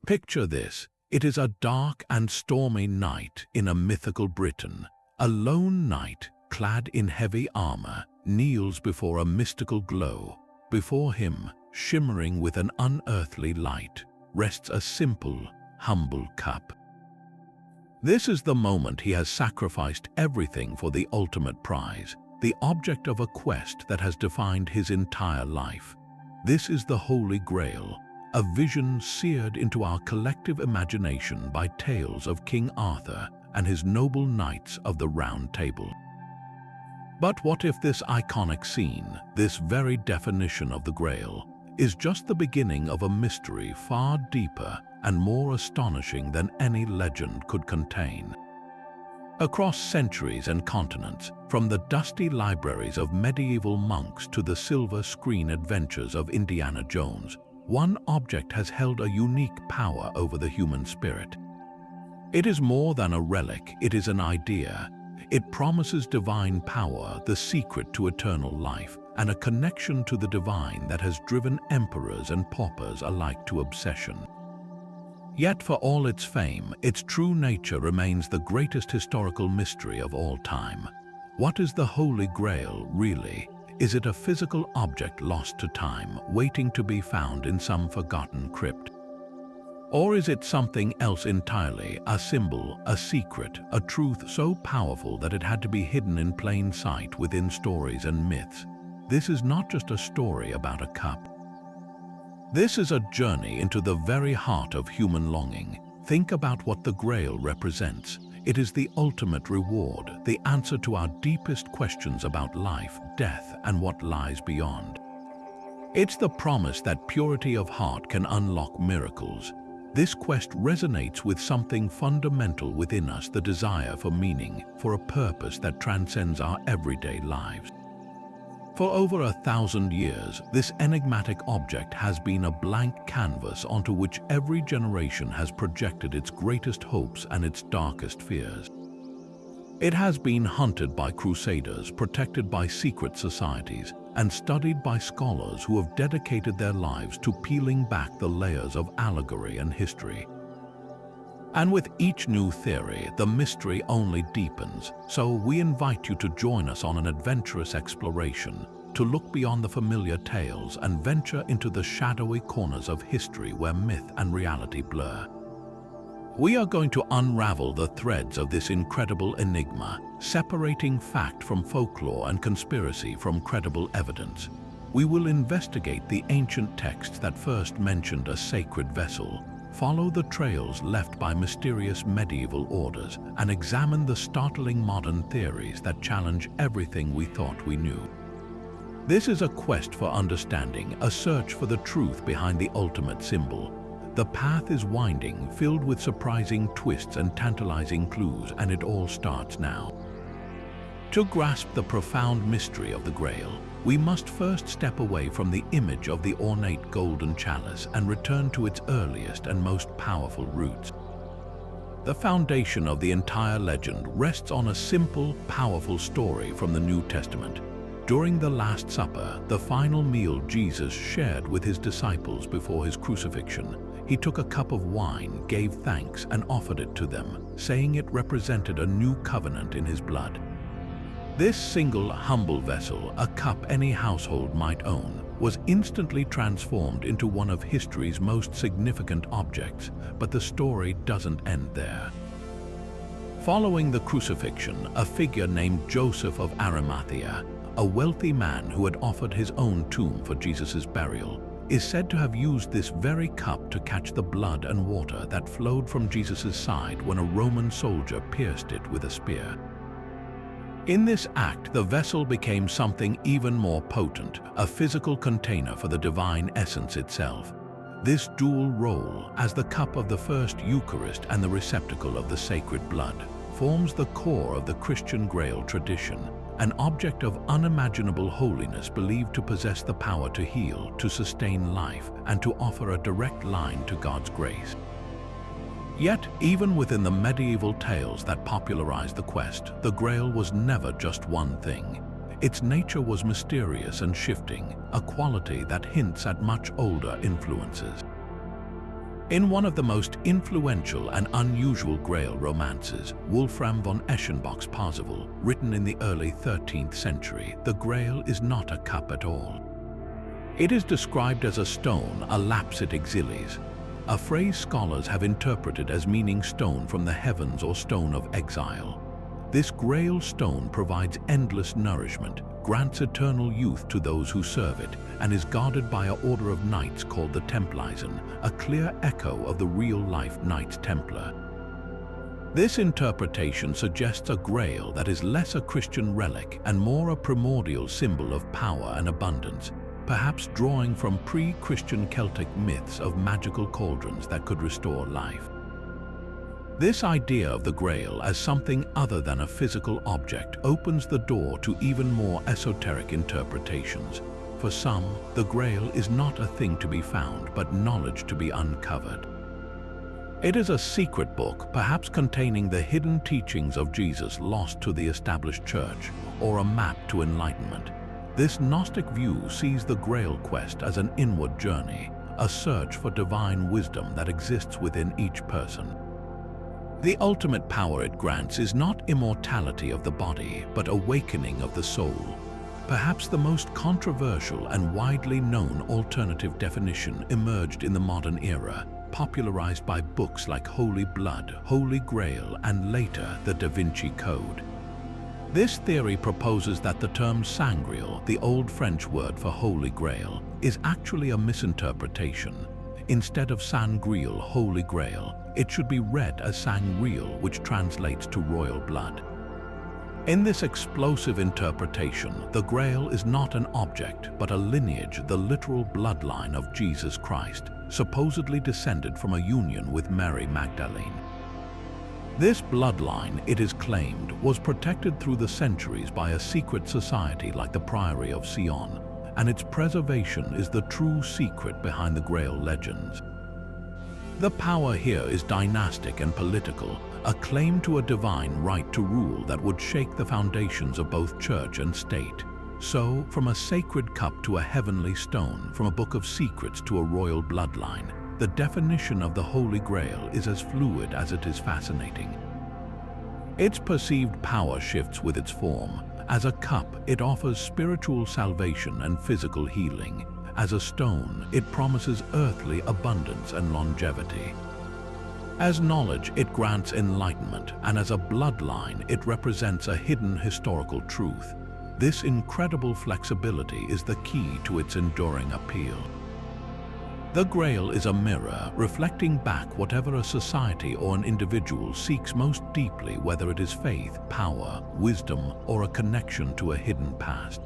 Picture this. It is a dark and stormy night in a mythical Britain. A lone knight, clad in heavy armor, kneels before a mystical glow. Before him, shimmering with an unearthly light, rests a simple, humble cup. This is the moment he has sacrificed everything for the ultimate prize, the object of a quest that has defined his entire life. This is the Holy Grail, a vision seared into our collective imagination by tales of King Arthur and his noble knights of the Round Table. But what if this iconic scene, this very definition of the Grail, is just the beginning of a mystery far deeper and more astonishing than any legend could contain? Across centuries and continents, from the dusty libraries of medieval monks to the silver screen adventures of Indiana Jones, one object has held a unique power over the human spirit. It is more than a relic, it is an idea. It promises divine power, the secret to eternal life, and a connection to the divine that has driven emperors and paupers alike to obsession. Yet for all its fame, its true nature remains the greatest historical mystery of all time. What is the Holy Grail, really? Is it a physical object lost to time, waiting to be found in some forgotten crypt? Or is it something else entirely, a symbol, a secret, a truth so powerful that it had to be hidden in plain sight within stories and myths? This is not just a story about a cup. This is a journey into the very heart of human longing. Think about what the Grail represents. It is the ultimate reward, the answer to our deepest questions about life, death, and what lies beyond. It's the promise that purity of heart can unlock miracles. This quest resonates with something fundamental within us, the desire for meaning, for a purpose that transcends our everyday lives. For over 1,000 years, this enigmatic object has been a blank canvas onto which every generation has projected its greatest hopes and its darkest fears. It has been hunted by crusaders, protected by secret societies, and studied by scholars who have dedicated their lives to peeling back the layers of allegory and history. And with each new theory, the mystery only deepens. So we invite you to join us on an adventurous exploration, to look beyond the familiar tales and venture into the shadowy corners of history where myth and reality blur. We are going to unravel the threads of this incredible enigma, separating fact from folklore and conspiracy from credible evidence. We will investigate the ancient texts that first mentioned a sacred vessel, follow the trails left by mysterious medieval orders, and examine the startling modern theories that challenge everything we thought we knew. This is a quest for understanding, a search for the truth behind the ultimate symbol. The path is winding, filled with surprising twists and tantalizing clues, and it all starts now. To grasp the profound mystery of the Grail, we must first step away from the image of the ornate golden chalice and return to its earliest and most powerful roots. The foundation of the entire legend rests on a simple, powerful story from the New Testament. During the Last Supper, the final meal Jesus shared with his disciples before his crucifixion, he took a cup of wine, gave thanks, and offered it to them, saying it represented a new covenant in his blood. This single, humble vessel, a cup any household might own, was instantly transformed into one of history's most significant objects, but the story doesn't end there. Following the crucifixion, a figure named Joseph of Arimathea, a wealthy man who had offered his own tomb for Jesus' burial, is said to have used this very cup to catch the blood and water that flowed from Jesus' side when a Roman soldier pierced it with a spear. In this act, the vessel became something even more potent, a physical container for the divine essence itself. This dual role, as the cup of the first Eucharist and the receptacle of the sacred blood, forms the core of the Christian Grail tradition, an object of unimaginable holiness believed to possess the power to heal, to sustain life, and to offer a direct line to God's grace. Yet, even within the medieval tales that popularized the quest, the Grail was never just one thing. Its nature was mysterious and shifting, a quality that hints at much older influences. In one of the most influential and unusual Grail romances, Wolfram von Eschenbach's Parzival, written in the early 13th century, the Grail is not a cup at all. It is described as a stone, a lapsit exilis, a phrase scholars have interpreted as meaning stone from the heavens or stone of exile. This Grail stone provides endless nourishment, grants eternal youth to those who serve it, and is guarded by an order of knights called the Templars, a clear echo of the real-life Knights Templar. This interpretation suggests a Grail that is less a Christian relic and more a primordial symbol of power and abundance, perhaps drawing from pre-Christian Celtic myths of magical cauldrons that could restore life. This idea of the Grail as something other than a physical object opens the door to even more esoteric interpretations. For some, the Grail is not a thing to be found, but knowledge to be uncovered. It is a secret book, perhaps containing the hidden teachings of Jesus lost to the established church, or a map to enlightenment. This Gnostic view sees the Grail Quest as an inward journey, a search for divine wisdom that exists within each person. The ultimate power it grants is not immortality of the body, but awakening of the soul. Perhaps the most controversial and widely known alternative definition emerged in the modern era, popularized by books like Holy Blood, Holy Grail, and later the Da Vinci Code. This theory proposes that the term Sangreal, the Old French word for Holy Grail, is actually a misinterpretation. Instead of Sangreal, Holy Grail, it should be read as Sangreal, which translates to royal blood. In this explosive interpretation, the Grail is not an object, but a lineage, the literal bloodline of Jesus Christ, supposedly descended from a union with Mary Magdalene. This bloodline, it is claimed, was protected through the centuries by a secret society like the Priory of Sion, and its preservation is the true secret behind the Grail legends. The power here is dynastic and political, a claim to a divine right to rule that would shake the foundations of both church and state. So, from a sacred cup to a heavenly stone, from a book of secrets to a royal bloodline, the definition of the Holy Grail is as fluid as it is fascinating. Its perceived power shifts with its form. As a cup, it offers spiritual salvation and physical healing. As a stone, it promises earthly abundance and longevity. As knowledge, it grants enlightenment, and as a bloodline, it represents a hidden historical truth. This incredible flexibility is the key to its enduring appeal. The Grail is a mirror, reflecting back whatever a society or an individual seeks most deeply, whether it is faith, power, wisdom, or a connection to a hidden past.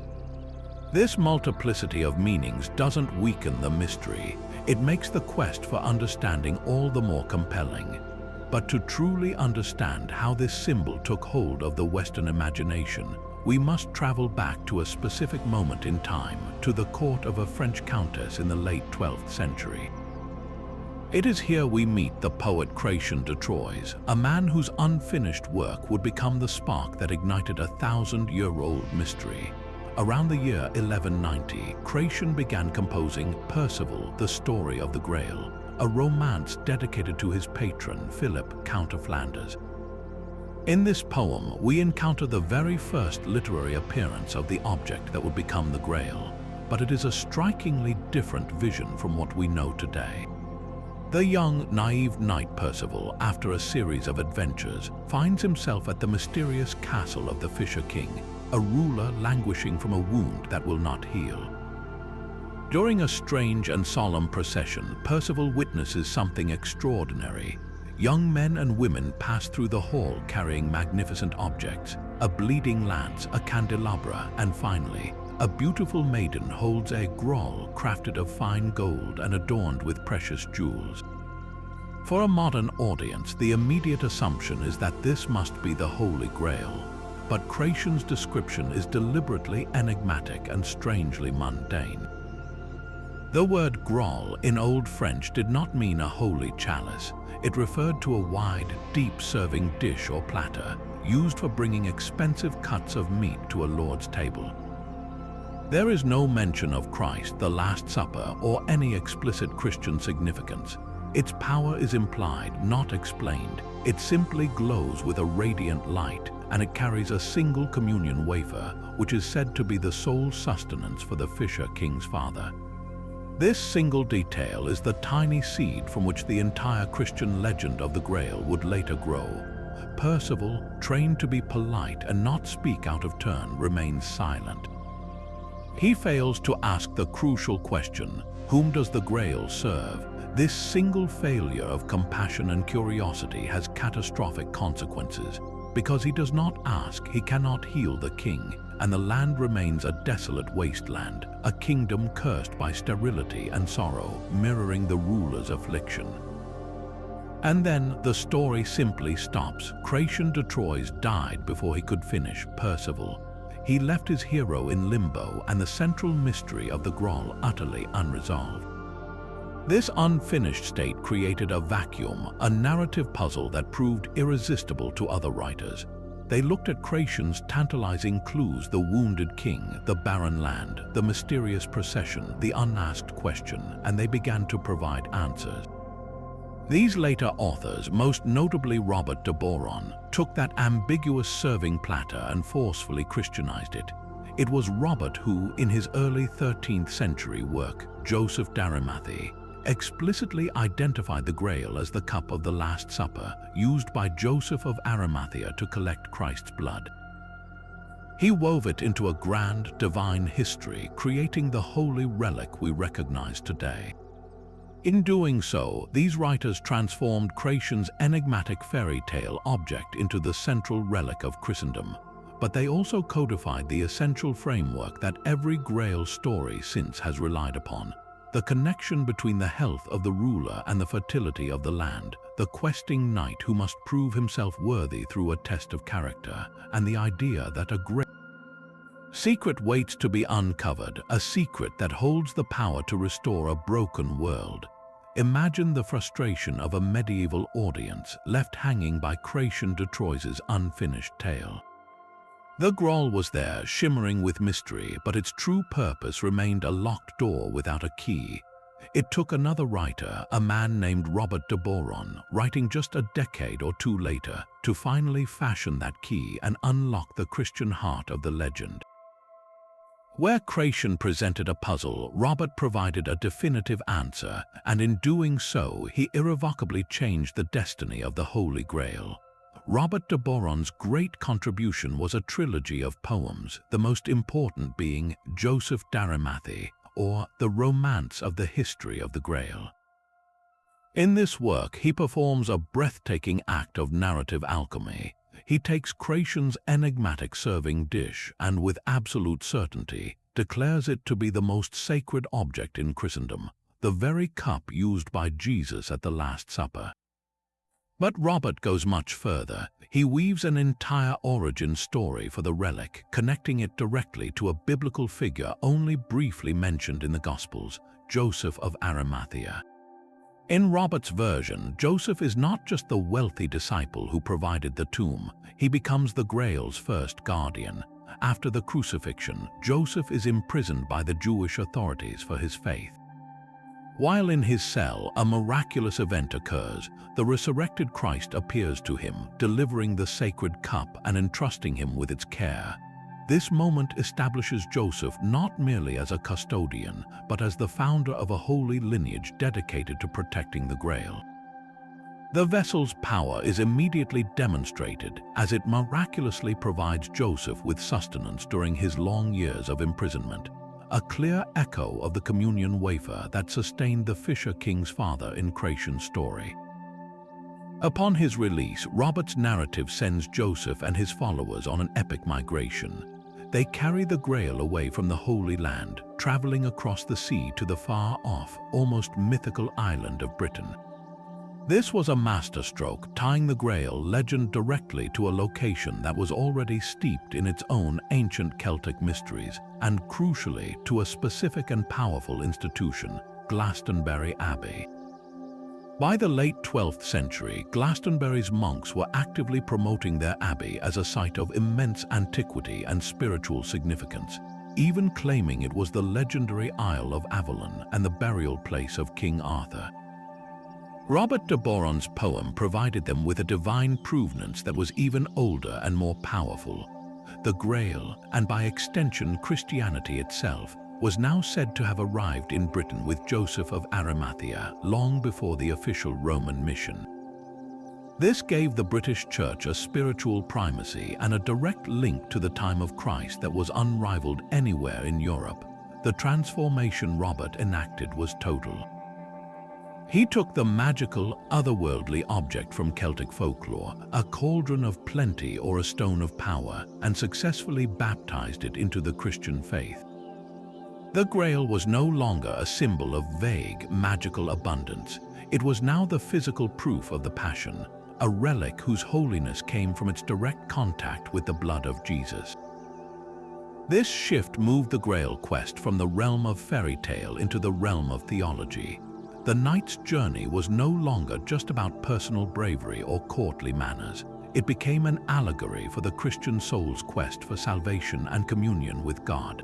This multiplicity of meanings doesn't weaken the mystery. It makes the quest for understanding all the more compelling. But to truly understand how this symbol took hold of the Western imagination, we must travel back to a specific moment in time, to the court of a French countess in the late 12th century. It is here we meet the poet Chrétien de Troyes, a man whose unfinished work would become the spark that ignited a 1,000-year-old mystery. Around the year 1190, Chrétien began composing Percival, the Story of the Grail, a romance dedicated to his patron, Philip, Count of Flanders. In this poem, we encounter the very first literary appearance of the object that would become the Grail, but it is a strikingly different vision from what we know today. The young, naive knight Percival, after a series of adventures, finds himself at the mysterious castle of the Fisher King, a ruler languishing from a wound that will not heal. During a strange and solemn procession, Percival witnesses something extraordinary. Young men and women pass through the hall carrying magnificent objects, a bleeding lance, a candelabra, and finally, a beautiful maiden holds a Grail crafted of fine gold and adorned with precious jewels. For a modern audience, the immediate assumption is that this must be the Holy Grail, but Chrétien's description is deliberately enigmatic and strangely mundane. The word Grail in Old French did not mean a holy chalice. It referred to a wide, deep-serving dish or platter, used for bringing expensive cuts of meat to a lord's table. There is no mention of Christ, the Last Supper, or any explicit Christian significance. Its power is implied, not explained. It simply glows with a radiant light, and it carries a single communion wafer, which is said to be the sole sustenance for the Fisher King's father. This single detail is the tiny seed from which the entire Christian legend of the Grail would later grow. Percival, trained to be polite and not speak out of turn, remains silent. He fails to ask the crucial question, whom does the Grail serve? This single failure of compassion and curiosity has catastrophic consequences. Because he does not ask, he cannot heal the king, and the land remains a desolate wasteland, a kingdom cursed by sterility and sorrow, mirroring the ruler's affliction. And then the story simply stops. Cratien de Troyes died before he could finish Percival. He left his hero in limbo and the central mystery of the Grail utterly unresolved. This unfinished state created a vacuum, a narrative puzzle that proved irresistible to other writers. They looked at Cratien's tantalizing clues: the wounded king, the barren land, the mysterious procession, the unasked question, and they began to provide answers. These later authors, most notably Robert de Boron, took that ambiguous serving platter and forcefully Christianized it. It was Robert who, in his early 13th century work, Joseph d'Arimathea, explicitly identified the Grail as the cup of the Last Supper, used by Joseph of Arimathea to collect Christ's blood. He wove it into a grand, divine history, creating the holy relic we recognize today. In doing so, these writers transformed Cratien's enigmatic fairy tale object into the central relic of Christendom, but they also codified the essential framework that every Grail story since has relied upon: the connection between the health of the ruler and the fertility of the land, the questing knight who must prove himself worthy through a test of character, and the idea that a great secret waits to be uncovered, a secret that holds the power to restore a broken world. Imagine the frustration of a medieval audience left hanging by Cratien de Troyes' unfinished tale. The Grail was there, shimmering with mystery, but its true purpose remained a locked door without a key. It took another writer, a man named Robert de Boron, writing just a decade or two later, to finally fashion that key and unlock the Christian heart of the legend. Where Cratien presented a puzzle, Robert provided a definitive answer, and in doing so, he irrevocably changed the destiny of the Holy Grail. Robert de Boron's great contribution was a trilogy of poems, the most important being Joseph d'Arimathea, or The Romance of the History of the Grail. In this work, he performs a breathtaking act of narrative alchemy. He takes Cratien's enigmatic serving dish and, with absolute certainty, declares it to be the most sacred object in Christendom, the very cup used by Jesus at the Last Supper. But Robert goes much further. He weaves an entire origin story for the relic, connecting it directly to a biblical figure only briefly mentioned in the Gospels, Joseph of Arimathea. In Robert's version, Joseph is not just the wealthy disciple who provided the tomb, he becomes the Grail's first guardian. After the crucifixion, Joseph is imprisoned by the Jewish authorities for his faith. While in his cell, a miraculous event occurs. The resurrected Christ appears to him, delivering the sacred cup and entrusting him with its care. This moment establishes Joseph not merely as a custodian, but as the founder of a holy lineage dedicated to protecting the Grail. The vessel's power is immediately demonstrated as it miraculously provides Joseph with sustenance during his long years of imprisonment, a clear echo of the communion wafer that sustained the Fisher King's father in Cratien's story. Upon his release, Robert's narrative sends Joseph and his followers on an epic migration. They carry the Grail away from the Holy Land, traveling across the sea to the far-off, almost mythical island of Britain. This was a masterstroke, tying the Grail legend directly to a location that was already steeped in its own ancient Celtic mysteries, and crucially to a specific and powerful institution, Glastonbury Abbey. By the late 12th century, Glastonbury's monks were actively promoting their abbey as a site of immense antiquity and spiritual significance, even claiming it was the legendary Isle of Avalon and the burial place of King Arthur. Robert de Boron's poem provided them with a divine provenance that was even older and more powerful. The Grail, and by extension Christianity itself, was now said to have arrived in Britain with Joseph of Arimathea long before the official Roman mission. This gave the British Church a spiritual primacy and a direct link to the time of Christ that was unrivaled anywhere in Europe. The transformation Robert enacted was total. He took the magical, otherworldly object from Celtic folklore, a cauldron of plenty or a stone of power, and successfully baptized it into the Christian faith. The Grail was no longer a symbol of vague, magical abundance. It was now the physical proof of the Passion, a relic whose holiness came from its direct contact with the blood of Jesus. This shift moved the Grail Quest from the realm of fairy tale into the realm of theology. The knight's journey was no longer just about personal bravery or courtly manners. It became an allegory for the Christian soul's quest for salvation and communion with God.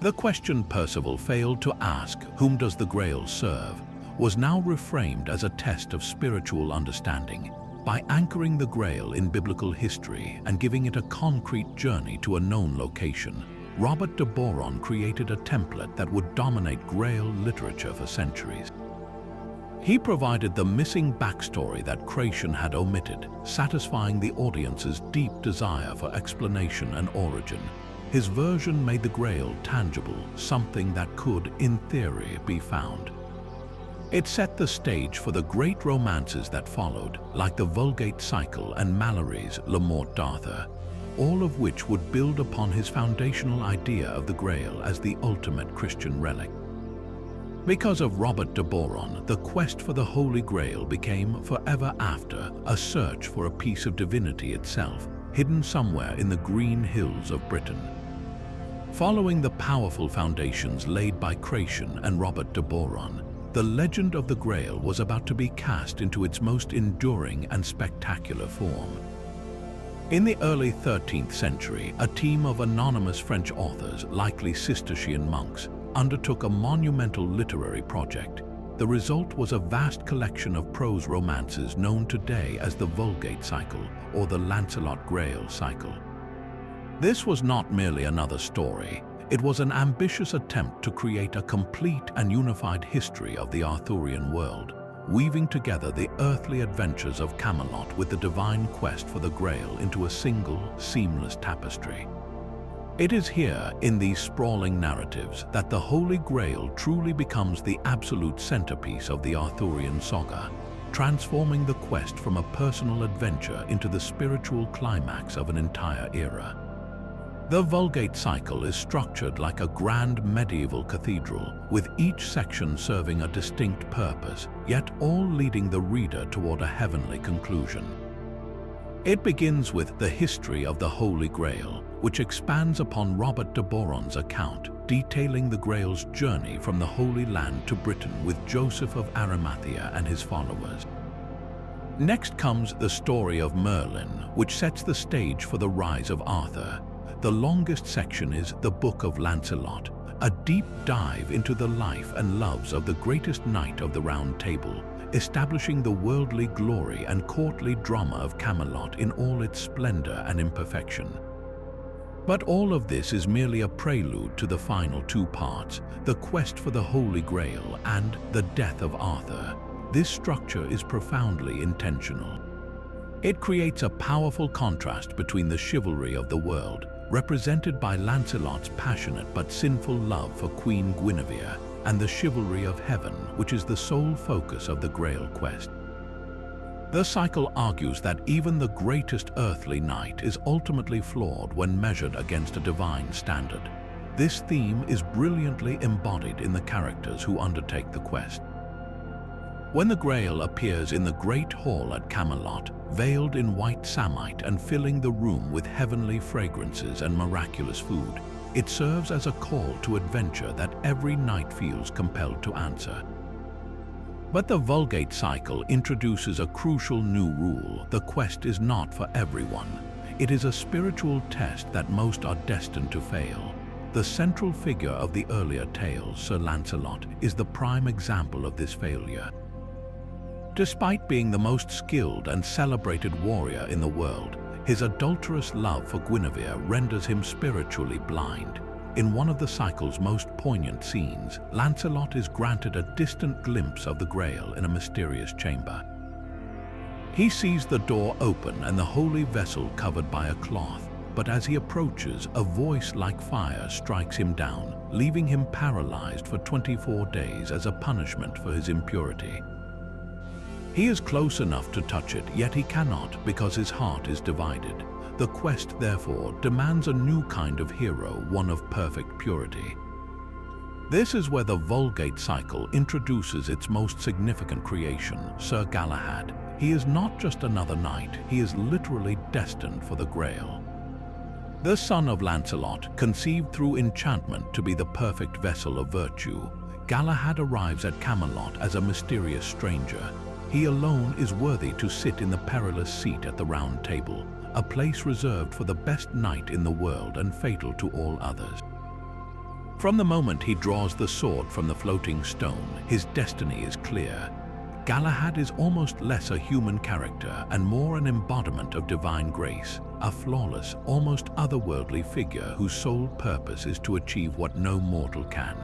The question Percival failed to ask, "Whom does the Grail serve?" was now reframed as a test of spiritual understanding. By anchoring the Grail in biblical history and giving it a concrete journey to a known location, Robert de Boron created a template that would dominate Grail literature for centuries. He provided the missing backstory that creation had omitted, satisfying the audience's deep desire for explanation and origin. His version made the Grail tangible, something that could, in theory, be found. It set the stage for the great romances that followed, like the Vulgate Cycle and Malory's Le Morte d'Arthur, all of which would build upon his foundational idea of the Grail as the ultimate Christian relic. Because of Robert de Boron, the quest for the Holy Grail became, forever after, a search for a piece of divinity itself, hidden somewhere in the green hills of Britain. Following the powerful foundations laid by creation and Robert de Boron, the legend of the Grail was about to be cast into its most enduring and spectacular form. In the early 13th century, a team of anonymous French authors, likely Cistercian monks, undertook a monumental literary project. The result was a vast collection of prose romances known today as the Vulgate Cycle or the Lancelot Grail Cycle. This was not merely another story. It was an ambitious attempt to create a complete and unified history of the Arthurian world, weaving together the earthly adventures of Camelot with the divine quest for the Grail into a single, seamless tapestry. It is here, in these sprawling narratives, that the Holy Grail truly becomes the absolute centerpiece of the Arthurian saga, transforming the quest from a personal adventure into the spiritual climax of an entire era. The Vulgate Cycle is structured like a grand medieval cathedral, with each section serving a distinct purpose, yet all leading the reader toward a heavenly conclusion. It begins with the history of the Holy Grail, which expands upon Robert de Boron's account, detailing the Grail's journey from the Holy Land to Britain with Joseph of Arimathea and his followers. Next comes the story of Merlin, which sets the stage for the rise of Arthur. The longest section is the Book of Lancelot, a deep dive into the life and loves of the greatest knight of the Round Table, establishing the worldly glory and courtly drama of Camelot in all its splendor and imperfection. But all of this is merely a prelude to the final two parts, the quest for the Holy Grail and the death of Arthur. This structure is profoundly intentional. It creates a powerful contrast between the chivalry of the world, represented by Lancelot's passionate but sinful love for Queen Guinevere, and the chivalry of heaven, which is the sole focus of the Grail Quest. The cycle argues that even the greatest earthly knight is ultimately flawed when measured against a divine standard. This theme is brilliantly embodied in the characters who undertake the quest. When the Grail appears in the Great Hall at Camelot, veiled in white samite and filling the room with heavenly fragrances and miraculous food, it serves as a call to adventure that every knight feels compelled to answer. But the Vulgate Cycle introduces a crucial new rule: the quest is not for everyone. It is a spiritual test that most are destined to fail. The central figure of the earlier tales, Sir Lancelot, is the prime example of this failure. Despite being the most skilled and celebrated warrior in the world, his adulterous love for Guinevere renders him spiritually blind. In one of the cycle's most poignant scenes, Lancelot is granted a distant glimpse of the Grail in a mysterious chamber. He sees the door open and the holy vessel covered by a cloth, but as he approaches, a voice like fire strikes him down, leaving him paralyzed for 24 days as a punishment for his impurity. He is close enough to touch it, yet he cannot because his heart is divided. The quest, therefore, demands a new kind of hero, one of perfect purity. This is where the Vulgate cycle introduces its most significant creation, Sir Galahad. He is not just another knight, he is literally destined for the Grail. The son of Lancelot, conceived through enchantment to be the perfect vessel of virtue, Galahad arrives at Camelot as a mysterious stranger. He alone is worthy to sit in the perilous seat at the Round Table, a place reserved for the best knight in the world and fatal to all others. From the moment he draws the sword from the floating stone, his destiny is clear. Galahad is almost less a human character and more an embodiment of divine grace, a flawless, almost otherworldly figure whose sole purpose is to achieve what no mortal can.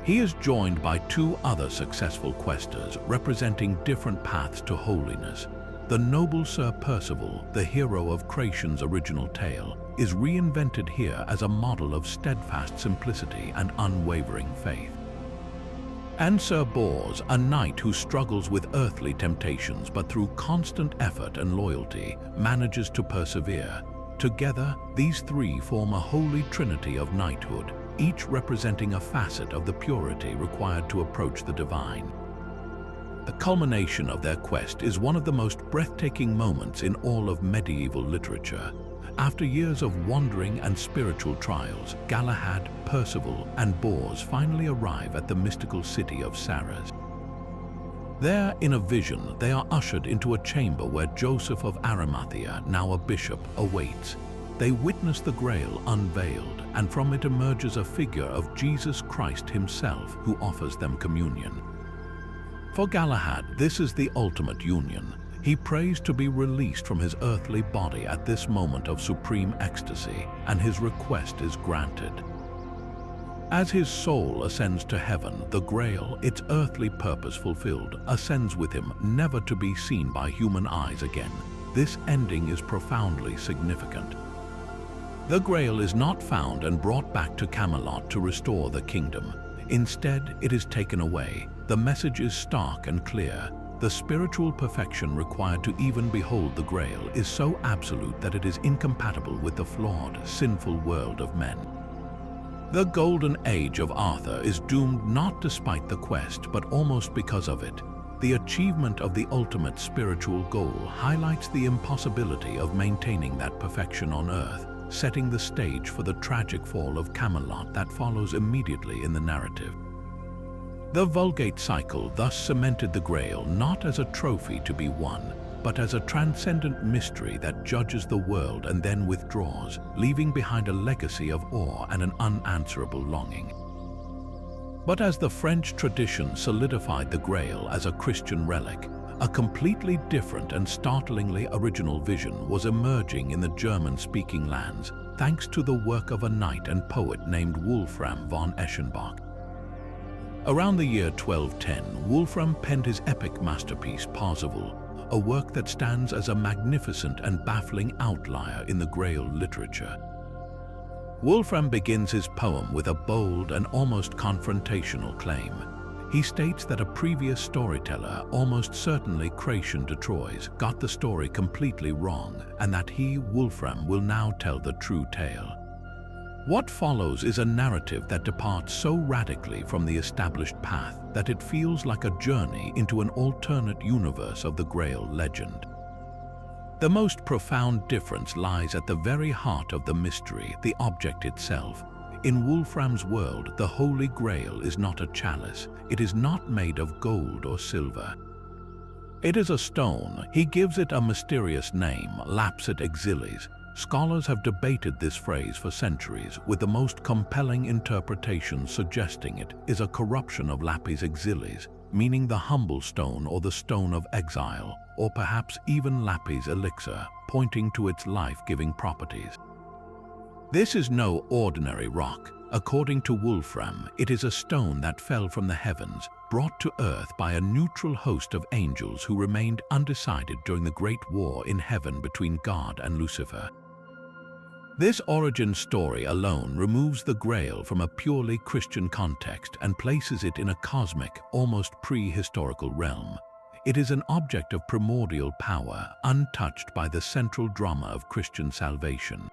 He is joined by two other successful questers representing different paths to holiness. The noble Sir Percival, the hero of Creation's original tale, is reinvented here as a model of steadfast simplicity and unwavering faith. And Sir Bors, a knight who struggles with earthly temptations but through constant effort and loyalty manages to persevere. Together, these three form a holy trinity of knighthood, each representing a facet of the purity required to approach the divine. The culmination of their quest is one of the most breathtaking moments in all of medieval literature. After years of wandering and spiritual trials, Galahad, Percival, and Bors finally arrive at the mystical city of Sarras. There, in a vision, they are ushered into a chamber where Joseph of Arimathea, now a bishop, awaits. They witness the Grail unveiled, and from it emerges a figure of Jesus Christ himself who offers them communion. For Galahad, this is the ultimate union. He prays to be released from his earthly body at this moment of supreme ecstasy, and his request is granted. As his soul ascends to heaven, the Grail, its earthly purpose fulfilled, ascends with him, never to be seen by human eyes again. This ending is profoundly significant. The Grail is not found and brought back to Camelot to restore the kingdom. Instead, it is taken away. The message is stark and clear. The spiritual perfection required to even behold the Grail is so absolute that it is incompatible with the flawed, sinful world of men. The golden age of Arthur is doomed not despite the quest, but almost because of it. The achievement of the ultimate spiritual goal highlights the impossibility of maintaining that perfection on earth, setting the stage for the tragic fall of Camelot that follows immediately in the narrative. The Vulgate cycle thus cemented the Grail not as a trophy to be won, but as a transcendent mystery that judges the world and then withdraws, leaving behind a legacy of awe and an unanswerable longing. But as the French tradition solidified the Grail as a Christian relic, a completely different and startlingly original vision was emerging in the German-speaking lands, thanks to the work of a knight and poet named Wolfram von Eschenbach. Around the year 1210, Wolfram penned his epic masterpiece, Parzival, a work that stands as a magnificent and baffling outlier in the Grail literature. Wolfram begins his poem with a bold and almost confrontational claim. He states that a previous storyteller, almost certainly Creation de Troyes, got the story completely wrong, and that he, Wolfram, will now tell the true tale. What follows is a narrative that departs so radically from the established path that it feels like a journey into an alternate universe of the Grail legend. The most profound difference lies at the very heart of the mystery, the object itself. In Wolfram's world, the Holy Grail is not a chalice. It is not made of gold or silver. It is a stone. He gives it a mysterious name, lapis exilis. Scholars have debated this phrase for centuries, with the most compelling interpretations suggesting it is a corruption of lapis exilis, meaning the humble stone or the stone of exile, or perhaps even lapis elixir, pointing to its life-giving properties. This is no ordinary rock. According to Wolfram, it is a stone that fell from the heavens, brought to earth by a neutral host of angels who remained undecided during the Great War in heaven between God and Lucifer. This origin story alone removes the Grail from a purely Christian context and places it in a cosmic, almost prehistorical realm. It is an object of primordial power, untouched by the central drama of Christian salvation.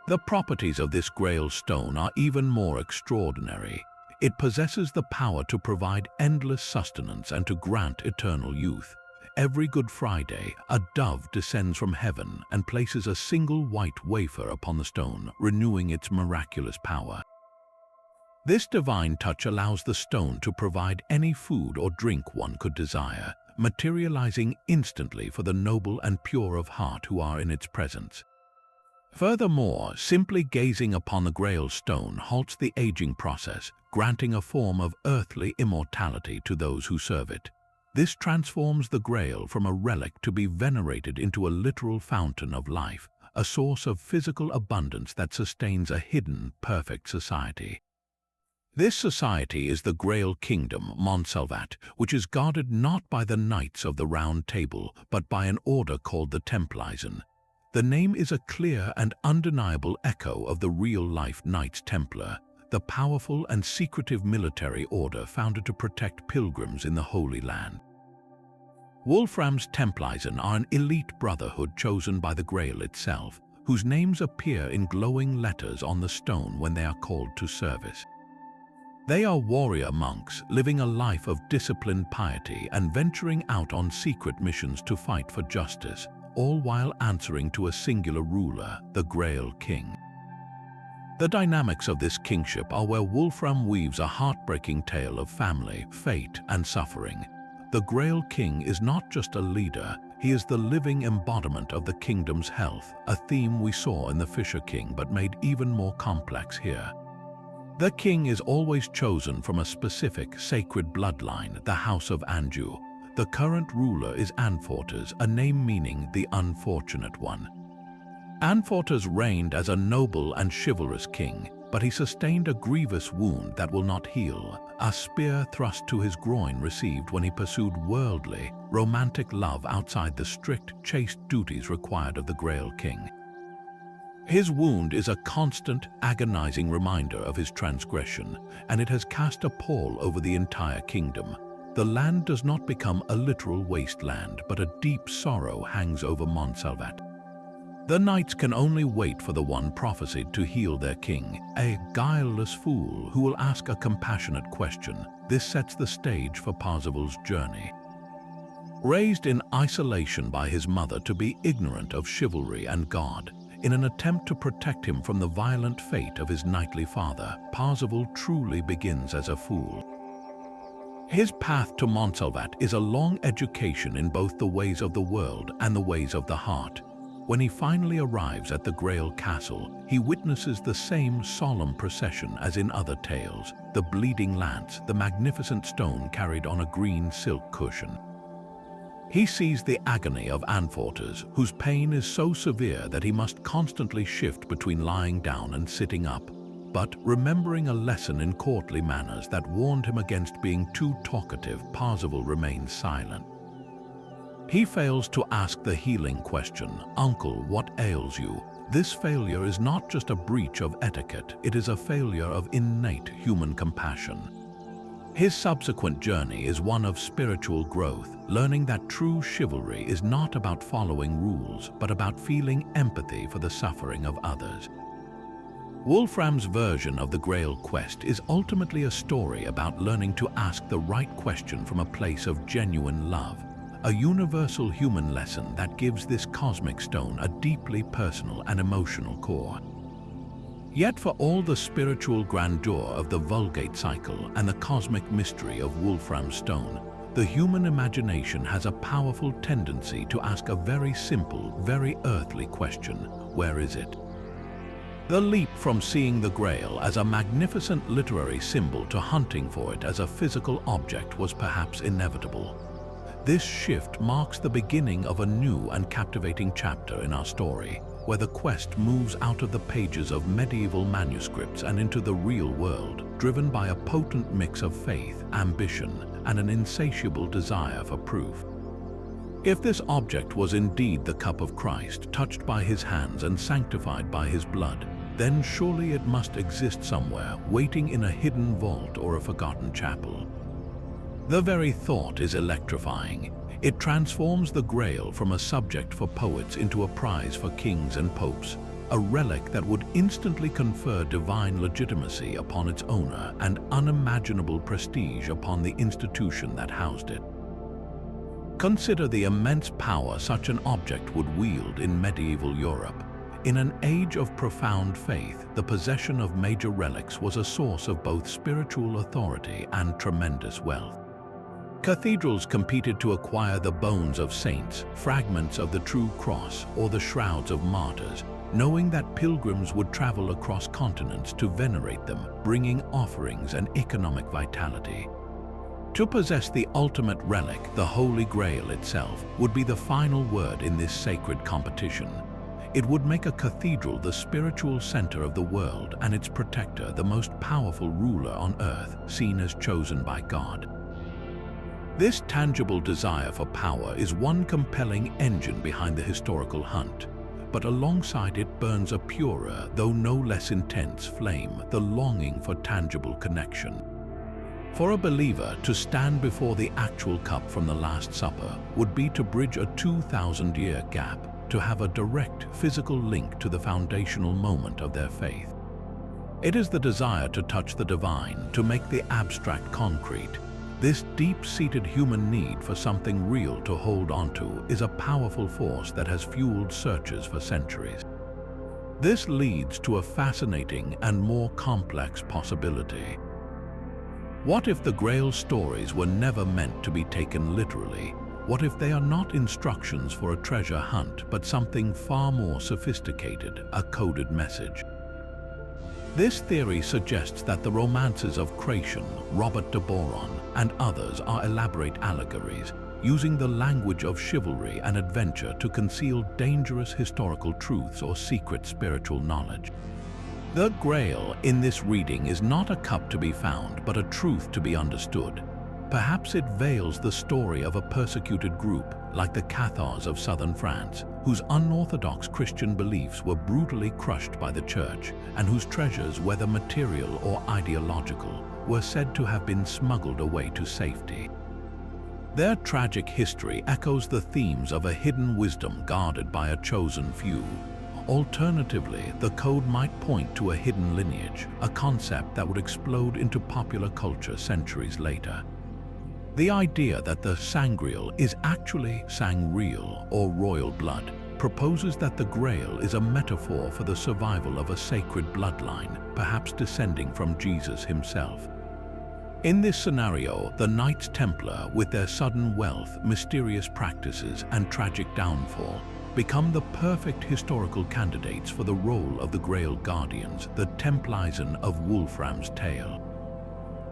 The properties of this Grail stone are even more extraordinary. It possesses the power to provide endless sustenance and to grant eternal youth. Every Good Friday, a dove descends from heaven and places a single white wafer upon the stone, renewing its miraculous power. This divine touch allows the stone to provide any food or drink one could desire, materializing instantly for the noble and pure of heart who are in its presence. Furthermore, simply gazing upon the Grail stone halts the aging process, granting a form of earthly immortality to those who serve it. This transforms the Grail from a relic to be venerated into a literal fountain of life, a source of physical abundance that sustains a hidden, perfect society. This society is the Grail Kingdom, Montsalvat, which is guarded not by the Knights of the Round Table, but by an order called the Templars. The name is a clear and undeniable echo of the real-life Knights Templar, the powerful and secretive military order founded to protect pilgrims in the Holy Land. Wolfram's Templars are an elite brotherhood chosen by the Grail itself, whose names appear in glowing letters on the stone when they are called to service. They are warrior monks living a life of disciplined piety and venturing out on secret missions to fight for justice, all while answering to a singular ruler, the Grail King. The dynamics of this kingship are where Wolfram weaves a heartbreaking tale of family, fate, and suffering. The Grail King is not just a leader, he is the living embodiment of the kingdom's health, a theme we saw in the Fisher King but made even more complex here. The king is always chosen from a specific sacred bloodline, the House of Anjou. The current ruler is Anfortas, a name meaning the unfortunate one. Anfortas reigned as a noble and chivalrous king, but he sustained a grievous wound that will not heal, a spear thrust to his groin received when he pursued worldly, romantic love outside the strict, chaste duties required of the Grail King. His wound is a constant, agonizing reminder of his transgression, and it has cast a pall over the entire kingdom. The land does not become a literal wasteland, but a deep sorrow hangs over Montsalvat. The knights can only wait for the one prophesied to heal their king, a guileless fool who will ask a compassionate question. This sets the stage for Parzival's journey. Raised in isolation by his mother to be ignorant of chivalry and God, in an attempt to protect him from the violent fate of his knightly father, Parzival truly begins as a fool. His path to Montsalvat is a long education in both the ways of the world and the ways of the heart. When he finally arrives at the Grail Castle, he witnesses the same solemn procession as in other tales, the bleeding lance, the magnificent stone carried on a green silk cushion. He sees the agony of Anfortas, whose pain is so severe that he must constantly shift between lying down and sitting up. But remembering a lesson in courtly manners that warned him against being too talkative, Parzival remains silent. He fails to ask the healing question, "Uncle, what ails you?" This failure is not just a breach of etiquette, it is a failure of innate human compassion. His subsequent journey is one of spiritual growth, learning that true chivalry is not about following rules, but about feeling empathy for the suffering of others. Wolfram's version of the Grail Quest is ultimately a story about learning to ask the right question from a place of genuine love, a universal human lesson that gives this cosmic stone a deeply personal and emotional core. Yet for all the spiritual grandeur of the Vulgate cycle and the cosmic mystery of Wolfram's stone, the human imagination has a powerful tendency to ask a very simple, very earthly question: where is it? The leap from seeing the Grail as a magnificent literary symbol to hunting for it as a physical object was perhaps inevitable. This shift marks the beginning of a new and captivating chapter in our story, where the quest moves out of the pages of medieval manuscripts and into the real world, driven by a potent mix of faith, ambition, and an insatiable desire for proof. If this object was indeed the cup of Christ, touched by his hands and sanctified by his blood, then surely it must exist somewhere, waiting in a hidden vault or a forgotten chapel. The very thought is electrifying. It transforms the Grail from a subject for poets into a prize for kings and popes, a relic that would instantly confer divine legitimacy upon its owner and unimaginable prestige upon the institution that housed it. Consider the immense power such an object would wield in medieval Europe. In an age of profound faith, the possession of major relics was a source of both spiritual authority and tremendous wealth. Cathedrals competed to acquire the bones of saints, fragments of the true cross, or the shrouds of martyrs, knowing that pilgrims would travel across continents to venerate them, bringing offerings and economic vitality. To possess the ultimate relic, the Holy Grail itself, would be the final word in this sacred competition. It would make a cathedral the spiritual center of the world and its protector the most powerful ruler on earth, seen as chosen by God. This tangible desire for power is one compelling engine behind the historical hunt, but alongside it burns a purer, though no less intense flame, the longing for tangible connection. For a believer, to stand before the actual cup from the Last Supper would be to bridge a 2,000-year gap, to have a direct physical link to the foundational moment of their faith. It is the desire to touch the divine, to make the abstract concrete. This deep-seated human need for something real to hold onto is a powerful force that has fueled searches for centuries. This leads to a fascinating and more complex possibility. What if the Grail stories were never meant to be taken literally? What if they are not instructions for a treasure hunt, but something far more sophisticated, a coded message? This theory suggests that the romances of Creation, Robert de Boron, and others are elaborate allegories, using the language of chivalry and adventure to conceal dangerous historical truths or secret spiritual knowledge. The Grail in this reading is not a cup to be found, but a truth to be understood. Perhaps it veils the story of a persecuted group, like the Cathars of southern France, whose unorthodox Christian beliefs were brutally crushed by the Church, and whose treasures, whether material or ideological, were said to have been smuggled away to safety. Their tragic history echoes the themes of a hidden wisdom guarded by a chosen few. Alternatively, the code might point to a hidden lineage, a concept that would explode into popular culture centuries later. The idea that the Sangreal is actually Sangreal, or royal blood, proposes that the Grail is a metaphor for the survival of a sacred bloodline, perhaps descending from Jesus himself. In this scenario, the Knights Templar, with their sudden wealth, mysterious practices, and tragic downfall, become the perfect historical candidates for the role of the Grail Guardians, the Templisen of Wolfram's tale.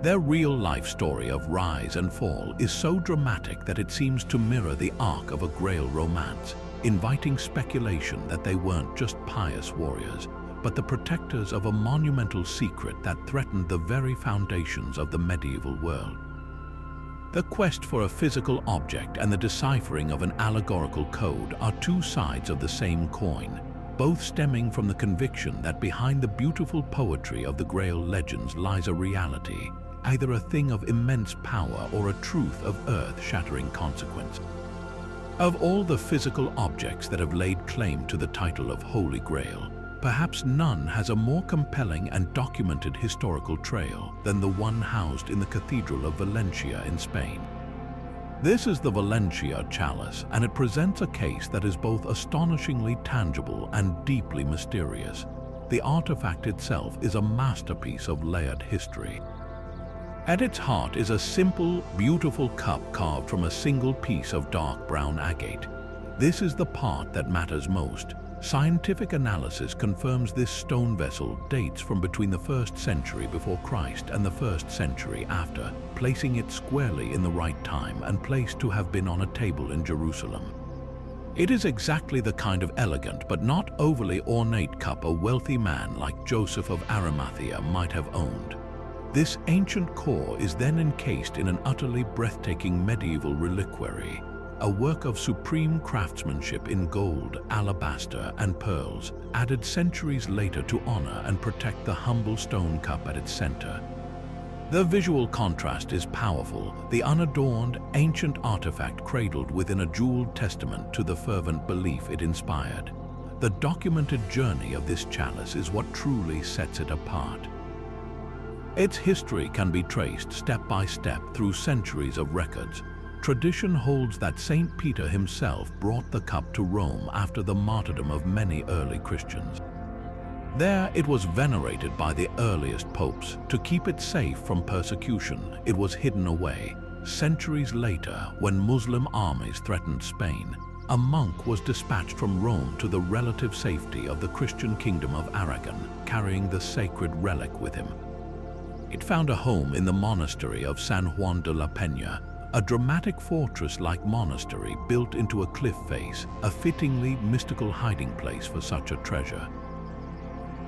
Their real-life story of rise and fall is so dramatic that it seems to mirror the arc of a Grail romance, inviting speculation that they weren't just pious warriors, but the protectors of a monumental secret that threatened the very foundations of the medieval world. The quest for a physical object and the deciphering of an allegorical code are two sides of the same coin, both stemming from the conviction that behind the beautiful poetry of the Grail legends lies a reality, either a thing of immense power or a truth of earth-shattering consequence. Of all the physical objects that have laid claim to the title of Holy Grail, perhaps none has a more compelling and documented historical trail than the one housed in the Cathedral of Valencia in Spain. This is the Valencia Chalice, and it presents a case that is both astonishingly tangible and deeply mysterious. The artifact itself is a masterpiece of layered history. At its heart is a simple, beautiful cup carved from a single piece of dark brown agate. This is the part that matters most. Scientific analysis confirms this stone vessel dates from between the 1st century before Christ and the 1st century after, placing it squarely in the right time and place to have been on a table in Jerusalem. It is exactly the kind of elegant but not overly ornate cup a wealthy man like Joseph of Arimathea might have owned. This ancient core is then encased in an utterly breathtaking medieval reliquary, a work of supreme craftsmanship in gold, alabaster, and pearls, added centuries later to honor and protect the humble stone cup at its center. The visual contrast is powerful, the unadorned, ancient artifact cradled within a jeweled testament to the fervent belief it inspired. The documented journey of this chalice is what truly sets it apart. Its history can be traced step by step through centuries of records. Tradition holds that Saint Peter himself brought the cup to Rome after the martyrdom of many early Christians. There it was venerated by the earliest popes. To keep it safe from persecution, it was hidden away. Centuries later, when Muslim armies threatened Spain, a monk was dispatched from Rome to the relative safety of the Christian kingdom of Aragon, carrying the sacred relic with him. It found a home in the monastery of San Juan de la Peña, a dramatic fortress-like monastery built into a cliff face, a fittingly mystical hiding place for such a treasure.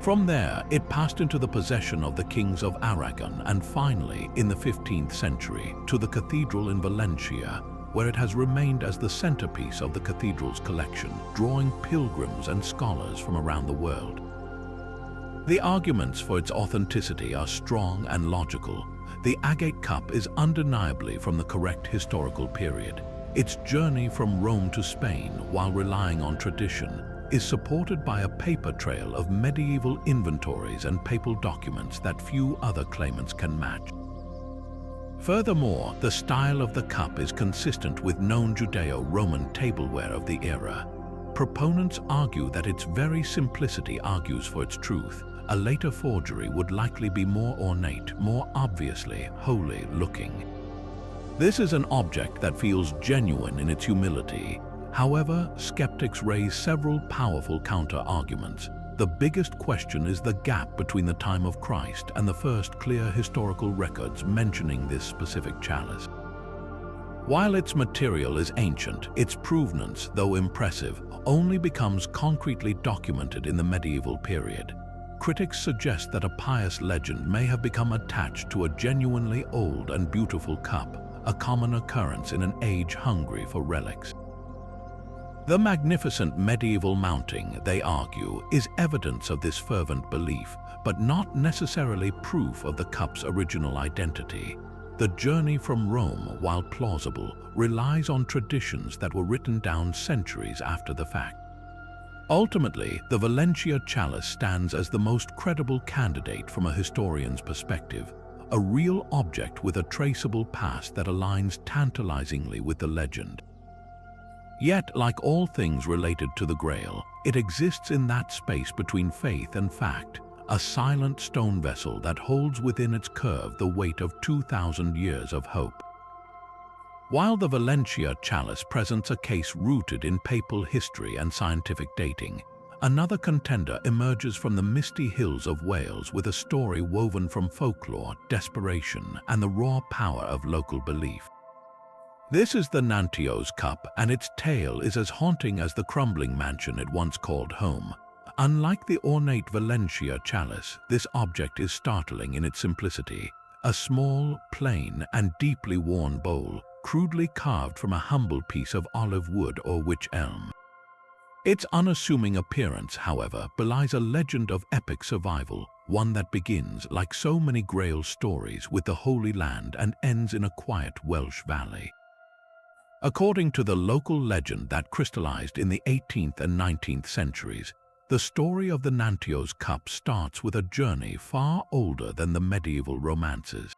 From there, it passed into the possession of the kings of Aragon and finally, in the 15th century, to the cathedral in Valencia, where it has remained as the centerpiece of the cathedral's collection, drawing pilgrims and scholars from around the world. The arguments for its authenticity are strong and logical. The agate cup is undeniably from the correct historical period. Its journey from Rome to Spain, while relying on tradition, is supported by a paper trail of medieval inventories and papal documents that few other claimants can match. Furthermore, the style of the cup is consistent with known Judeo-Roman tableware of the era. Proponents argue that its very simplicity argues for its truth. A later forgery would likely be more ornate, more obviously holy looking. This is an object that feels genuine in its humility. However, skeptics raise several powerful counter-arguments. The biggest question is the gap between the time of Christ and the first clear historical records mentioning this specific chalice. While its material is ancient, its provenance, though impressive, only becomes concretely documented in the medieval period. Critics suggest that a pious legend may have become attached to a genuinely old and beautiful cup, a common occurrence in an age hungry for relics. The magnificent medieval mounting, they argue, is evidence of this fervent belief, but not necessarily proof of the cup's original identity. The journey from Rome, while plausible, relies on traditions that were written down centuries after the fact. Ultimately, the Valencia Chalice stands as the most credible candidate from a historian's perspective, a real object with a traceable past that aligns tantalizingly with the legend. Yet, like all things related to the Grail, it exists in that space between faith and fact, a silent stone vessel that holds within its curve the weight of 2,000 years of hope. While the Valencia Chalice presents a case rooted in papal history and scientific dating, another contender emerges from the misty hills of Wales with a story woven from folklore, desperation, and the raw power of local belief. This is the Nanteo's Cup, and its tale is as haunting as the crumbling mansion it once called home. Unlike the ornate Valencia Chalice, this object is startling in its simplicity. A small, plain, and deeply worn bowl, crudely carved from a humble piece of olive wood or wych elm. Its unassuming appearance, however, belies a legend of epic survival, one that begins, like so many Grail stories, with the Holy Land and ends in a quiet Welsh valley. According to the local legend that crystallized in the 18th and 19th centuries, the story of the Nanteo's Cup starts with a journey far older than the medieval romances.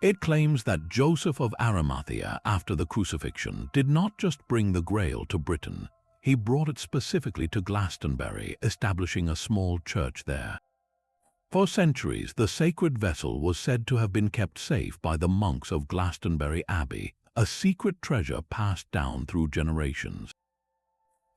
It claims that Joseph of Arimathea, after the crucifixion, did not just bring the Grail to Britain, he brought it specifically to Glastonbury, establishing a small church there. For centuries, the sacred vessel was said to have been kept safe by the monks of Glastonbury Abbey, a secret treasure passed down through generations.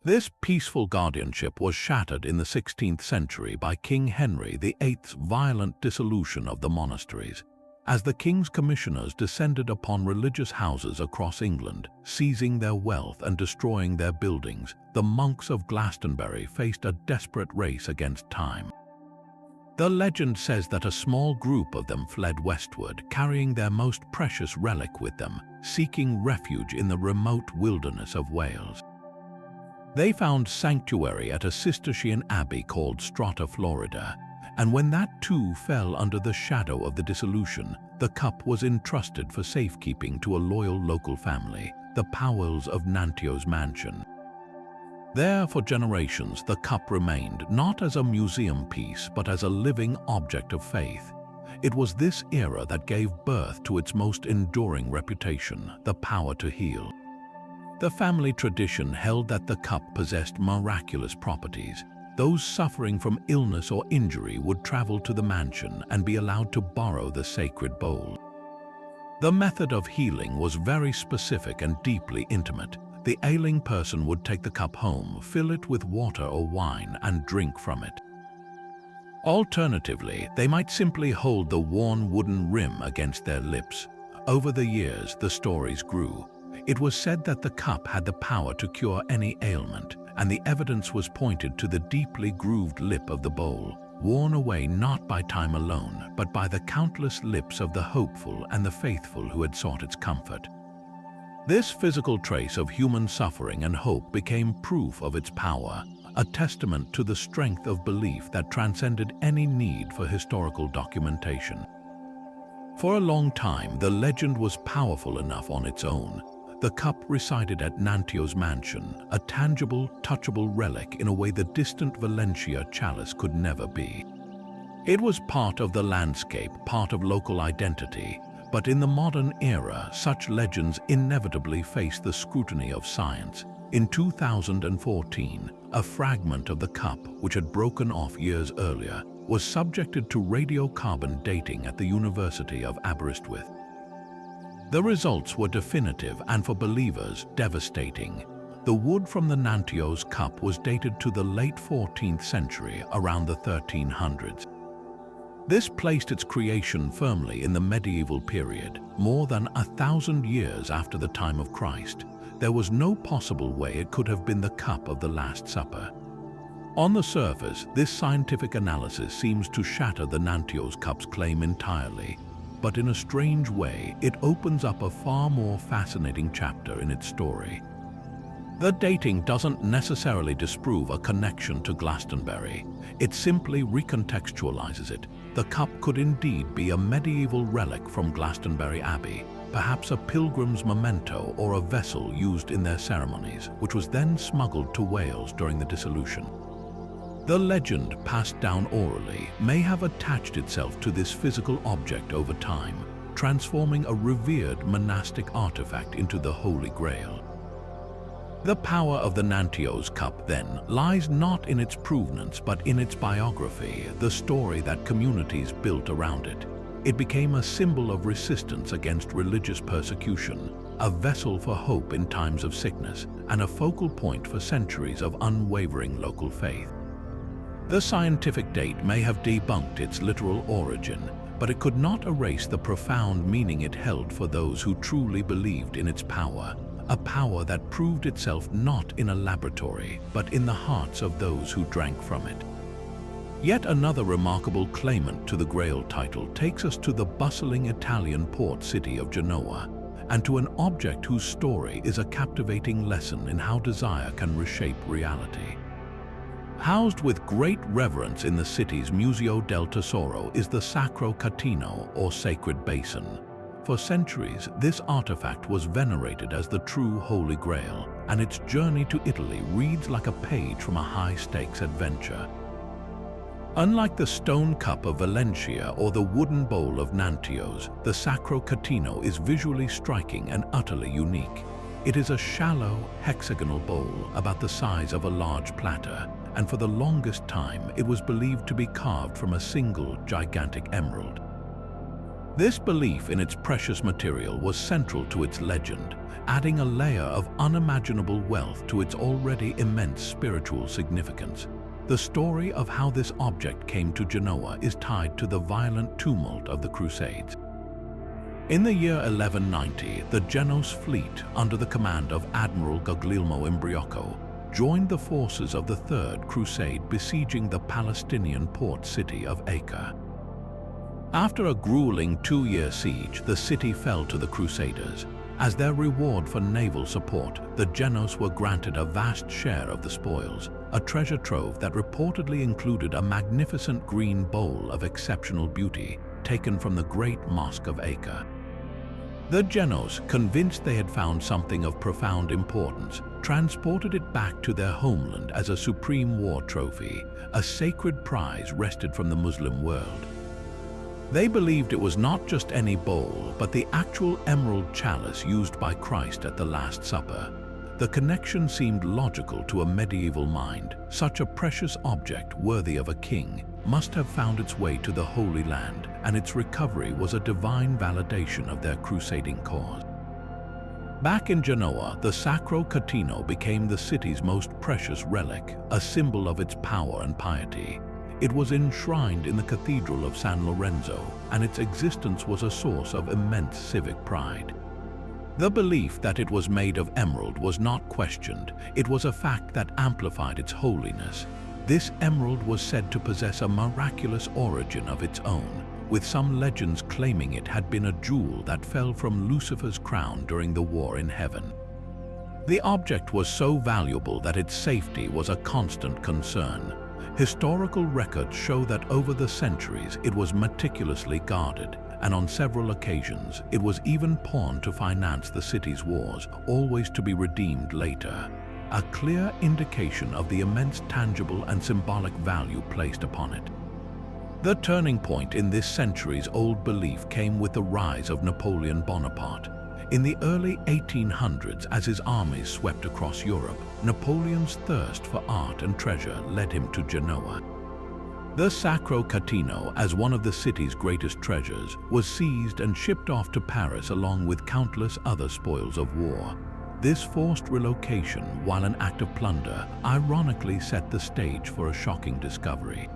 This peaceful guardianship was shattered in the 16th century by King Henry VIII's violent dissolution of the monasteries. As the king's commissioners descended upon religious houses across England, seizing their wealth and destroying their buildings, the monks of Glastonbury faced a desperate race against time. The legend says that a small group of them fled westward, carrying their most precious relic with them, seeking refuge in the remote wilderness of Wales. They found sanctuary at a Cistercian abbey called Strata Florida, and when that too fell under the shadow of the dissolution, the cup was entrusted for safekeeping to a loyal local family, the Powells of Nantio's mansion. There for generations, the cup remained not as a museum piece, but as a living object of faith. It was this era that gave birth to its most enduring reputation, the power to heal. The family tradition held that the cup possessed miraculous properties. Those suffering from illness or injury would travel to the mansion and be allowed to borrow the sacred bowl. The method of healing was very specific and deeply intimate. The ailing person would take the cup home, fill it with water or wine, and drink from it. Alternatively, they might simply hold the worn wooden rim against their lips. Over the years, the stories grew. It was said that the cup had the power to cure any ailment, and the evidence was pointed to the deeply grooved lip of the bowl, worn away not by time alone, but by the countless lips of the hopeful and the faithful who had sought its comfort. This physical trace of human suffering and hope became proof of its power, a testament to the strength of belief that transcended any need for historical documentation. For a long time, the legend was powerful enough on its own. The cup resided at Nantio's mansion, a tangible, touchable relic in a way the distant Valencia Chalice could never be. It was part of the landscape, part of local identity, but in the modern era, such legends inevitably face the scrutiny of science. In 2014, a fragment of the cup, which had broken off years earlier, was subjected to radiocarbon dating at the University of Aberystwyth. The results were definitive and, for believers, devastating. The wood from the Nantio's cup was dated to the late 14th century, around the 1300s. This placed its creation firmly in the medieval period, more than 1,000 years after the time of Christ. There was no possible way it could have been the cup of the Last Supper. On the surface, this scientific analysis seems to shatter the Nantio's cup's claim entirely, but in a strange way, it opens up a far more fascinating chapter in its story. The dating doesn't necessarily disprove a connection to Glastonbury. It simply recontextualizes it. The cup could indeed be a medieval relic from Glastonbury Abbey, perhaps a pilgrim's memento or a vessel used in their ceremonies, which was then smuggled to Wales during the dissolution. The legend, passed down orally, may have attached itself to this physical object over time, transforming a revered monastic artifact into the Holy Grail. The power of the Nantio's cup, then, lies not in its provenance but in its biography, the story that communities built around it. It became a symbol of resistance against religious persecution, a vessel for hope in times of sickness, and a focal point for centuries of unwavering local faith. The scientific date may have debunked its literal origin, but it could not erase the profound meaning it held for those who truly believed in its power, a power that proved itself not in a laboratory, but in the hearts of those who drank from it. Yet another remarkable claimant to the Grail title takes us to the bustling Italian port city of Genoa, and to an object whose story is a captivating lesson in how desire can reshape reality. Housed with great reverence in the city's Museo del Tesoro is the Sacro Catino, or Sacred Basin. For centuries, this artifact was venerated as the true Holy Grail, and its journey to Italy reads like a page from a high-stakes adventure. Unlike the stone cup of Valencia or the wooden bowl of Nantio's, the Sacro Catino is visually striking and utterly unique. It is a shallow, hexagonal bowl about the size of a large platter, and for the longest time it was believed to be carved from a single gigantic emerald. This belief in its precious material was central to its legend, adding a layer of unimaginable wealth to its already immense spiritual significance. The story of how this object came to Genoa is tied to the violent tumult of the Crusades. In the year 1190, the Genoese fleet, under the command of Admiral Guglielmo Imbriaco, joined the forces of the Third Crusade besieging the Palestinian port city of Acre. After a grueling 2-year siege, the city fell to the Crusaders. As their reward for naval support, the Genoese were granted a vast share of the spoils, a treasure trove that reportedly included a magnificent green bowl of exceptional beauty taken from the great mosque of Acre. The Genoese, convinced they had found something of profound importance, transported it back to their homeland as a supreme war trophy, a sacred prize wrested from the Muslim world. They believed it was not just any bowl, but the actual emerald chalice used by Christ at the Last Supper. The connection seemed logical to a medieval mind. Such a precious object, worthy of a king, must have found its way to the Holy Land, and its recovery was a divine validation of their crusading cause. Back in Genoa, the Sacro Catino became the city's most precious relic, a symbol of its power and piety. It was enshrined in the Cathedral of San Lorenzo, and its existence was a source of immense civic pride. The belief that it was made of emerald was not questioned. It was a fact that amplified its holiness. This emerald was said to possess a miraculous origin of its own, with some legends claiming it had been a jewel that fell from Lucifer's crown during the war in heaven. The object was so valuable that its safety was a constant concern. Historical records show that over the centuries it was meticulously guarded, and on several occasions it was even pawned to finance the city's wars, always to be redeemed later. A clear indication of the immense tangible and symbolic value placed upon it. The turning point in this centuries-old belief came with the rise of Napoleon Bonaparte. In the early 1800s, as his armies swept across Europe, Napoleon's thirst for art and treasure led him to Genoa. The Sacro Catino, as one of the city's greatest treasures, was seized and shipped off to Paris along with countless other spoils of war. This forced relocation, while an act of plunder, ironically set the stage for a shocking discovery.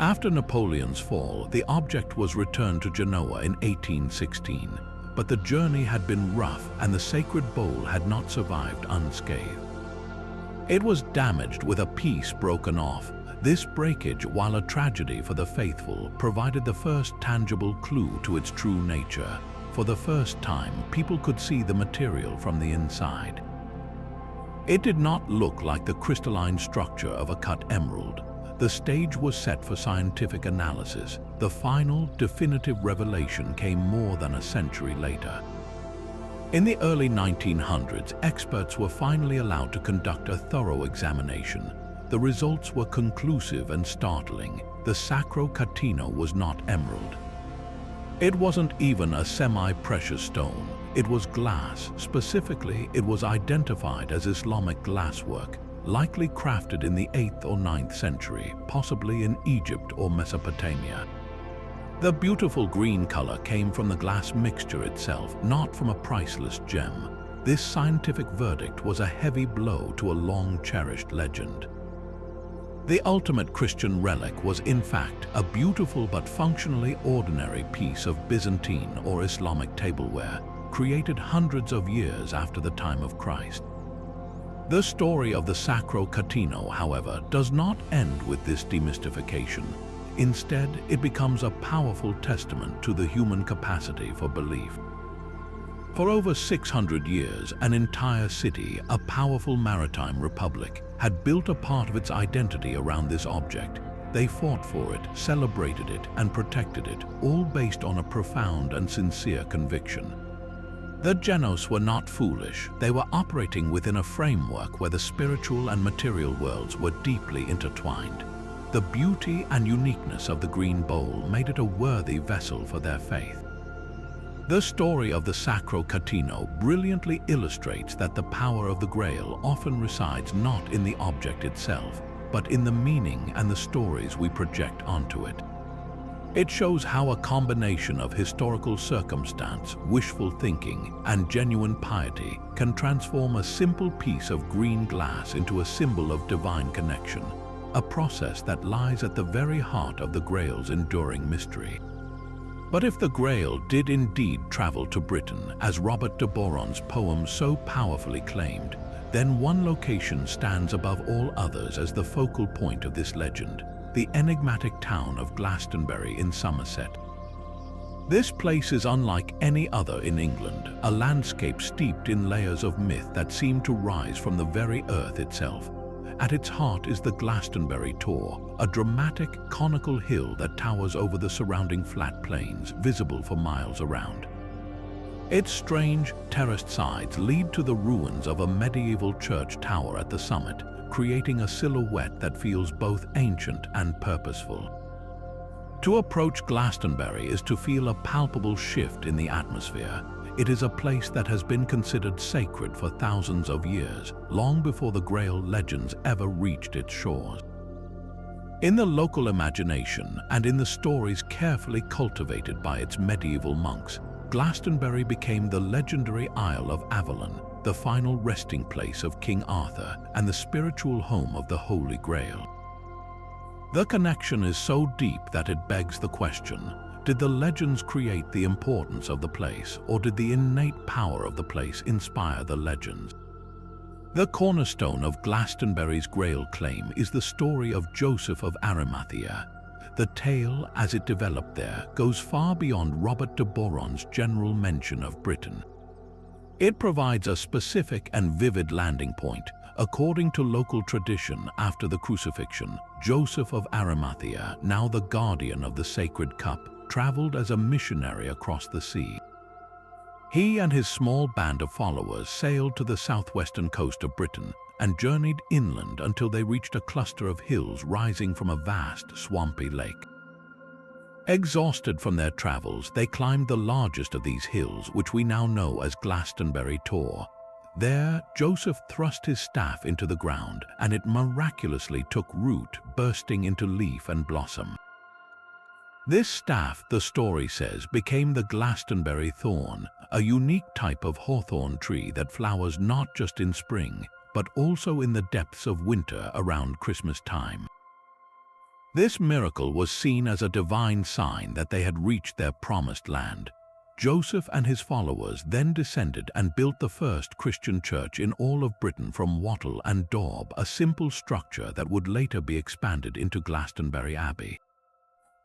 After Napoleon's fall, the object was returned to Genoa in 1816, but the journey had been rough and the sacred bowl had not survived unscathed. It was damaged with a piece broken off. This breakage, while a tragedy for the faithful, provided the first tangible clue to its true nature. For the first time, people could see the material from the inside. It did not look like the crystalline structure of a cut emerald. The stage was set for scientific analysis. The final, definitive revelation came more than a century later. In the early 1900s, experts were finally allowed to conduct a thorough examination. The results were conclusive and startling. The Sacro Catino was not emerald. It wasn't even a semi-precious stone. It was glass. Specifically, it was identified as Islamic glasswork, likely crafted in the 8th or 9th century, possibly in Egypt or Mesopotamia. The beautiful green color came from the glass mixture itself, not from a priceless gem. This scientific verdict was a heavy blow to a long-cherished legend. The ultimate Christian relic was, in fact, a beautiful but functionally ordinary piece of Byzantine or Islamic tableware, created hundreds of years after the time of Christ. The story of the Sacro Catino, however, does not end with this demystification. Instead, it becomes a powerful testament to the human capacity for belief. For over 600 years, an entire city, a powerful maritime republic, had built a part of its identity around this object. They fought for it, celebrated it, and protected it, all based on a profound and sincere conviction. The Genoese were not foolish. They were operating within a framework where the spiritual and material worlds were deeply intertwined. The beauty and uniqueness of the green bowl made it a worthy vessel for their faith. The story of the Sacro Catino brilliantly illustrates that the power of the Grail often resides not in the object itself, but in the meaning and the stories we project onto it. It shows how a combination of historical circumstance, wishful thinking, and genuine piety can transform a simple piece of green glass into a symbol of divine connection, a process that lies at the very heart of the Grail's enduring mystery. But if the Grail did indeed travel to Britain, as Robert de Boron's poem so powerfully claimed, then one location stands above all others as the focal point of this legend: the enigmatic town of Glastonbury in Somerset. This place is unlike any other in England, a landscape steeped in layers of myth that seem to rise from the very earth itself. At its heart is the Glastonbury Tor, a dramatic, conical hill that towers over the surrounding flat plains, visible for miles around. Its strange, terraced sides lead to the ruins of a medieval church tower at the summit, creating a silhouette that feels both ancient and purposeful. To approach Glastonbury is to feel a palpable shift in the atmosphere. It is a place that has been considered sacred for thousands of years, long before the Grail legends ever reached its shores. In the local imagination and in the stories carefully cultivated by its medieval monks, Glastonbury became the legendary Isle of Avalon, the final resting place of King Arthur and the spiritual home of the Holy Grail. The connection is so deep that it begs the question: did the legends create the importance of the place, or did the innate power of the place inspire the legends? The cornerstone of Glastonbury's Grail claim is the story of Joseph of Arimathea. The tale, as it developed there, goes far beyond Robert de Boron's general mention of Britain. It provides a specific and vivid landing point. According to local tradition, after the crucifixion, Joseph of Arimathea, now the guardian of the sacred cup, traveled as a missionary across the sea. He and his small band of followers sailed to the southwestern coast of Britain and journeyed inland until they reached a cluster of hills rising from a vast, swampy lake. Exhausted from their travels, they climbed the largest of these hills, which we now know as Glastonbury Tor. There, Joseph thrust his staff into the ground, and it miraculously took root, bursting into leaf and blossom. This staff, the story says, became the Glastonbury thorn, a unique type of hawthorn tree that flowers not just in spring, but also in the depths of winter around Christmas time. This miracle was seen as a divine sign that they had reached their promised land. Joseph and his followers then descended and built the first Christian church in all of Britain from wattle and daub, a simple structure that would later be expanded into Glastonbury Abbey.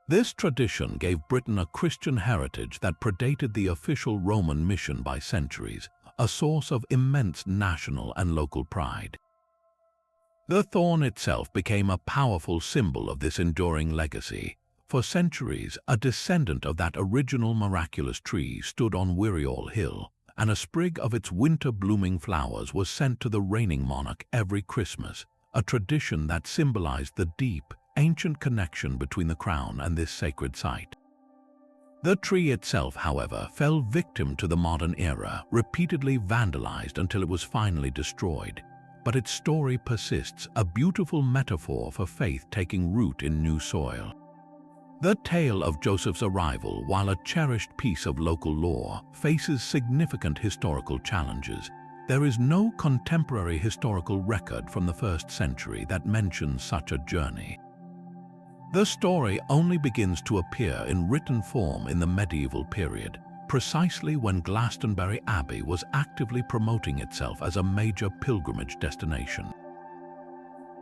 This tradition gave Britain a Christian heritage that predated the official Roman mission by centuries, a source of immense national and local pride. The thorn itself became a powerful symbol of this enduring legacy. For centuries, a descendant of that original miraculous tree stood on Wiriol Hill, and a sprig of its winter-blooming flowers was sent to the reigning monarch every Christmas, a tradition that symbolized the deep, ancient connection between the crown and this sacred site. The tree itself, however, fell victim to the modern era, repeatedly vandalized until it was finally destroyed. But its story persists, a beautiful metaphor for faith taking root in new soil. The tale of Joseph's arrival, while a cherished piece of local lore, faces significant historical challenges. There is no contemporary historical record from the 1st century that mentions such a journey. The story only begins to appear in written form in the medieval period, precisely when Glastonbury Abbey was actively promoting itself as a major pilgrimage destination.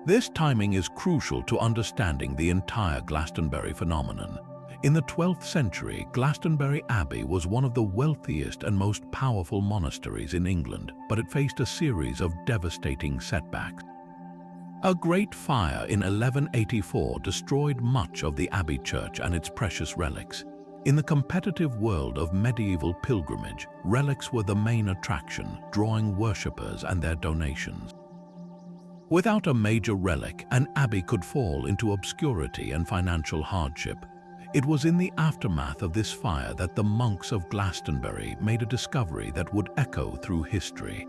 This timing is crucial to understanding the entire Glastonbury phenomenon. In the 12th century, Glastonbury Abbey was one of the wealthiest and most powerful monasteries in England, but it faced a series of devastating setbacks. A great fire in 1184 destroyed much of the abbey church and its precious relics. In the competitive world of medieval pilgrimage, relics were the main attraction, drawing worshippers and their donations. Without a major relic, an abbey could fall into obscurity and financial hardship. It was in the aftermath of this fire that the monks of Glastonbury made a discovery that would echo through history.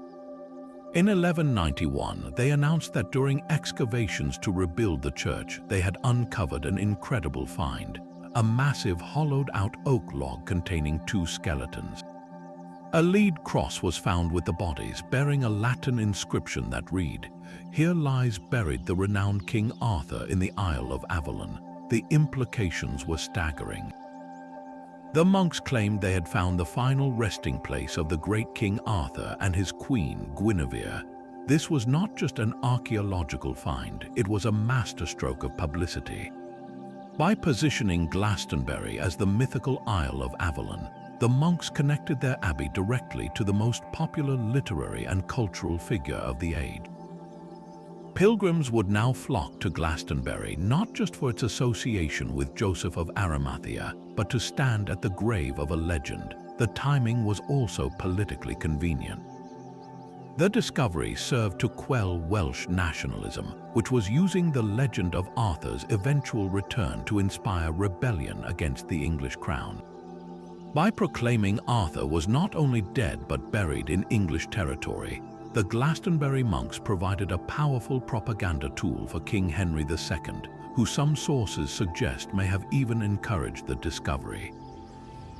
In 1191, they announced that during excavations to rebuild the church, they had uncovered an incredible find: a massive hollowed-out oak log containing 2 skeletons. A lead cross was found with the bodies, bearing a Latin inscription that read, "Here lies buried the renowned King Arthur in the Isle of Avalon." The implications were staggering. The monks claimed they had found the final resting place of the great King Arthur and his queen, Guinevere. This was not just an archaeological find, it was a masterstroke of publicity. By positioning Glastonbury as the mythical Isle of Avalon, the monks connected their abbey directly to the most popular literary and cultural figure of the age. Pilgrims would now flock to Glastonbury not just for its association with Joseph of Arimathea, but to stand at the grave of a legend. The timing was also politically convenient. The discovery served to quell Welsh nationalism, which was using the legend of Arthur's eventual return to inspire rebellion against the English crown. By proclaiming Arthur was not only dead but buried in English territory, the Glastonbury monks provided a powerful propaganda tool for King Henry II, who some sources suggest may have even encouraged the discovery.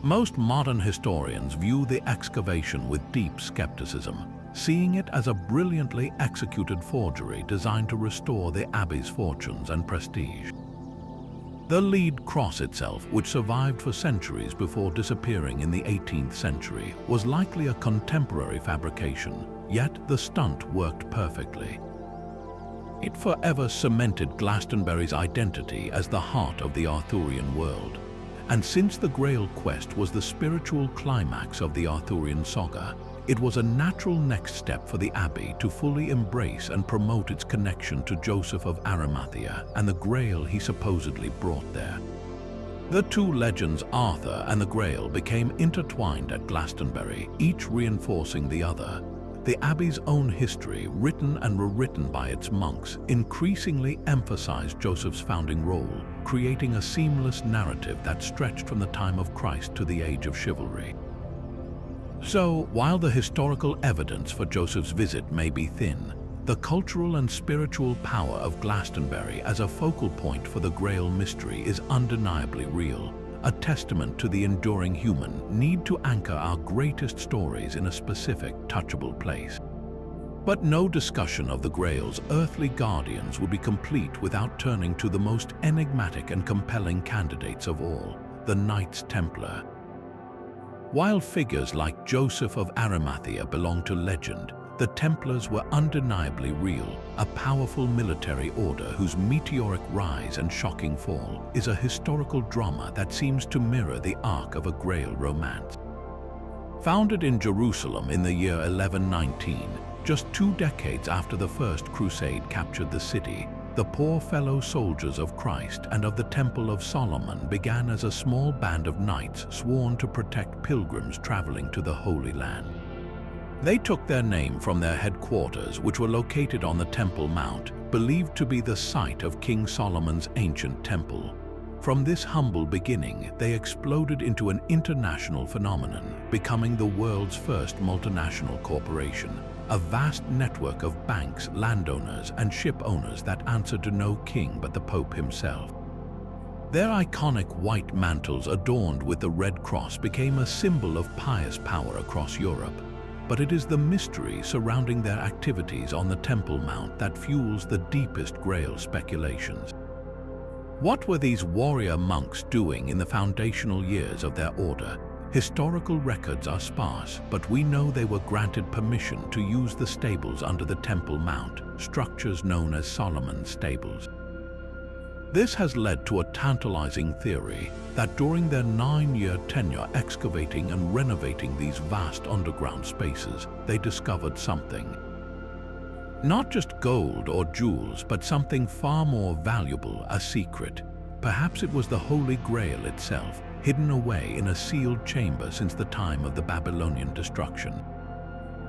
Most modern historians view the excavation with deep skepticism, seeing it as a brilliantly executed forgery designed to restore the abbey's fortunes and prestige. The lead cross itself, which survived for centuries before disappearing in the 18th century, was likely a contemporary fabrication, yet the stunt worked perfectly. It forever cemented Glastonbury's identity as the heart of the Arthurian world. And since the Grail Quest was the spiritual climax of the Arthurian saga, it was a natural next step for the abbey to fully embrace and promote its connection to Joseph of Arimathea and the Grail he supposedly brought there. The two legends, Arthur and the Grail, became intertwined at Glastonbury, each reinforcing the other. The abbey's own history, written and rewritten by its monks, increasingly emphasized Joseph's founding role, creating a seamless narrative that stretched from the time of Christ to the age of chivalry. So, while the historical evidence for Joseph's visit may be thin, the cultural and spiritual power of Glastonbury as a focal point for the Grail mystery is undeniably real, a testament to the enduring human need to anchor our greatest stories in a specific, touchable place. But no discussion of the Grail's earthly guardians would be complete without turning to the most enigmatic and compelling candidates of all, the Knights Templar. While figures like Joseph of Arimathea belong to legend, the Templars were undeniably real, a powerful military order whose meteoric rise and shocking fall is a historical drama that seems to mirror the arc of a Grail romance. Founded in Jerusalem in the year 1119, just 2 decades after the First Crusade captured the city, the poor fellow soldiers of Christ and of the Temple of Solomon began as a small band of knights sworn to protect pilgrims traveling to the Holy Land. They took their name from their headquarters, which were located on the Temple Mount, believed to be the site of King Solomon's ancient temple. From this humble beginning, they exploded into an international phenomenon, becoming the world's first multinational corporation, a vast network of banks, landowners, and ship owners that answered to no king but the Pope himself. Their iconic white mantles adorned with the Red Cross became a symbol of pious power across Europe. But it is the mystery surrounding their activities on the Temple Mount that fuels the deepest Grail speculations. What were these warrior monks doing in the foundational years of their order? Historical records are sparse, but we know they were granted permission to use the stables under the Temple Mount, structures known as Solomon's Stables. This has led to a tantalizing theory that during their 9-year tenure excavating and renovating these vast underground spaces, they discovered something. Not just gold or jewels, but something far more valuable, a secret. Perhaps it was the Holy Grail itself, hidden away in a sealed chamber since the time of the Babylonian destruction.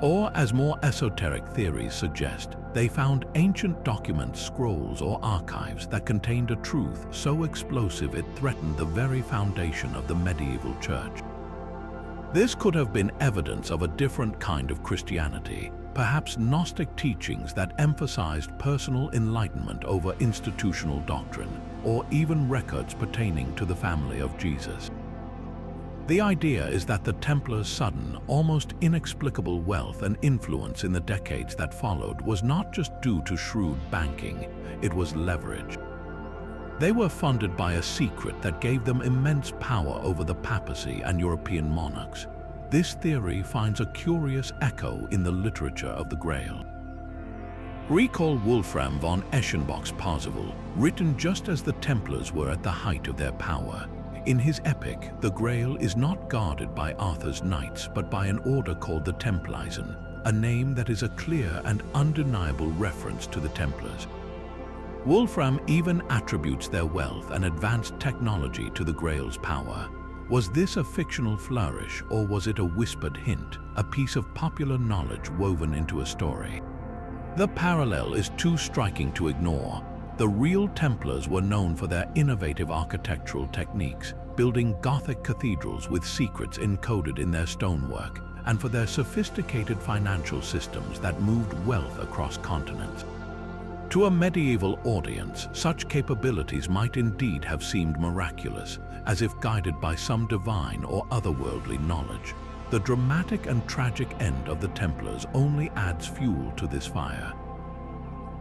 Or, as more esoteric theories suggest, they found ancient documents, scrolls, or archives that contained a truth so explosive it threatened the very foundation of the medieval church. This could have been evidence of a different kind of Christianity, perhaps Gnostic teachings that emphasized personal enlightenment over institutional doctrine, or even records pertaining to the family of Jesus. The idea is that the Templars' sudden, almost inexplicable wealth and influence in the decades that followed was not just due to shrewd banking, it was leverage. They were funded by a secret that gave them immense power over the papacy and European monarchs. This theory finds a curious echo in the literature of the Grail. Recall Wolfram von Eschenbach's Parzival, written just as the Templars were at the height of their power. In his epic, the Grail is not guarded by Arthur's knights, but by an order called the Templisen, a name that is a clear and undeniable reference to the Templars. Wolfram even attributes their wealth and advanced technology to the Grail's power. Was this a fictional flourish, or was it a whispered hint, a piece of popular knowledge woven into a story? The parallel is too striking to ignore. The real Templars were known for their innovative architectural techniques, building Gothic cathedrals with secrets encoded in their stonework, and for their sophisticated financial systems that moved wealth across continents. To a medieval audience, such capabilities might indeed have seemed miraculous, as if guided by some divine or otherworldly knowledge. The dramatic and tragic end of the Templars only adds fuel to this fire.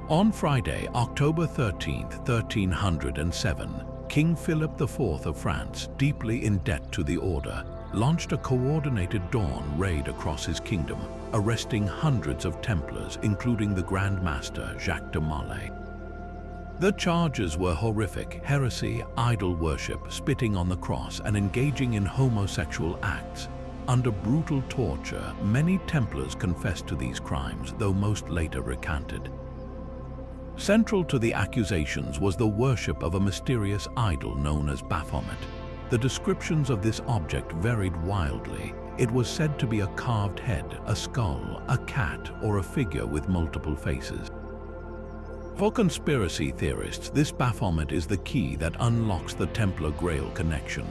On Friday, October 13, 1307, King Philip IV of France, deeply in debt to the order, launched a coordinated dawn raid across his kingdom, arresting hundreds of Templars, including the Grand Master Jacques de Molay. The charges were horrific: heresy, idol worship, spitting on the cross, and engaging in homosexual acts. Under brutal torture, many Templars confessed to these crimes, though most later recanted. Central to the accusations was the worship of a mysterious idol known as Baphomet. The descriptions of this object varied wildly. It was said to be a carved head, a skull, a cat, or a figure with multiple faces. For conspiracy theorists, this Baphomet is the key that unlocks the Templar Grail connection.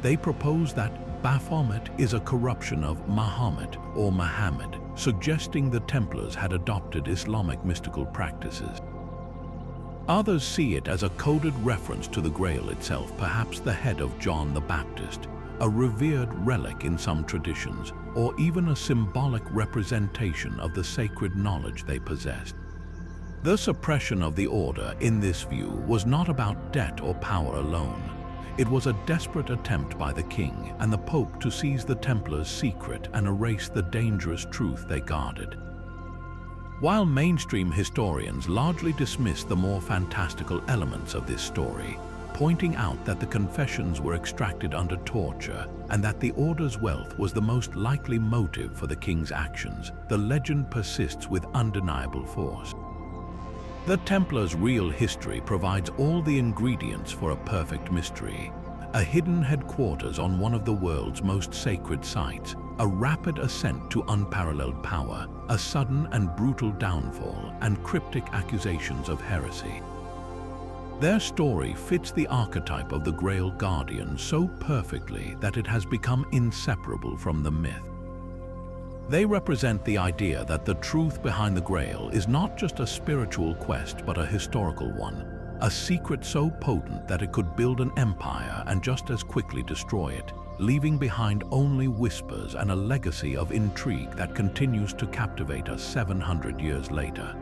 They propose that Baphomet is a corruption of Mahomet or Muhammad, suggesting the Templars had adopted Islamic mystical practices. Others see it as a coded reference to the Grail itself, perhaps the head of John the Baptist, a revered relic in some traditions, or even a symbolic representation of the sacred knowledge they possessed. The suppression of the order, in this view, was not about debt or power alone. It was a desperate attempt by the king and the Pope to seize the Templars' secret and erase the dangerous truth they guarded. While mainstream historians largely dismiss the more fantastical elements of this story, pointing out that the confessions were extracted under torture and that the order's wealth was the most likely motive for the king's actions, the legend persists with undeniable force. The Templars' real history provides all the ingredients for a perfect mystery. A hidden headquarters on one of the world's most sacred sites, a rapid ascent to unparalleled power, a sudden and brutal downfall, and cryptic accusations of heresy. Their story fits the archetype of the Grail Guardian so perfectly that it has become inseparable from the myth. They represent the idea that the truth behind the Grail is not just a spiritual quest but a historical one, a secret so potent that it could build an empire and just as quickly destroy it, leaving behind only whispers and a legacy of intrigue that continues to captivate us 700 years later.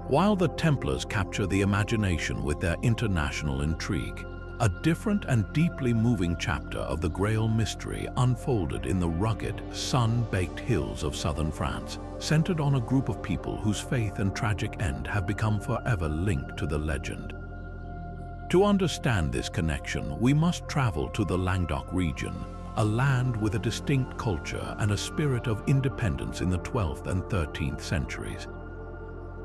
While the Templars capture the imagination with their international intrigue, a different and deeply moving chapter of the Grail mystery unfolded in the rugged, sun-baked hills of southern France, centered on a group of people whose faith and tragic end have become forever linked to the legend. To understand this connection, we must travel to the Languedoc region, a land with a distinct culture and a spirit of independence in the 12th and 13th centuries.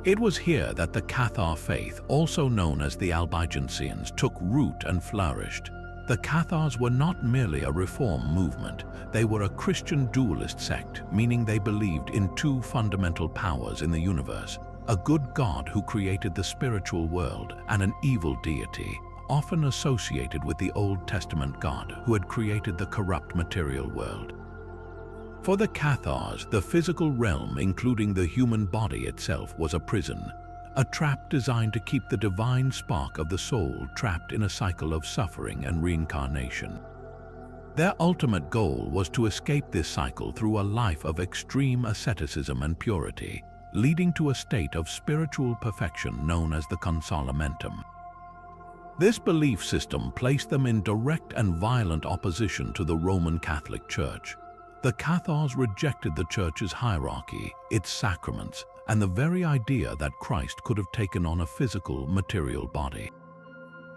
It was here that the Cathar faith, also known as the Albigensians, took root and flourished. The Cathars were not merely a reform movement, they were a Christian dualist sect, meaning they believed in two fundamental powers in the universe: a good God who created the spiritual world, and an evil deity, often associated with the Old Testament God who had created the corrupt material world. For the Cathars, the physical realm, including the human body itself, was a prison, a trap designed to keep the divine spark of the soul trapped in a cycle of suffering and reincarnation. Their ultimate goal was to escape this cycle through a life of extreme asceticism and purity, leading to a state of spiritual perfection known as the consolamentum. This belief system placed them in direct and violent opposition to the Roman Catholic Church. The Cathars rejected the Church's hierarchy, its sacraments, and the very idea that Christ could have taken on a physical, material body.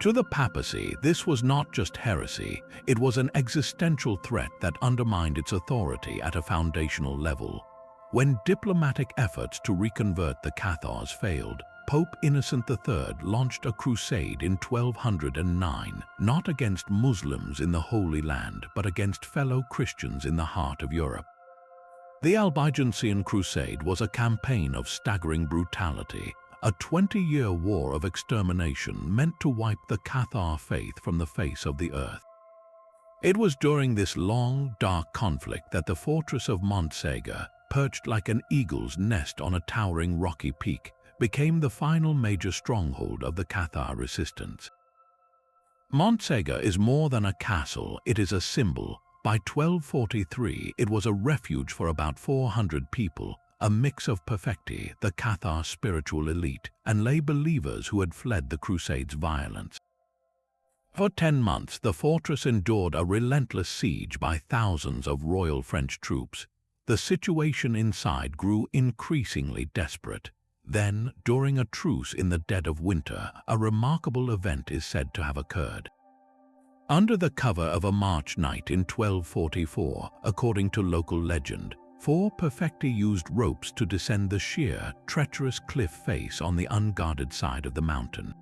To the papacy, this was not just heresy, it was an existential threat that undermined its authority at a foundational level. When diplomatic efforts to reconvert the Cathars failed, Pope Innocent III launched a crusade in 1209, not against Muslims in the Holy Land, but against fellow Christians in the heart of Europe. The Albigensian Crusade was a campaign of staggering brutality, a 20-year war of extermination meant to wipe the Cathar faith from the face of the earth. It was during this long, dark conflict that the fortress of Montségur, perched like an eagle's nest on a towering rocky peak, became the final major stronghold of the Cathar resistance. Montségur is more than a castle, it is a symbol. By 1243, it was a refuge for about 400 people, a mix of perfecti, the Cathar spiritual elite, and lay believers who had fled the Crusade's violence. For 10 months, the fortress endured a relentless siege by thousands of royal French troops. The situation inside grew increasingly desperate. Then, during a truce in the dead of winter, a remarkable event is said to have occurred. Under the cover of a March night in 1244, according to local legend, 4 perfecti used ropes to descend the sheer, treacherous cliff face on the unguarded side of the mountain.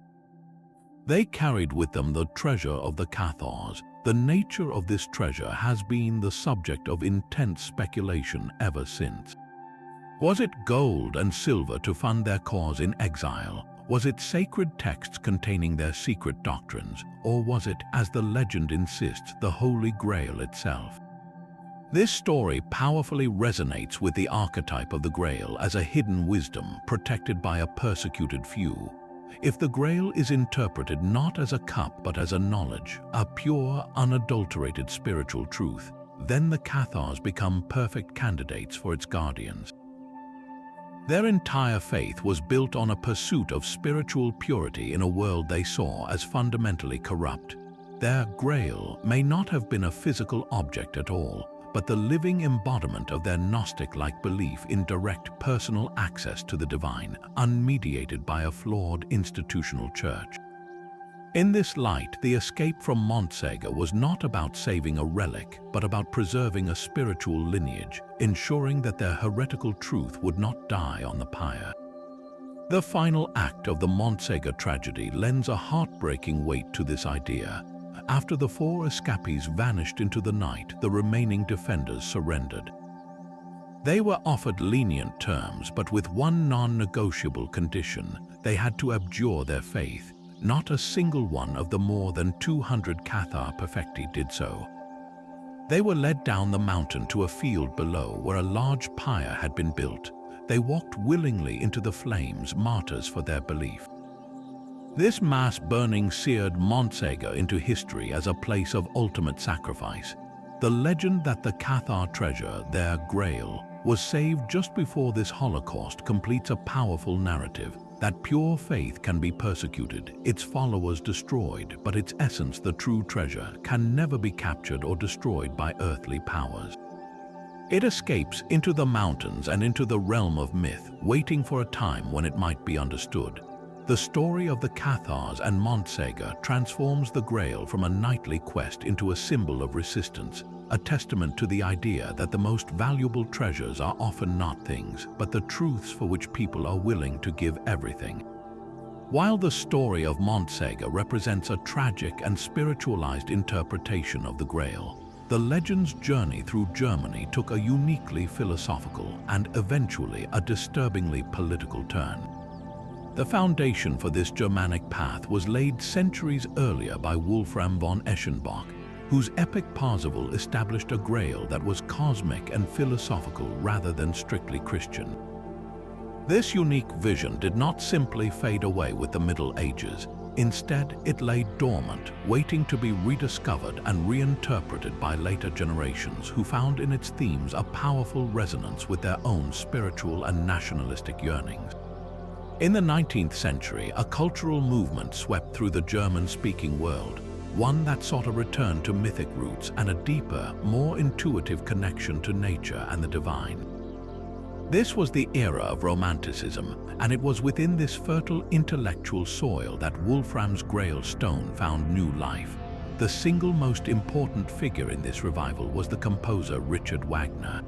They carried with them the treasure of the Cathars. The nature of this treasure has been the subject of intense speculation ever since. Was it gold and silver to fund their cause in exile? Was it sacred texts containing their secret doctrines? Or was it, as the legend insists, the Holy Grail itself? This story powerfully resonates with the archetype of the Grail as a hidden wisdom protected by a persecuted few. If the Grail is interpreted not as a cup but as a knowledge, a pure, unadulterated spiritual truth, then the Cathars become perfect candidates for its guardians. Their entire faith was built on a pursuit of spiritual purity in a world they saw as fundamentally corrupt. Their Grail may not have been a physical object at all, but the living embodiment of their Gnostic-like belief in direct personal access to the divine, unmediated by a flawed institutional church. In this light, the escape from Montségur was not about saving a relic, but about preserving a spiritual lineage, ensuring that their heretical truth would not die on the pyre. The final act of the Montségur tragedy lends a heartbreaking weight to this idea. After the 4 escapees vanished into the night, the remaining defenders surrendered. They were offered lenient terms, but with one non-negotiable condition: they had to abjure their faith. Not a single one of the more than 200 Cathar perfecti did so. They were led down the mountain to a field below where a large pyre had been built. They walked willingly into the flames, martyrs for their belief. This mass burning seared Montségur into history as a place of ultimate sacrifice. The legend that the Cathar treasure, their Grail, was saved just before this Holocaust completes a powerful narrative. That pure faith can be persecuted, its followers destroyed, but its essence, the true treasure, can never be captured or destroyed by earthly powers. It escapes into the mountains and into the realm of myth, waiting for a time when it might be understood. The story of the Cathars and Montségur transforms the Grail from a knightly quest into a symbol of resistance, a testament to the idea that the most valuable treasures are often not things, but the truths for which people are willing to give everything. While the story of Montségur represents a tragic and spiritualized interpretation of the Grail, the legend's journey through Germany took a uniquely philosophical and eventually a disturbingly political turn. The foundation for this Germanic path was laid centuries earlier by Wolfram von Eschenbach, whose epic Parzival established a Grail that was cosmic and philosophical rather than strictly Christian. This unique vision did not simply fade away with the Middle Ages. Instead, it lay dormant, waiting to be rediscovered and reinterpreted by later generations who found in its themes a powerful resonance with their own spiritual and nationalistic yearnings. In the 19th century, a cultural movement swept through the German-speaking world, one that sought a return to mythic roots and a deeper, more intuitive connection to nature and the divine. This was the era of Romanticism, and it was within this fertile intellectual soil that Wolfram's Grail stone found new life. The single most important figure in this revival was the composer Richard Wagner.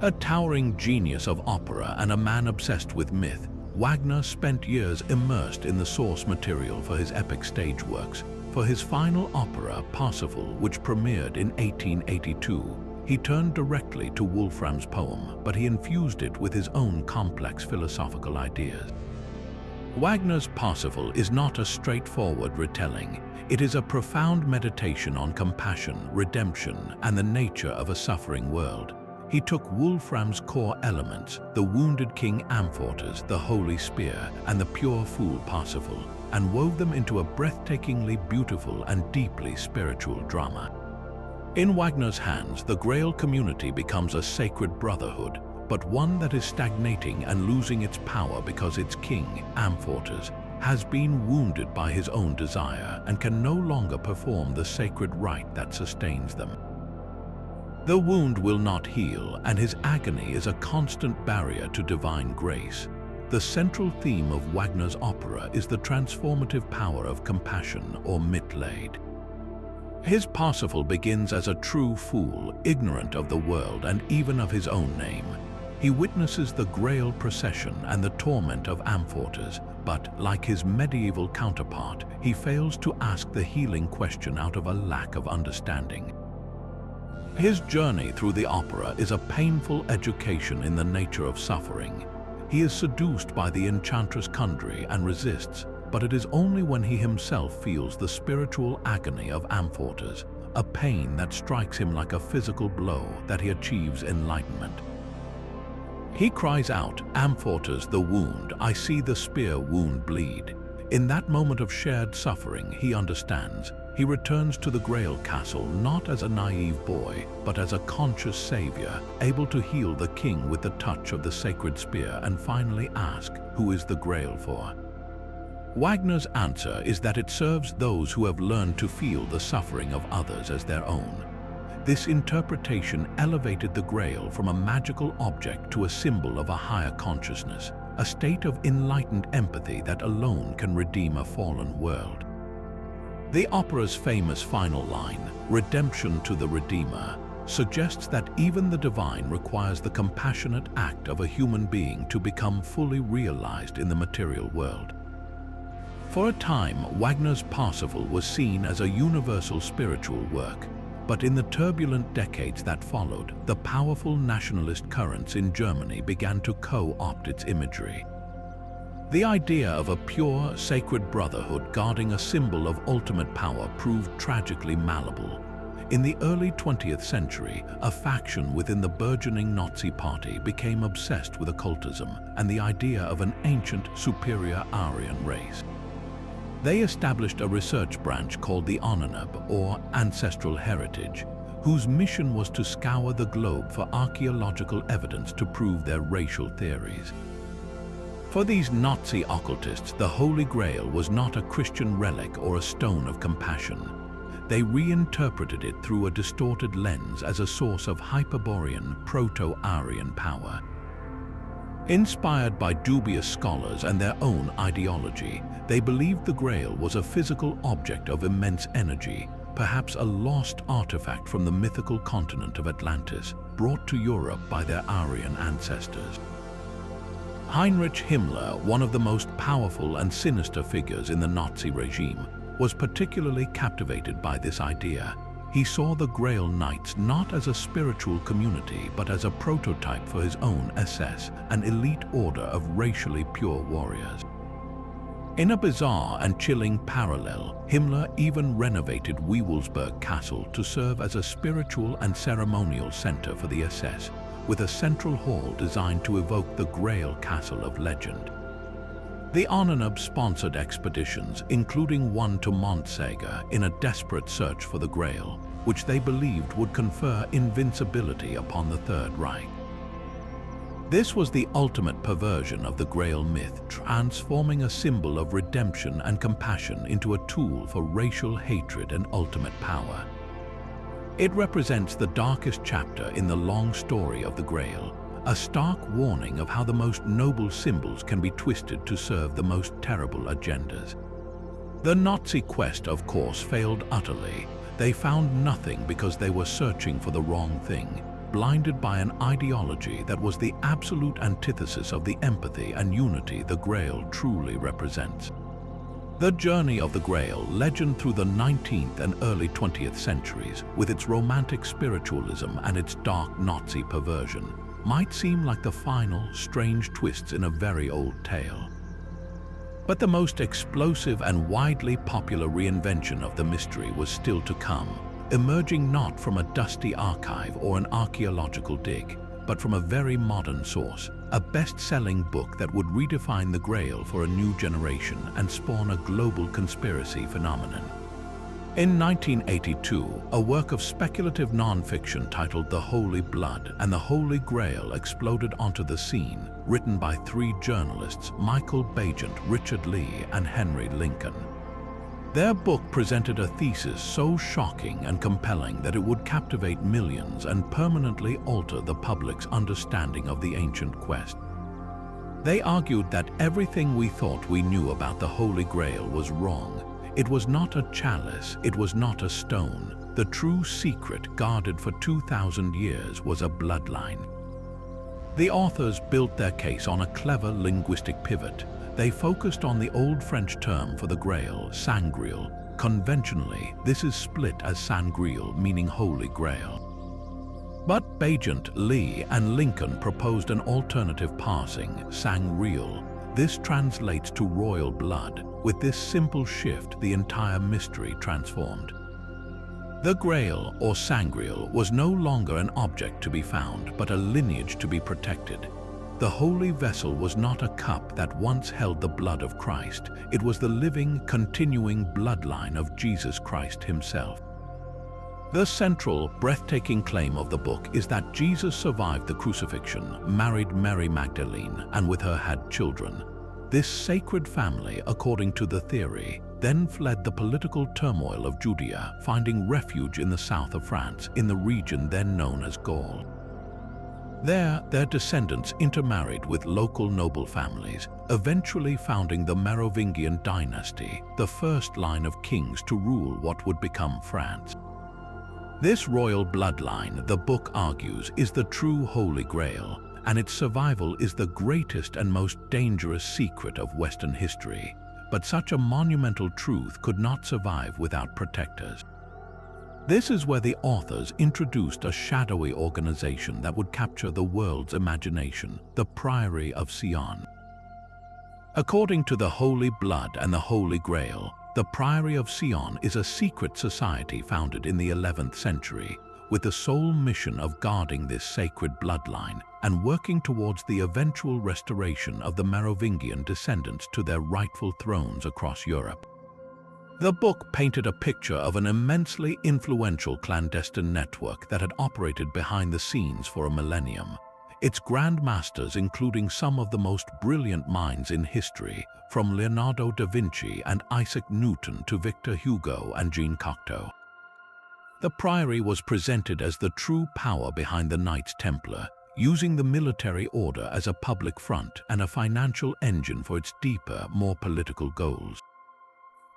A towering genius of opera and a man obsessed with myth, Wagner spent years immersed in the source material for his epic stage works. For his final opera, Parsifal, which premiered in 1882, he turned directly to Wolfram's poem, but he infused it with his own complex philosophical ideas. Wagner's Parsifal is not a straightforward retelling. It is a profound meditation on compassion, redemption, and the nature of a suffering world. He took Wolfram's core elements, the wounded king Amfortas, the holy spear, and the pure fool Parsifal, and wove them into a breathtakingly beautiful and deeply spiritual drama. In Wagner's hands, the Grail community becomes a sacred brotherhood, but one that is stagnating and losing its power because its king, Amfortas, has been wounded by his own desire and can no longer perform the sacred rite that sustains them. The wound will not heal, and his agony is a constant barrier to divine grace. The central theme of Wagner's opera is the transformative power of compassion, or Mitleid. His Parsifal begins as a true fool, ignorant of the world and even of his own name. He witnesses the Grail procession and the torment of Amfortas, but, like his medieval counterpart, he fails to ask the healing question out of a lack of understanding. His journey through the opera is a painful education in the nature of suffering. He is seduced by the enchantress Kundry and resists, but it is only when he himself feels the spiritual agony of Amfortas, a pain that strikes him like a physical blow, that he achieves enlightenment. He cries out, "Amfortas, the wound, I see the spear wound bleed." In that moment of shared suffering, he understands. He returns to the Grail castle not as a naive boy, but as a conscious savior, able to heal the king with the touch of the sacred spear and finally ask, who is the Grail for? Wagner's answer is that it serves those who have learned to feel the suffering of others as their own. This interpretation elevated the Grail from a magical object to a symbol of a higher consciousness, a state of enlightened empathy that alone can redeem a fallen world. The opera's famous final line, "Redemption to the Redeemer," suggests that even the divine requires the compassionate act of a human being to become fully realized in the material world. For a time, Wagner's Parsifal was seen as a universal spiritual work, but in the turbulent decades that followed, the powerful nationalist currents in Germany began to co-opt its imagery. The idea of a pure, sacred brotherhood guarding a symbol of ultimate power proved tragically malleable. In the early 20th century, a faction within the burgeoning Nazi Party became obsessed with occultism and the idea of an ancient, superior Aryan race. They established a research branch called the Onanab, or Ancestral Heritage, whose mission was to scour the globe for archaeological evidence to prove their racial theories. For these Nazi occultists, the Holy Grail was not a Christian relic or a stone of compassion. They reinterpreted it through a distorted lens as a source of Hyperborean, Proto-Aryan power. Inspired by dubious scholars and their own ideology, they believed the Grail was a physical object of immense energy, perhaps a lost artifact from the mythical continent of Atlantis, brought to Europe by their Aryan ancestors. Heinrich Himmler, one of the most powerful and sinister figures in the Nazi regime, was particularly captivated by this idea. He saw the Grail Knights not as a spiritual community, but as a prototype for his own SS, an elite order of racially pure warriors. In a bizarre and chilling parallel, Himmler even renovated Wewelsburg Castle to serve as a spiritual and ceremonial center for the SS, with a central hall designed to evoke the Grail Castle of legend. The Ahnenerbe sponsored expeditions, including one to Montsager in a desperate search for the Grail, which they believed would confer invincibility upon the Third Reich. This was the ultimate perversion of the Grail myth, transforming a symbol of redemption and compassion into a tool for racial hatred and ultimate power. It represents the darkest chapter in the long story of the Grail, a stark warning of how the most noble symbols can be twisted to serve the most terrible agendas. The Nazi quest, of course, failed utterly. They found nothing because they were searching for the wrong thing, blinded by an ideology that was the absolute antithesis of the empathy and unity the Grail truly represents. The journey of the Grail, legend through the 19th and early 20th centuries, with its romantic spiritualism and its dark Nazi perversion, might seem like the final, strange twists in a very old tale. But the most explosive and widely popular reinvention of the mystery was still to come, emerging not from a dusty archive or an archaeological dig, but from a very modern source, a best-selling book that would redefine the Grail for a new generation and spawn a global conspiracy phenomenon. In 1982, a work of speculative non-fiction titled The Holy Blood and the Holy Grail exploded onto the scene, written by three journalists, Michael Bagent, Richard Lee, and Henry Lincoln. Their book presented a thesis so shocking and compelling that it would captivate millions and permanently alter the public's understanding of the ancient quest. They argued that everything we thought we knew about the Holy Grail was wrong. It was not a chalice, it was not a stone. The true secret, guarded for 2,000 years, was a bloodline. The authors built their case on a clever linguistic pivot. They focused on the Old French term for the Grail, Sangreal. Conventionally, this is split as Sangreal, meaning Holy Grail. But Bagent, Lee, and Lincoln proposed an alternative parsing, Sangreal. This translates to royal blood. With this simple shift, the entire mystery transformed. The Grail, or Sangreal, was no longer an object to be found, but a lineage to be protected. The holy vessel was not a cup that once held the blood of Christ. It was the living, continuing bloodline of Jesus Christ himself. The central, breathtaking claim of the book is that Jesus survived the crucifixion, married Mary Magdalene, and with her had children. This sacred family, according to the theory, then fled the political turmoil of Judea, finding refuge in the south of France, in the region then known as Gaul. There, their descendants intermarried with local noble families, eventually founding the Merovingian dynasty, the first line of kings to rule what would become France. This royal bloodline, the book argues, is the true Holy Grail, and its survival is the greatest and most dangerous secret of Western history. But such a monumental truth could not survive without protectors. This is where the authors introduced a shadowy organization that would capture the world's imagination, the Priory of Sion. According to the Holy Blood and the Holy Grail, the Priory of Sion is a secret society founded in the 11th century, with the sole mission of guarding this sacred bloodline and working towards the eventual restoration of the Merovingian descendants to their rightful thrones across Europe. The book painted a picture of an immensely influential clandestine network that had operated behind the scenes for a millennium. Its grand masters, including some of the most brilliant minds in history, from Leonardo da Vinci and Isaac Newton to Victor Hugo and Jean Cocteau. The Priory was presented as the true power behind the Knights Templar, using the military order as a public front and a financial engine for its deeper, more political goals.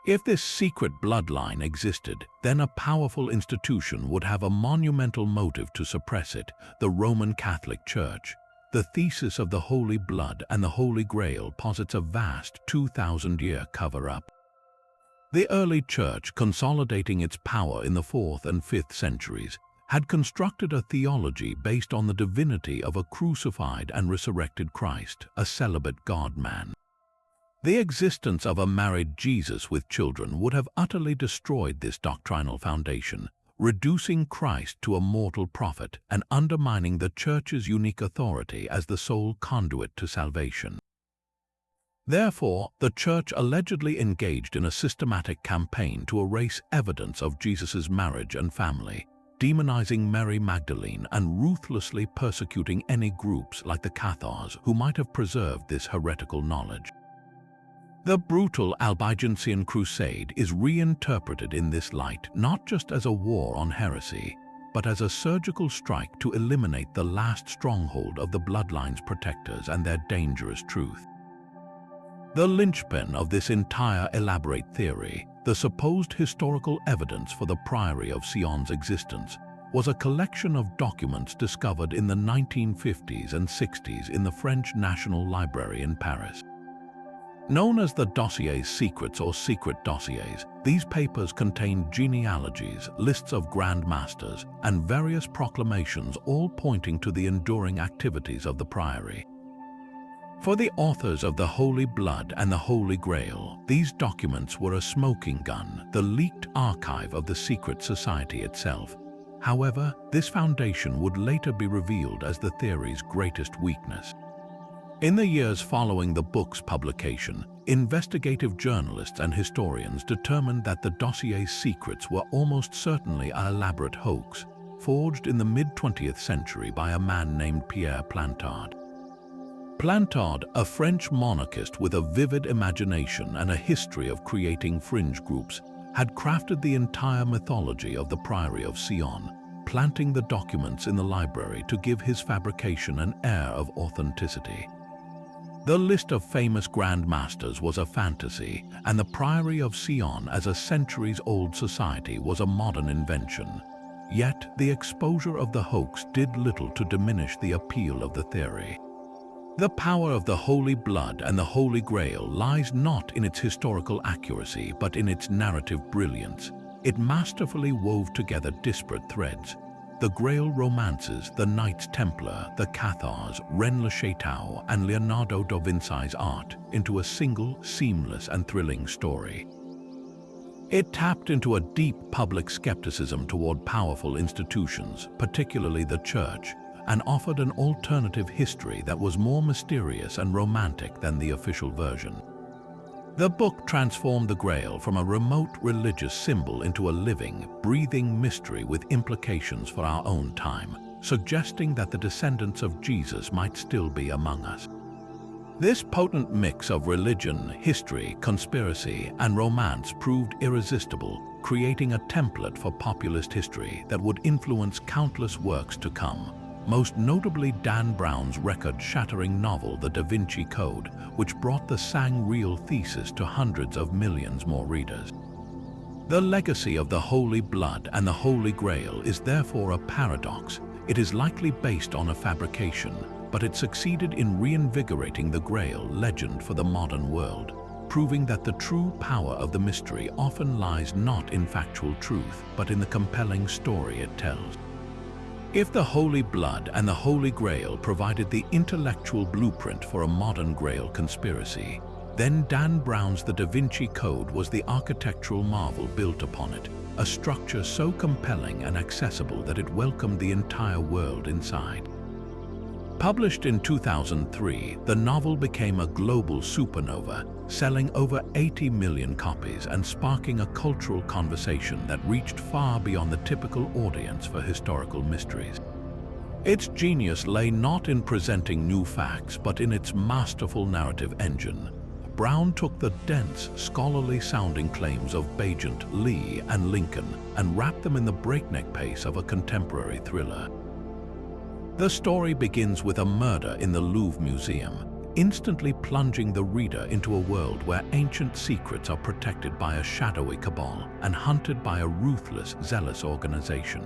If this secret bloodline existed, then a powerful institution would have a monumental motive to suppress it, the Roman Catholic Church. The thesis of the Holy Blood and the Holy Grail posits a vast 2,000-year cover-up. The early church, consolidating its power in the 4th and 5th centuries, had constructed a theology based on the divinity of a crucified and resurrected Christ, a celibate God-man. The existence of a married Jesus with children would have utterly destroyed this doctrinal foundation, reducing Christ to a mortal prophet and undermining the Church's unique authority as the sole conduit to salvation. Therefore, the Church allegedly engaged in a systematic campaign to erase evidence of Jesus' marriage and family, demonizing Mary Magdalene and ruthlessly persecuting any groups like the Cathars who might have preserved this heretical knowledge. The brutal Albigensian Crusade is reinterpreted in this light not just as a war on heresy, but as a surgical strike to eliminate the last stronghold of the bloodline's protectors and their dangerous truth. The linchpin of this entire elaborate theory, the supposed historical evidence for the Priory of Sion's existence, was a collection of documents discovered in the 1950s and 60s in the French National Library in Paris. Known as the dossiers secrets or secret dossiers, these papers contain genealogies, lists of grand masters, and various proclamations, all pointing to the enduring activities of the priory. For the authors of the Holy Blood and the Holy Grail, these documents were a smoking gun, the leaked archive of the secret society itself. However, this foundation would later be revealed as the theory's greatest weakness. In the years following the book's publication, investigative journalists and historians determined that the dossier's secrets were almost certainly an elaborate hoax, forged in the mid-20th century by a man named Pierre Plantard. Plantard, a French monarchist with a vivid imagination and a history of creating fringe groups, had crafted the entire mythology of the Priory of Sion, planting the documents in the library to give his fabrication an air of authenticity. The list of famous Grand Masters was a fantasy, and the Priory of Sion as a centuries-old society was a modern invention. Yet, the exposure of the hoax did little to diminish the appeal of the theory. The power of the Holy Blood and the Holy Grail lies not in its historical accuracy, but in its narrative brilliance. It masterfully wove together disparate threads: the Grail romances, the Knights Templar, the Cathars, Rennes le Chateau, and Leonardo da Vinci's art into a single, seamless, and thrilling story. It tapped into a deep public skepticism toward powerful institutions, particularly the Church, and offered an alternative history that was more mysterious and romantic than the official version. The book transformed the Grail from a remote religious symbol into a living, breathing mystery with implications for our own time, suggesting that the descendants of Jesus might still be among us. This potent mix of religion, history, conspiracy, and romance proved irresistible, creating a template for populist history that would influence countless works to come. Most notably Dan Brown's record-shattering novel The Da Vinci Code, which brought the Sangreal thesis to hundreds of millions more readers. The legacy of the Holy Blood and the Holy Grail is therefore a paradox. It is likely based on a fabrication, but it succeeded in reinvigorating the Grail legend for the modern world, proving that the true power of the mystery often lies not in factual truth, but in the compelling story it tells. If the Holy Blood and the Holy Grail provided the intellectual blueprint for a modern Grail conspiracy, then Dan Brown's The Da Vinci Code was the architectural marvel built upon it, a structure so compelling and accessible that it welcomed the entire world inside. Published in 2003, the novel became a global supernova, selling over 80 million copies and sparking a cultural conversation that reached far beyond the typical audience for historical mysteries. Its genius lay not in presenting new facts, but in its masterful narrative engine. Brown took the dense, scholarly-sounding claims of Bagent, Lee, and Lincoln and wrapped them in the breakneck pace of a contemporary thriller. The story begins with a murder in the Louvre Museum, instantly plunging the reader into a world where ancient secrets are protected by a shadowy cabal and hunted by a ruthless, zealous organization.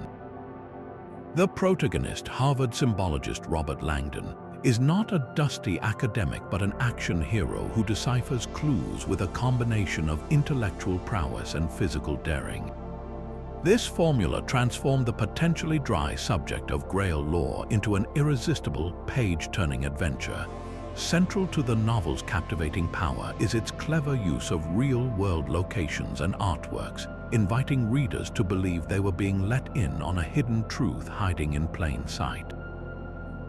The protagonist, Harvard symbologist Robert Langdon, is not a dusty academic but an action hero who deciphers clues with a combination of intellectual prowess and physical daring. This formula transformed the potentially dry subject of Grail lore into an irresistible, page-turning adventure. Central to the novel's captivating power is its clever use of real-world locations and artworks, inviting readers to believe they were being let in on a hidden truth hiding in plain sight.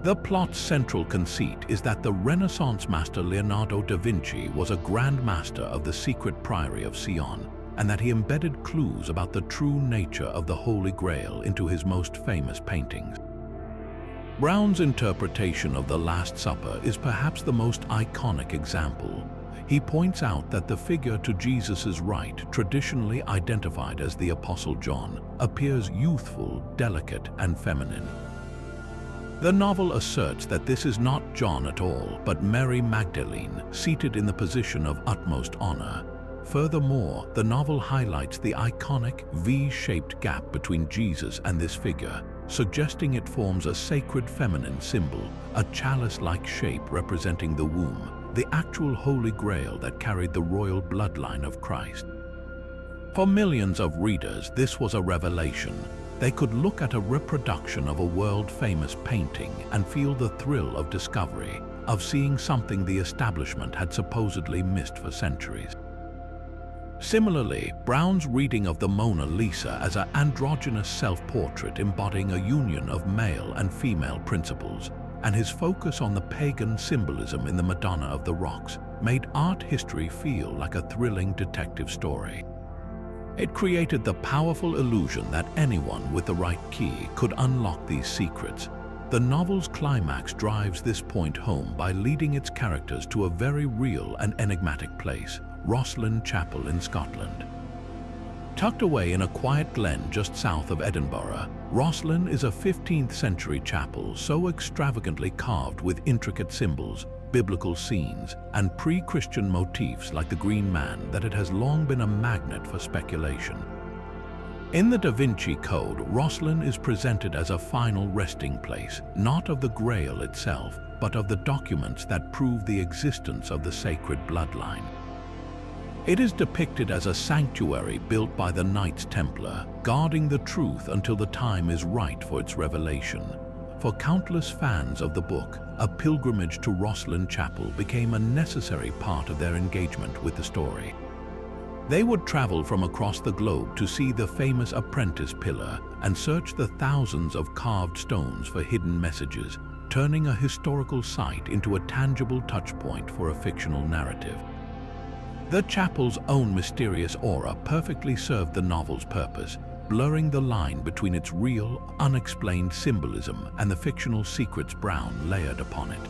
The plot's central conceit is that the Renaissance master Leonardo da Vinci was a grand master of the secret priory of Sion, and that he embedded clues about the true nature of the Holy Grail into his most famous paintings. Brown's interpretation of the Last Supper is perhaps the most iconic example. He points out that the figure to Jesus' right, traditionally identified as the Apostle John, appears youthful, delicate, and feminine. The novel asserts that this is not John at all, but Mary Magdalene, seated in the position of utmost honor. Furthermore, the novel highlights the iconic V-shaped gap between Jesus and this figure, suggesting it forms a sacred feminine symbol, a chalice-like shape representing the womb, the actual Holy Grail that carried the royal bloodline of Christ. For millions of readers, this was a revelation. They could look at a reproduction of a world-famous painting and feel the thrill of discovery, of seeing something the establishment had supposedly missed for centuries. Similarly, Brown's reading of the Mona Lisa as an androgynous self-portrait embodying a union of male and female principles, and his focus on the pagan symbolism in the Madonna of the Rocks, made art history feel like a thrilling detective story. It created the powerful illusion that anyone with the right key could unlock these secrets. The novel's climax drives this point home by leading its characters to a very real and enigmatic place, Rosslyn Chapel in Scotland. Tucked away in a quiet glen just south of Edinburgh, Rosslyn is a 15th century chapel so extravagantly carved with intricate symbols, biblical scenes, and pre-Christian motifs like the Green Man that it has long been a magnet for speculation. In the Da Vinci Code, Rosslyn is presented as a final resting place, not of the Grail itself, but of the documents that prove the existence of the sacred bloodline. It is depicted as a sanctuary built by the Knights Templar, guarding the truth until the time is right for its revelation. For countless fans of the book, a pilgrimage to Rosslyn Chapel became a necessary part of their engagement with the story. They would travel from across the globe to see the famous apprentice pillar and search the thousands of carved stones for hidden messages, turning a historical site into a tangible touchpoint for a fictional narrative. The chapel's own mysterious aura perfectly served the novel's purpose, blurring the line between its real, unexplained symbolism and the fictional secrets Brown layered upon it.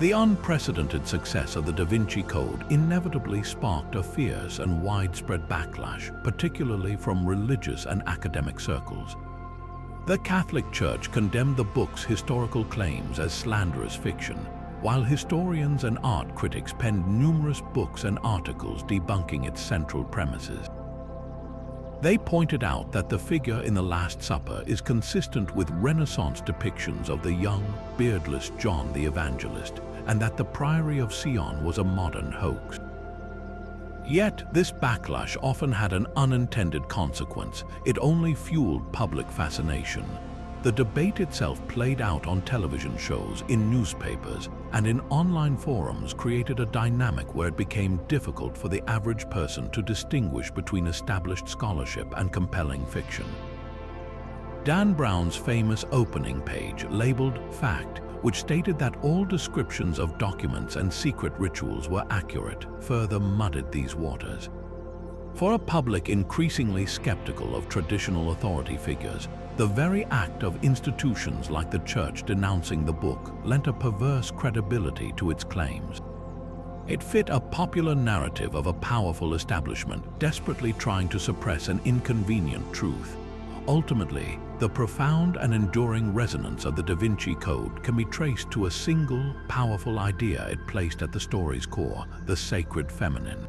The unprecedented success of the Da Vinci Code inevitably sparked a fierce and widespread backlash, particularly from religious and academic circles. The Catholic Church condemned the book's historical claims as slanderous fiction, while historians and art critics penned numerous books and articles debunking its central premises. They pointed out that the figure in the Last Supper is consistent with Renaissance depictions of the young, beardless John the Evangelist, and that the Priory of Sion was a modern hoax. Yet, this backlash often had an unintended consequence. It only fueled public fascination. The debate itself played out on television shows, in newspapers, and in online forums created a dynamic where it became difficult for the average person to distinguish between established scholarship and compelling fiction. Dan Brown's famous opening page, labeled Fact, which stated that all descriptions of documents and secret rituals were accurate, further muddied these waters. For a public increasingly skeptical of traditional authority figures, the very act of institutions like the Church denouncing the book lent a perverse credibility to its claims. It fit a popular narrative of a powerful establishment desperately trying to suppress an inconvenient truth. Ultimately, the profound and enduring resonance of the Da Vinci Code can be traced to a single, powerful idea it placed at the story's core: the sacred feminine.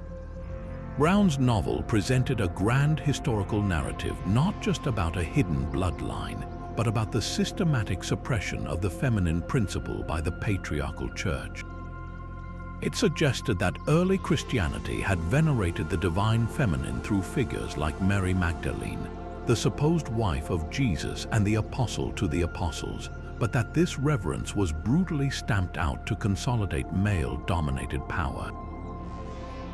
Brown's novel presented a grand historical narrative not just about a hidden bloodline, but about the systematic suppression of the feminine principle by the patriarchal church. It suggested that early Christianity had venerated the divine feminine through figures like Mary Magdalene, the supposed wife of Jesus and the apostle to the apostles, but that this reverence was brutally stamped out to consolidate male-dominated power.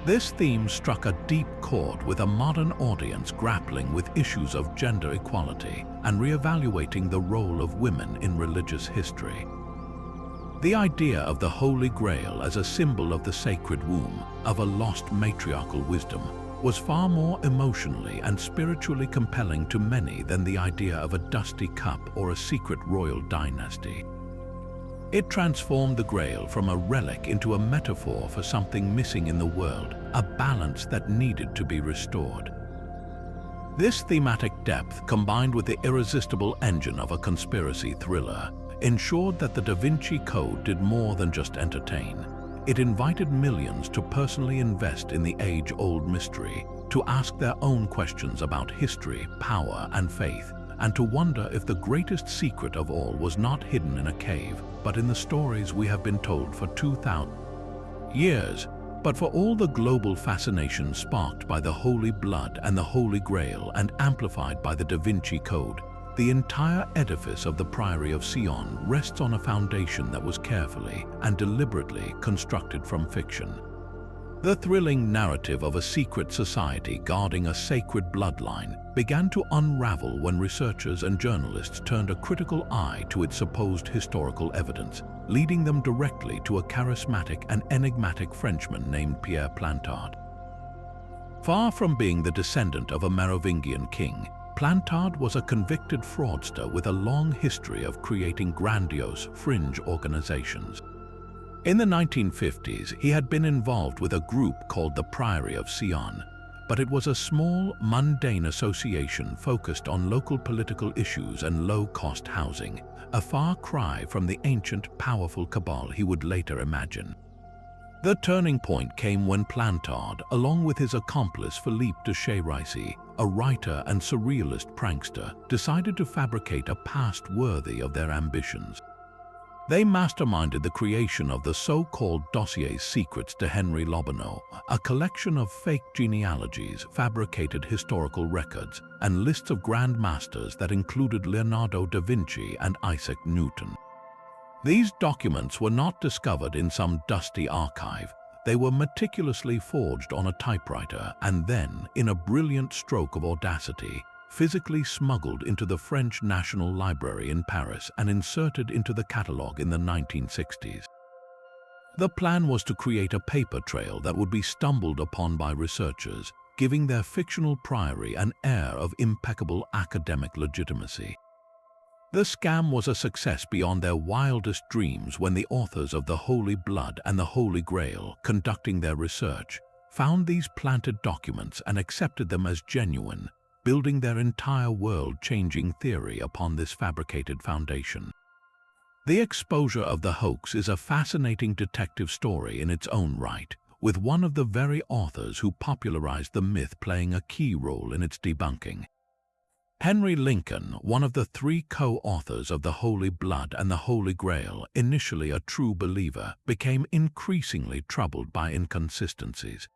This theme struck a deep chord with a modern audience grappling with issues of gender equality and re-evaluating the role of women in religious history. The idea of the Holy Grail as a symbol of the sacred womb, of a lost matriarchal wisdom, was far more emotionally and spiritually compelling to many than the idea of a dusty cup or a secret royal dynasty. It transformed the Grail from a relic into a metaphor for something missing in the world, a balance that needed to be restored. This thematic depth, combined with the irresistible engine of a conspiracy thriller, ensured that the Da Vinci Code did more than just entertain. It invited millions to personally invest in the age-old mystery, to ask their own questions about history, power, and faith, and to wonder if the greatest secret of all was not hidden in a cave, but in the stories we have been told for 2,000 years. But for all the global fascination sparked by the Holy Blood and the Holy Grail and amplified by the Da Vinci Code, the entire edifice of the Priory of Sion rests on a foundation that was carefully and deliberately constructed from fiction. The thrilling narrative of a secret society guarding a sacred bloodline began to unravel when researchers and journalists turned a critical eye to its supposed historical evidence, leading them directly to a charismatic and enigmatic Frenchman named Pierre Plantard. Far from being the descendant of a Merovingian king, Plantard was a convicted fraudster with a long history of creating grandiose, fringe organizations. In the 1950s, he had been involved with a group called the Priory of Sion, but it was a small, mundane association focused on local political issues and low-cost housing, a far cry from the ancient, powerful cabal he would later imagine. The turning point came when Plantard, along with his accomplice Philippe de Chérizy, a writer and surrealist prankster, decided to fabricate a past worthy of their ambitions. They masterminded the creation of the so-called Dossier Secrets de Henri Lobinot, a collection of fake genealogies, fabricated historical records, and lists of grand masters that included Leonardo da Vinci and Isaac Newton. These documents were not discovered in some dusty archive. They were meticulously forged on a typewriter and then, in a brilliant stroke of audacity, physically smuggled into the French National Library in Paris and inserted into the catalogue in the 1960s. The plan was to create a paper trail that would be stumbled upon by researchers, giving their fictional priory an air of impeccable academic legitimacy. The scam was a success beyond their wildest dreams when the authors of the Holy Blood and the Holy Grail, conducting their research, found these planted documents and accepted them as genuine, building their entire world-changing theory upon this fabricated foundation. The exposure of the hoax is a fascinating detective story in its own right, with one of the very authors who popularized the myth playing a key role in its debunking. Henry Lincoln, one of the three co-authors of the Holy Blood and the Holy Grail, initially a true believer, became increasingly troubled by inconsistencies.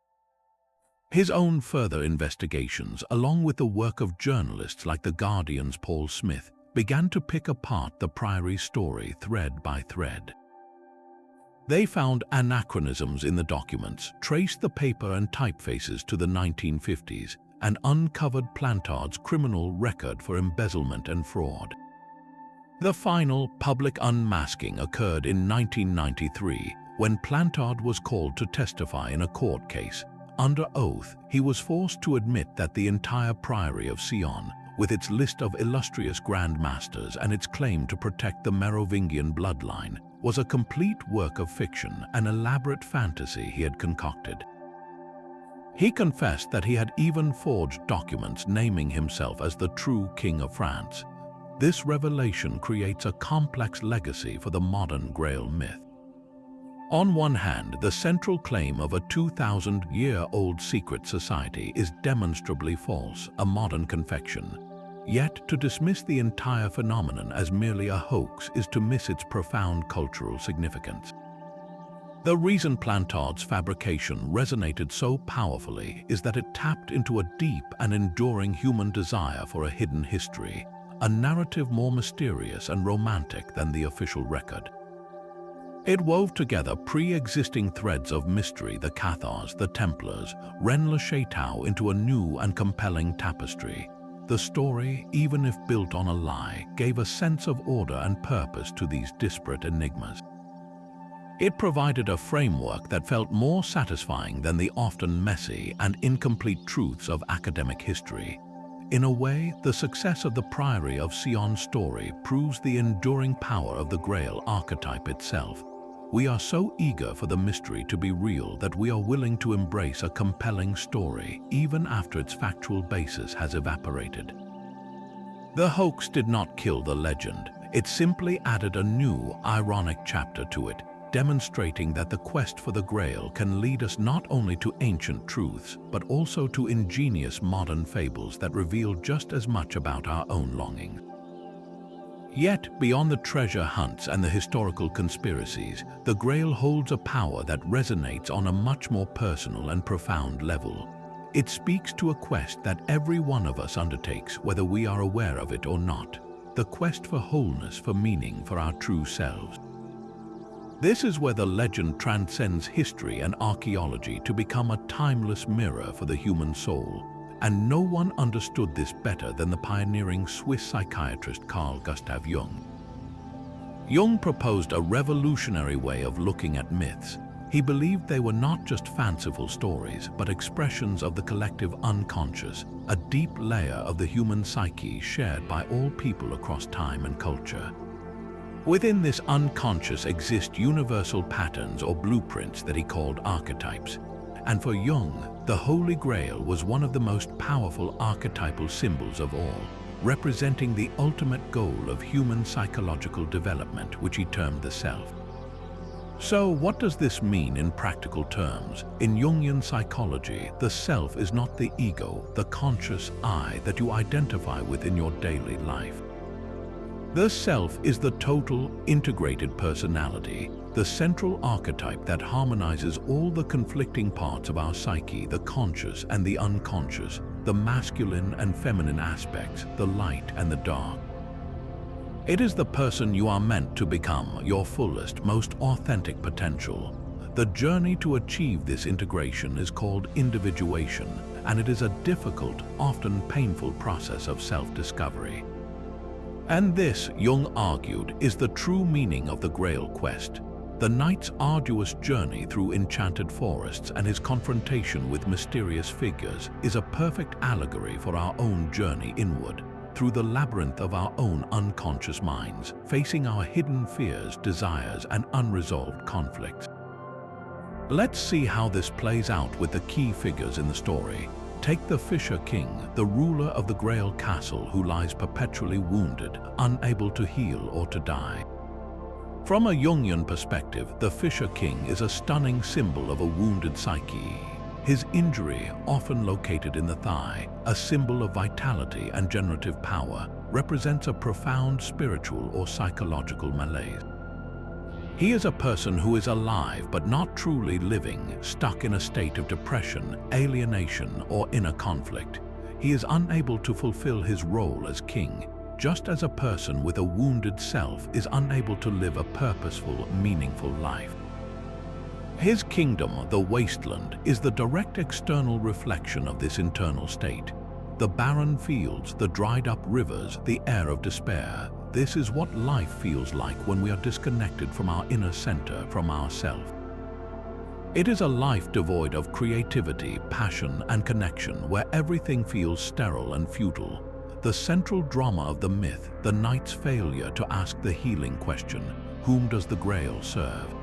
His own further investigations, along with the work of journalists like The Guardian's Paul Smith, began to pick apart the priory's story thread by thread. They found anachronisms in the documents, traced the paper and typefaces to the 1950s, and uncovered Plantard's criminal record for embezzlement and fraud. The final public unmasking occurred in 1993, when Plantard was called to testify in a court case. Under oath, he was forced to admit that the entire Priory of Sion, with its list of illustrious Grand Masters and its claim to protect the Merovingian bloodline, was a complete work of fiction, an elaborate fantasy he had concocted. He confessed that he had even forged documents naming himself as the true King of France. This revelation creates a complex legacy for the modern Grail myth. On one hand, the central claim of a 2,000-year-old secret society is demonstrably false, a modern confection. Yet, to dismiss the entire phenomenon as merely a hoax is to miss its profound cultural significance. The reason Plantard's fabrication resonated so powerfully is that it tapped into a deep and enduring human desire for a hidden history, a narrative more mysterious and romantic than the official record. It wove together pre-existing threads of mystery, the Cathars, the Templars, Rennes le Chateau, into a new and compelling tapestry. The story, even if built on a lie, gave a sense of order and purpose to these disparate enigmas. It provided a framework that felt more satisfying than the often messy and incomplete truths of academic history. In a way, the success of the Priory of Sion's story proves the enduring power of the Grail archetype itself. We are so eager for the mystery to be real that we are willing to embrace a compelling story, even after its factual basis has evaporated. The hoax did not kill the legend. It simply added a new, ironic chapter to it, demonstrating that the quest for the Grail can lead us not only to ancient truths, but also to ingenious modern fables that reveal just as much about our own longing. Yet, beyond the treasure hunts and the historical conspiracies, the Grail holds a power that resonates on a much more personal and profound level. It speaks to a quest that every one of us undertakes, whether we are aware of it or not. The quest for wholeness, for meaning, for our true selves. This is where the legend transcends history and archaeology to become a timeless mirror for the human soul. And no one understood this better than the pioneering Swiss psychiatrist Carl Gustav Jung. Jung proposed a revolutionary way of looking at myths. He believed they were not just fanciful stories, but expressions of the collective unconscious, a deep layer of the human psyche shared by all people across time and culture. Within this unconscious exist universal patterns or blueprints that he called archetypes. And for Jung, the Holy Grail was one of the most powerful archetypal symbols of all, representing the ultimate goal of human psychological development, which he termed the self. So, what does this mean in practical terms? In Jungian psychology, the self is not the ego, the conscious I that you identify with in your daily life. The self is the total, integrated personality, the central archetype that harmonizes all the conflicting parts of our psyche, the conscious and the unconscious, the masculine and feminine aspects, the light and the dark. It is the person you are meant to become, your fullest, most authentic potential. The journey to achieve this integration is called individuation, and it is a difficult, often painful process of self-discovery. And this, Jung argued, is the true meaning of the Grail Quest. The knight's arduous journey through enchanted forests and his confrontation with mysterious figures is a perfect allegory for our own journey inward, through the labyrinth of our own unconscious minds, facing our hidden fears, desires, and unresolved conflicts. Let's see how this plays out with the key figures in the story. Take the Fisher King, the ruler of the Grail Castle who lies perpetually wounded, unable to heal or to die. From a Jungian perspective, the Fisher King is a stunning symbol of a wounded psyche. His injury, often located in the thigh, a symbol of vitality and generative power, represents a profound spiritual or psychological malaise. He is a person who is alive but not truly living, stuck in a state of depression, alienation, or inner conflict. He is unable to fulfill his role as king, just as a person with a wounded self is unable to live a purposeful, meaningful life. His kingdom, the wasteland, is the direct external reflection of this internal state. The barren fields, the dried-up rivers, the air of despair. This is what life feels like when we are disconnected from our inner center, from ourself. It is a life devoid of creativity, passion, and connection, where everything feels sterile and futile. The central drama of the myth, the knight's failure to ask the healing question, whom does the Grail serve?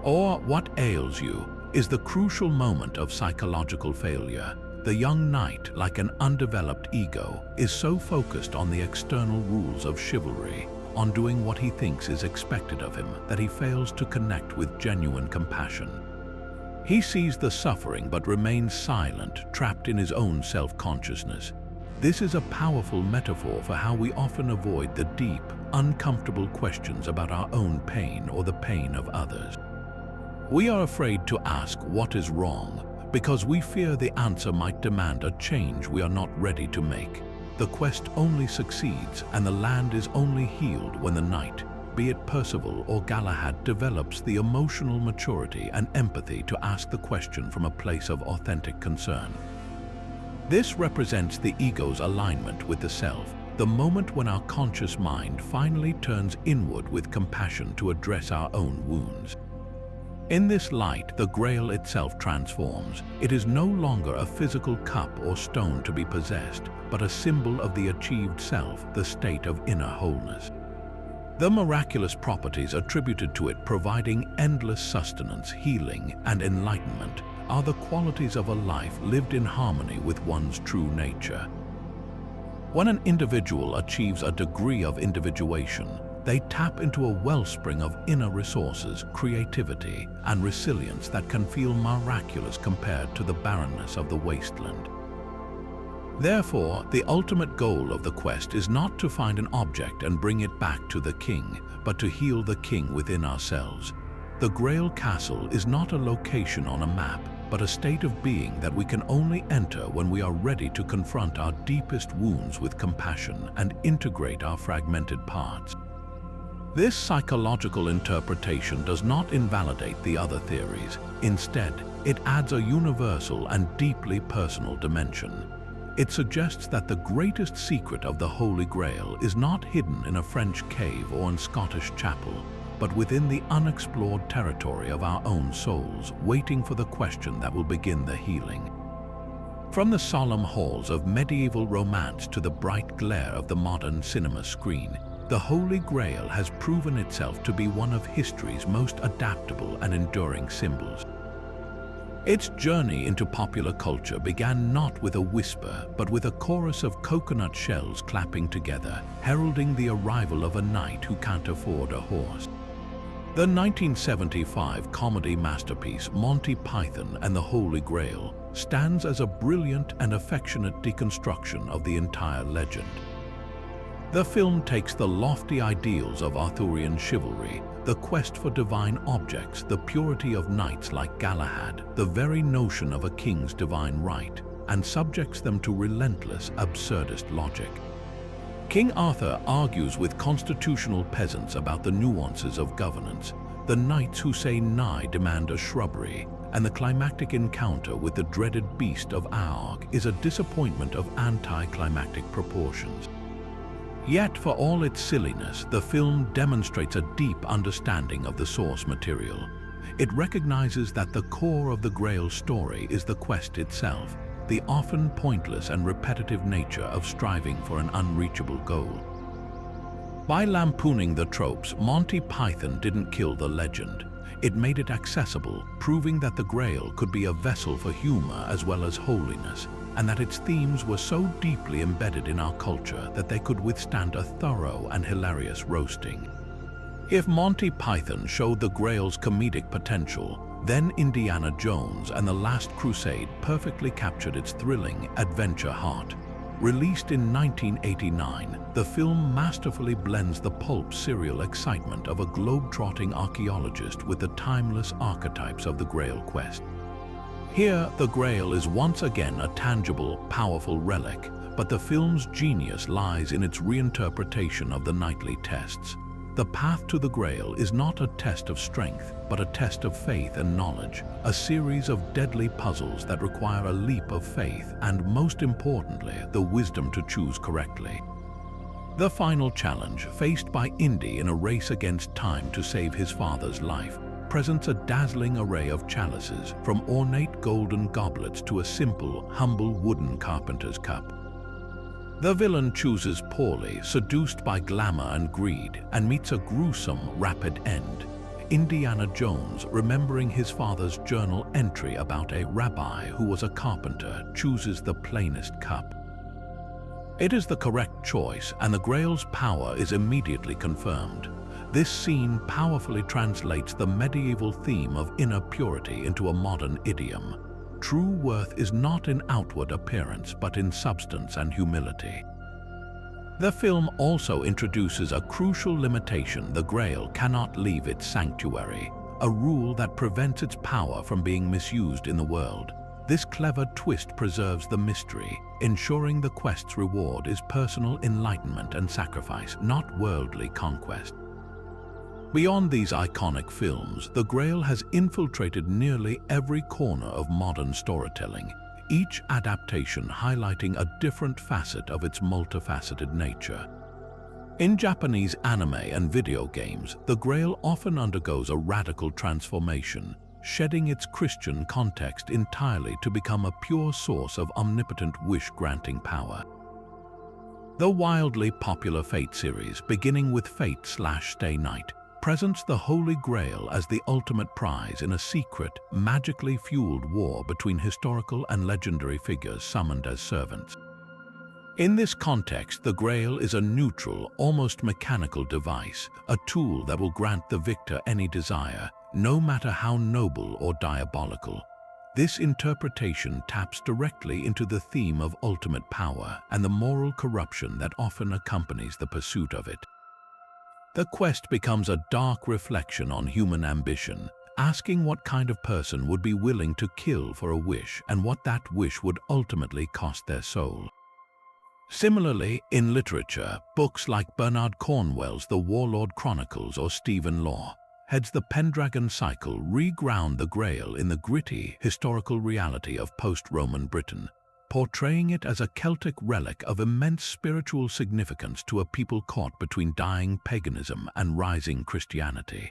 Or what ails you, is the crucial moment of psychological failure. The young knight, like an undeveloped ego, is so focused on the external rules of chivalry, on doing what he thinks is expected of him, that he fails to connect with genuine compassion. He sees the suffering but remains silent, trapped in his own self-consciousness. This is a powerful metaphor for how we often avoid the deep, uncomfortable questions about our own pain or the pain of others. We are afraid to ask what is wrong, because we fear the answer might demand a change we are not ready to make. the quest only succeeds and the land is only healed when the knight, be it Percival or Galahad, develops the emotional maturity and empathy to ask the question from a place of authentic concern. This represents the ego's alignment with the self, the moment when our conscious mind finally turns inward with compassion to address our own wounds. In this light, the Grail itself transforms. It is no longer a physical cup or stone to be possessed, but a symbol of the achieved self, the state of inner wholeness. The miraculous properties attributed to it, providing endless sustenance, healing, and enlightenment, are the qualities of a life lived in harmony with one's true nature. When an individual achieves a degree of individuation, they tap into a wellspring of inner resources, creativity, and resilience that can feel miraculous compared to the barrenness of the wasteland. Therefore, the ultimate goal of the quest is not to find an object and bring it back to the king, but to heal the king within ourselves. The Grail Castle is not a location on a map, but a state of being that we can only enter when we are ready to confront our deepest wounds with compassion and integrate our fragmented parts. This psychological interpretation does not invalidate the other theories. Instead, it adds a universal and deeply personal dimension. It suggests that the greatest secret of the Holy Grail is not hidden in a French cave or in Scottish chapel, but within the unexplored territory of our own souls, waiting for the question that will begin the healing. From the solemn halls of medieval romance to the bright glare of the modern cinema screen, the Holy Grail has proven itself to be one of history's most adaptable and enduring symbols. Its journey into popular culture began not with a whisper, but with a chorus of coconut shells clapping together, heralding the arrival of a knight who can't afford a horse. The 1975 comedy masterpiece Monty Python and the Holy Grail stands as a brilliant and affectionate deconstruction of the entire legend. The film takes the lofty ideals of Arthurian chivalry, the quest for divine objects, the purity of knights like Galahad, the very notion of a king's divine right, and subjects them to relentless, absurdist logic. King Arthur argues with constitutional peasants about the nuances of governance. The knights who say "Nay" demand a shrubbery, and the climactic encounter with the dreaded beast of Aog is a disappointment of anticlimactic proportions. Yet, for all its silliness, the film demonstrates a deep understanding of the source material. It recognizes that the core of the Grail story is the quest itself, the often pointless and repetitive nature of striving for an unreachable goal. By lampooning the tropes, Monty Python didn't kill the legend. It made it accessible, proving that the Grail could be a vessel for humor as well as holiness, and that its themes were so deeply embedded in our culture that they could withstand a thorough and hilarious roasting. If Monty Python showed the Grail's comedic potential, then Indiana Jones and the Last Crusade perfectly captured its thrilling adventure heart. Released in 1989, the film masterfully blends the pulp serial excitement of a globe-trotting archaeologist with the timeless archetypes of the Grail Quest. Here, the Grail is once again a tangible, powerful relic, but the film's genius lies in its reinterpretation of the knightly tests. The path to the Grail is not a test of strength, but a test of faith and knowledge, a series of deadly puzzles that require a leap of faith and, most importantly, the wisdom to choose correctly. The final challenge, faced by Indy in a race against time to save his father's life, presents a dazzling array of chalices, from ornate golden goblets to a simple, humble wooden carpenter's cup. The villain chooses poorly, seduced by glamour and greed, and meets a gruesome, rapid end. Indiana Jones, remembering his father's journal entry about a rabbi who was a carpenter, chooses the plainest cup. It is the correct choice, and the Grail's power is immediately confirmed. This scene powerfully translates the medieval theme of inner purity into a modern idiom. True worth is not in outward appearance, but in substance and humility. The film also introduces a crucial limitation: the Grail cannot leave its sanctuary, a rule that prevents its power from being misused in the world. This clever twist preserves the mystery, ensuring the quest's reward is personal enlightenment and sacrifice, not worldly conquest. Beyond these iconic films, the Grail has infiltrated nearly every corner of modern storytelling, each adaptation highlighting a different facet of its multifaceted nature. In Japanese anime and video games, the Grail often undergoes a radical transformation, shedding its Christian context entirely to become a pure source of omnipotent wish-granting power. The wildly popular Fate series, beginning with Fate/Stay Night, presents the Holy Grail as the ultimate prize in a secret, magically fueled war between historical and legendary figures summoned as servants. In this context, the Grail is a neutral, almost mechanical device, a tool that will grant the victor any desire, no matter how noble or diabolical. This interpretation taps directly into the theme of ultimate power and the moral corruption that often accompanies the pursuit of it. The quest becomes a dark reflection on human ambition, asking what kind of person would be willing to kill for a wish and what that wish would ultimately cost their soul. Similarly, in literature, books like Bernard Cornwell's The Warlord Chronicles or Stephen Lawhead's The Pendragon Cycle reground the Grail in the gritty, historical reality of post-Roman Britain, portraying it as a Celtic relic of immense spiritual significance to a people caught between dying paganism and rising Christianity.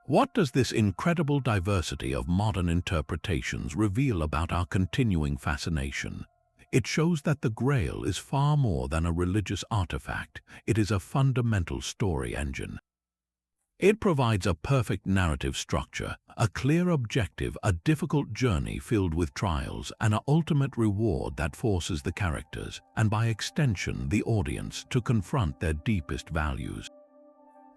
What does this incredible diversity of modern interpretations reveal about our continuing fascination? It shows that the Grail is far more than a religious artifact. It is a fundamental story engine. It provides a perfect narrative structure, a clear objective, a difficult journey filled with trials, and an ultimate reward that forces the characters, and by extension the audience, to confront their deepest values.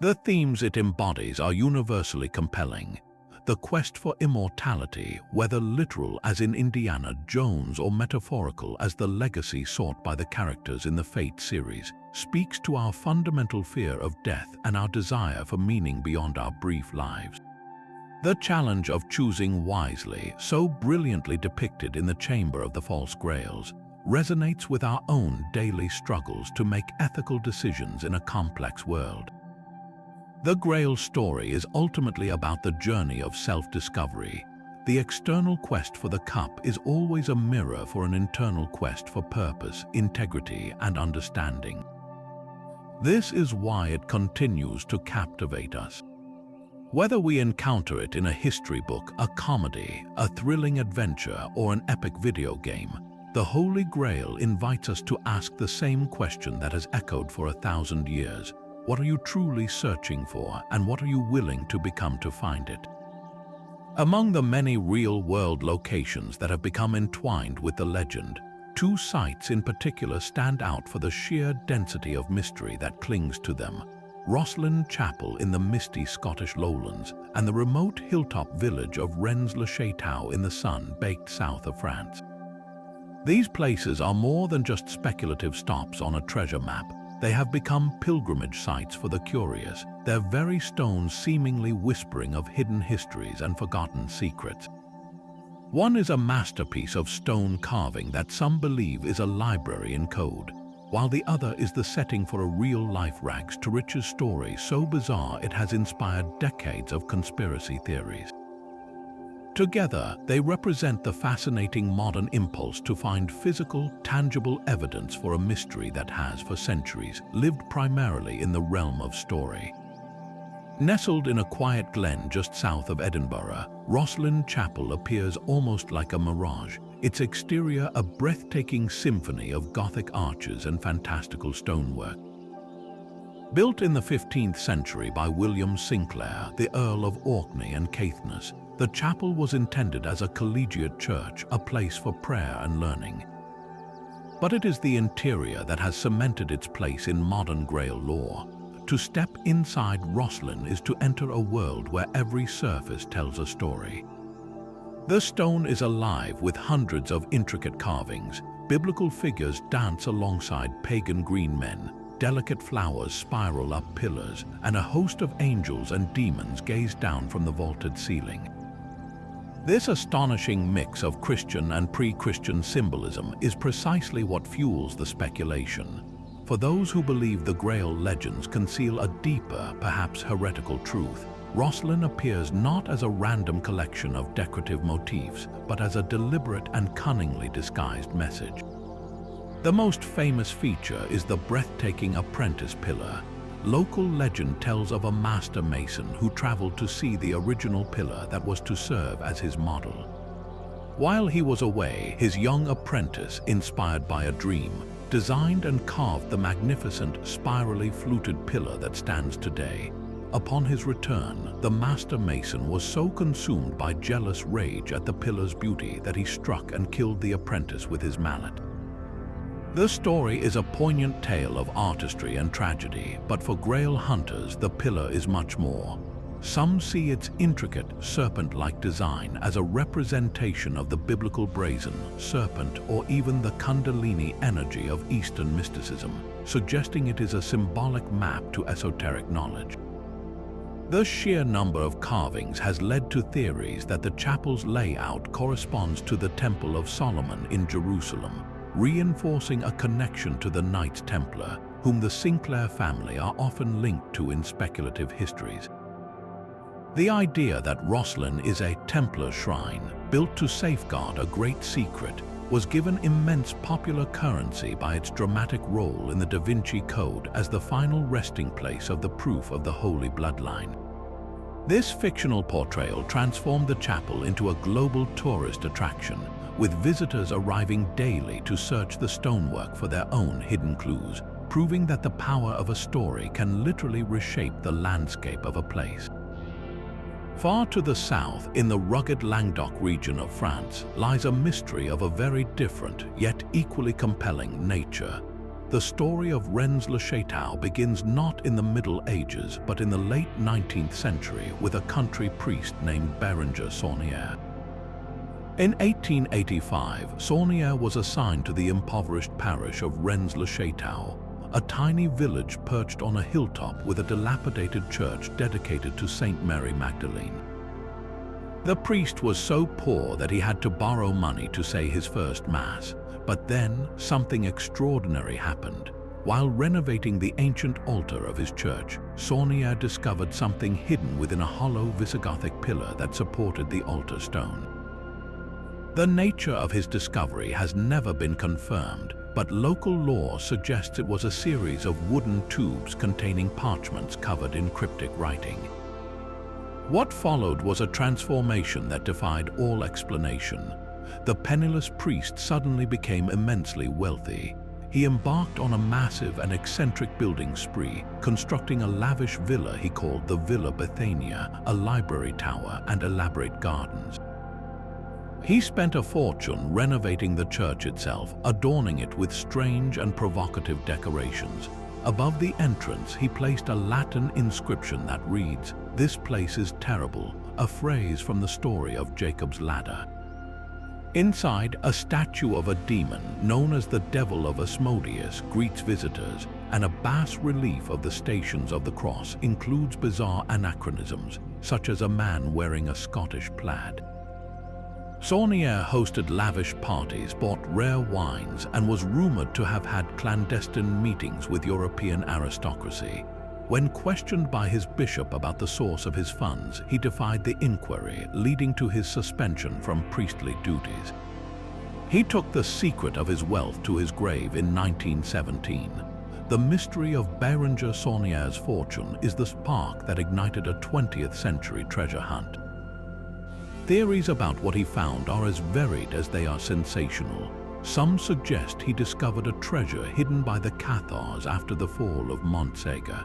The themes it embodies are universally compelling. The quest for immortality, whether literal as in Indiana Jones or metaphorical as the legacy sought by the characters in the Fate series, speaks to our fundamental fear of death and our desire for meaning beyond our brief lives. The challenge of choosing wisely, so brilliantly depicted in the Chamber of the False Grails, resonates with our own daily struggles to make ethical decisions in a complex world. The Grail story is ultimately about the journey of self-discovery. The external quest for the cup is always a mirror for an internal quest for purpose, integrity, and understanding. This is why it continues to captivate us. Whether we encounter it in a history book, a comedy, a thrilling adventure, or an epic video game, the Holy Grail invites us to ask the same question that has echoed for 1,000 years. What are you truly searching for, and what are you willing to become to find it? Among the many real-world locations that have become entwined with the legend, two sites in particular stand out for the sheer density of mystery that clings to them: Rosslyn Chapel in the misty Scottish lowlands and the remote hilltop village of Rennes-le-Château in the sun-baked south of France. These places are more than just speculative stops on a treasure map. They have become pilgrimage sites for the curious, their very stones seemingly whispering of hidden histories and forgotten secrets. One is a masterpiece of stone carving that some believe is a library in code, while the other is the setting for a real-life rags to riches story so bizarre it has inspired decades of conspiracy theories. Together, they represent the fascinating modern impulse to find physical, tangible evidence for a mystery that has, for centuries, lived primarily in the realm of story. Nestled in a quiet glen just south of Edinburgh, Rosslyn Chapel appears almost like a mirage, its exterior a breathtaking symphony of Gothic arches and fantastical stonework. Built in the 15th century by William Sinclair, the Earl of Orkney and Caithness, the chapel was intended as a collegiate church, a place for prayer and learning. But it is the interior that has cemented its place in modern Grail lore. To step inside Rosslyn is to enter a world where every surface tells a story. The stone is alive with hundreds of intricate carvings. Biblical figures dance alongside pagan green men. Delicate flowers spiral up pillars, and a host of angels and demons gaze down from the vaulted ceiling. This astonishing mix of Christian and pre-Christian symbolism is precisely what fuels the speculation. For those who believe the Grail legends conceal a deeper, perhaps heretical truth, Rosslyn appears not as a random collection of decorative motifs, but as a deliberate and cunningly disguised message. The most famous feature is the breathtaking apprentice pillar. Local legend tells of a master mason who traveled to see the original pillar that was to serve as his model. While he was away, his young apprentice, inspired by a dream, designed and carved the magnificent, spirally fluted pillar that stands today. Upon his return, the master mason was so consumed by jealous rage at the pillar's beauty that he struck and killed the apprentice with his mallet. The story is a poignant tale of artistry and tragedy, but for Grail hunters, the pillar is much more. Some see its intricate, serpent-like design as a representation of the biblical brazen, serpent, or even the Kundalini energy of Eastern mysticism, suggesting it is a symbolic map to esoteric knowledge. The sheer number of carvings has led to theories that the chapel's layout corresponds to the Temple of Solomon in Jerusalem, reinforcing a connection to the Knights Templar, whom the Sinclair family are often linked to in speculative histories. The idea that Rosslyn is a Templar shrine, built to safeguard a great secret, was given immense popular currency by its dramatic role in the Da Vinci Code as the final resting place of the proof of the Holy Bloodline. This fictional portrayal transformed the chapel into a global tourist attraction, with visitors arriving daily to search the stonework for their own hidden clues, proving that the power of a story can literally reshape the landscape of a place. Far to the south, in the rugged Languedoc region of France, lies a mystery of a very different, yet equally compelling nature. The story of Rennes-le-Château begins not in the Middle Ages, but in the late 19th century with a country priest named Bérenger Saunière. In 1885, Saunière was assigned to the impoverished parish of Rennes-le-Château, a tiny village perched on a hilltop with a dilapidated church dedicated to Saint Mary Magdalene. The priest was so poor that he had to borrow money to say his first Mass, but then something extraordinary happened. While renovating the ancient altar of his church, Saunière discovered something hidden within a hollow Visigothic pillar that supported the altar stone. The nature of his discovery has never been confirmed, but local lore suggests it was a series of wooden tubes containing parchments covered in cryptic writing. What followed was a transformation that defied all explanation. The penniless priest suddenly became immensely wealthy. He embarked on a massive and eccentric building spree, constructing a lavish villa he called the Villa Bethania, a library tower and elaborate gardens. He spent a fortune renovating the church itself, adorning it with strange and provocative decorations. Above the entrance, he placed a Latin inscription that reads, "This place is terrible," a phrase from the story of Jacob's ladder. Inside, a statue of a demon, known as the Devil of Asmodeus, greets visitors, and a bas-relief of the Stations of the Cross includes bizarre anachronisms, such as a man wearing a Scottish plaid. Saunière hosted lavish parties, bought rare wines, and was rumored to have had clandestine meetings with European aristocracy. When questioned by his bishop about the source of his funds, he defied the inquiry, leading to his suspension from priestly duties. He took the secret of his wealth to his grave in 1917. The mystery of Bérenger Saunière's fortune is the spark that ignited a 20th century treasure hunt. Theories about what he found are as varied as they are sensational. Some suggest he discovered a treasure hidden by the Cathars after the fall of Montségur.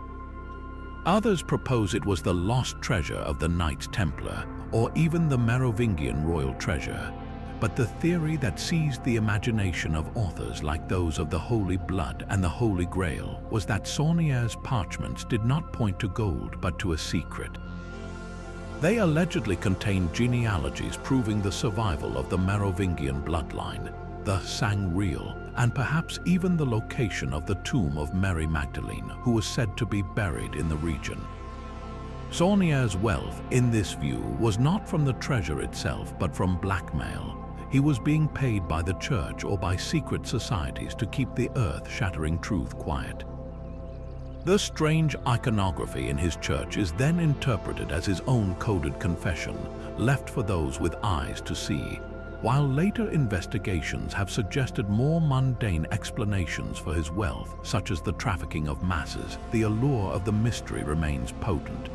Others propose it was the lost treasure of the Knights Templar, or even the Merovingian royal treasure. But the theory that seized the imagination of authors like those of the Holy Blood and the Holy Grail was that Saunière's parchments did not point to gold but to a secret. They allegedly contained genealogies proving the survival of the Merovingian bloodline, the Sangreal, and perhaps even the location of the tomb of Mary Magdalene, who was said to be buried in the region. Saunier's wealth, in this view, was not from the treasure itself, but from blackmail. He was being paid by the church or by secret societies to keep the earth-shattering truth quiet. The strange iconography in his church is then interpreted as his own coded confession, left for those with eyes to see, while later investigations have suggested more mundane explanations for his wealth, such as the trafficking of masses. The allure of the mystery remains potent.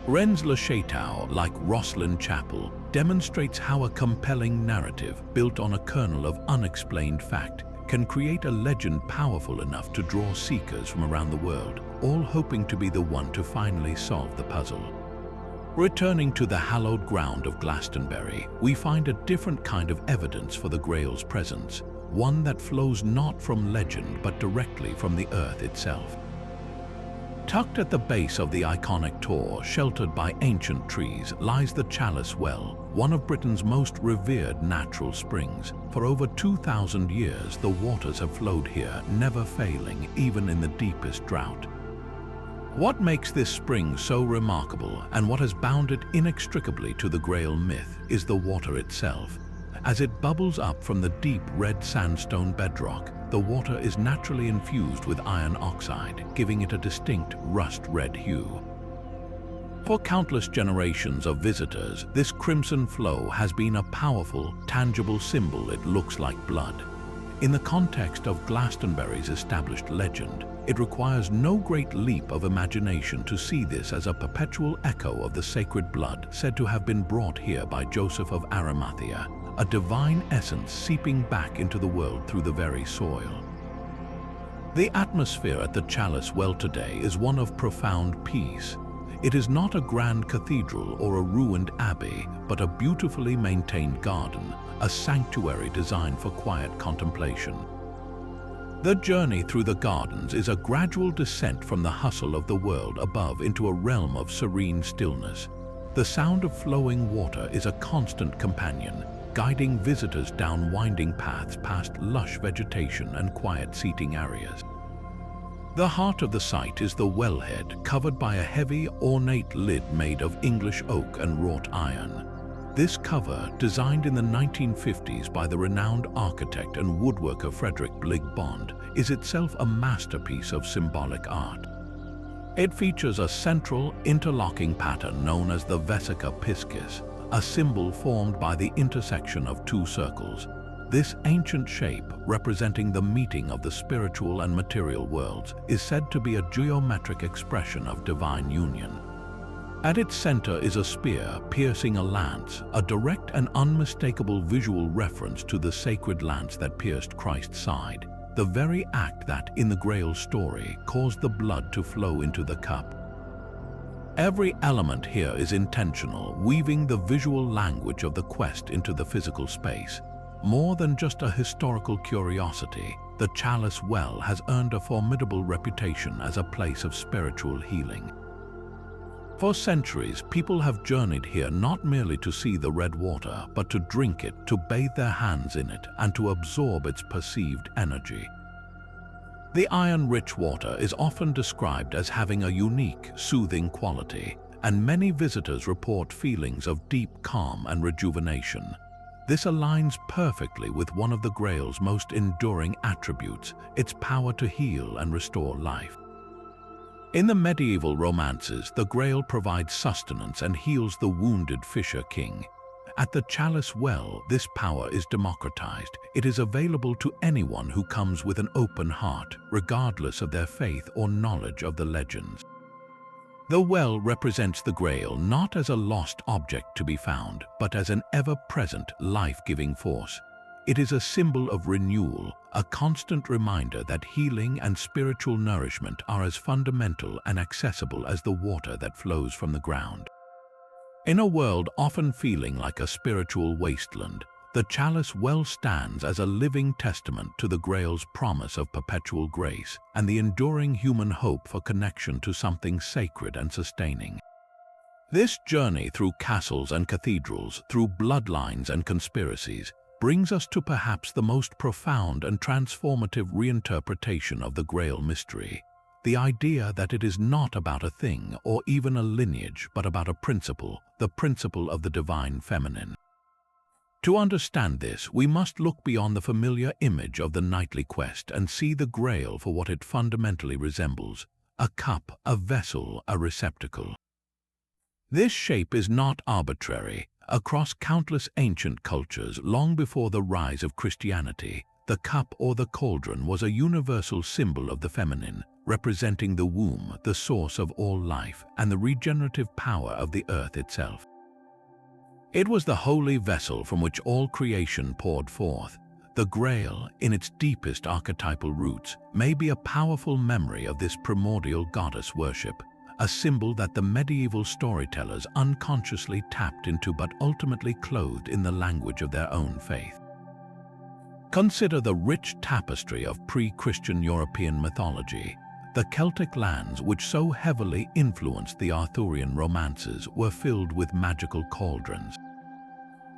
Rennes-le Château, like Rosslyn Chapel, demonstrates how a compelling narrative built on a kernel of unexplained fact can create a legend powerful enough to draw seekers from around the world, all hoping to be the one to finally solve the puzzle. Returning to the hallowed ground of Glastonbury, we find a different kind of evidence for the Grail's presence, one that flows not from legend but directly from the earth itself. Tucked at the base of the iconic tor, sheltered by ancient trees, lies the Chalice Well, one of Britain's most revered natural springs. For over 2,000 years, the waters have flowed here, never failing, even in the deepest drought. What makes this spring so remarkable, and what has bound it inextricably to the Grail myth, is the water itself. As it bubbles up from the deep red sandstone bedrock, the water is naturally infused with iron oxide, giving it a distinct rust-red hue. For countless generations of visitors, this crimson flow has been a powerful, tangible symbol. It looks like blood. In the context of Glastonbury's established legend, it requires no great leap of imagination to see this as a perpetual echo of the sacred blood said to have been brought here by Joseph of Arimathea, a divine essence seeping back into the world through the very soil. The atmosphere at the Chalice Well today is one of profound peace. It is not a grand cathedral or a ruined abbey, but a beautifully maintained garden, a sanctuary designed for quiet contemplation. The journey through the gardens is a gradual descent from the hustle of the world above into a realm of serene stillness. The sound of flowing water is a constant companion, guiding visitors down winding paths past lush vegetation and quiet seating areas. The heart of the site is the wellhead, covered by a heavy, ornate lid made of English oak and wrought iron. This cover, designed in the 1950s by the renowned architect and woodworker Frederick Bligh Bond, is itself a masterpiece of symbolic art. It features a central, interlocking pattern known as the Vesica Piscis, a symbol formed by the intersection of two circles. This ancient shape, representing the meeting of the spiritual and material worlds, is said to be a geometric expression of divine union. At its center is a spear piercing a lance, a direct and unmistakable visual reference to the sacred lance that pierced Christ's side, the very act that, in the Grail story, caused the blood to flow into the cup. Every element here is intentional, weaving the visual language of the quest into the physical space. More than just a historical curiosity, the Chalice Well has earned a formidable reputation as a place of spiritual healing. For centuries, people have journeyed here not merely to see the red water, but to drink it, to bathe their hands in it, and to absorb its perceived energy. The iron-rich water is often described as having a unique, soothing quality, and many visitors report feelings of deep calm and rejuvenation. This aligns perfectly with one of the Grail's most enduring attributes, its power to heal and restore life. In the medieval romances, the Grail provides sustenance and heals the wounded fisher king. At the Chalice Well, this power is democratized. It is available to anyone who comes with an open heart, regardless of their faith or knowledge of the legends. The well represents the Grail not as a lost object to be found, but as an ever-present, life-giving force. It is a symbol of renewal, a constant reminder that healing and spiritual nourishment are as fundamental and accessible as the water that flows from the ground. In a world often feeling like a spiritual wasteland, the Chalice Well stands as a living testament to the Grail's promise of perpetual grace and the enduring human hope for connection to something sacred and sustaining. This journey through castles and cathedrals, through bloodlines and conspiracies, brings us to perhaps the most profound and transformative reinterpretation of the Grail mystery, the idea that it is not about a thing or even a lineage, but about a principle, the principle of the divine feminine. To understand this, we must look beyond the familiar image of the knightly quest and see the Grail for what it fundamentally resembles: a cup, a vessel, a receptacle. This shape is not arbitrary. Across countless ancient cultures, long before the rise of Christianity, the cup or the cauldron was a universal symbol of the feminine, representing the womb, the source of all life, and the regenerative power of the earth itself. It was the holy vessel from which all creation poured forth. The Grail, in its deepest archetypal roots, may be a powerful memory of this primordial goddess worship, a symbol that the medieval storytellers unconsciously tapped into but ultimately clothed in the language of their own faith. Consider the rich tapestry of pre-Christian European mythology. The Celtic lands, which so heavily influenced the Arthurian romances, were filled with magical cauldrons.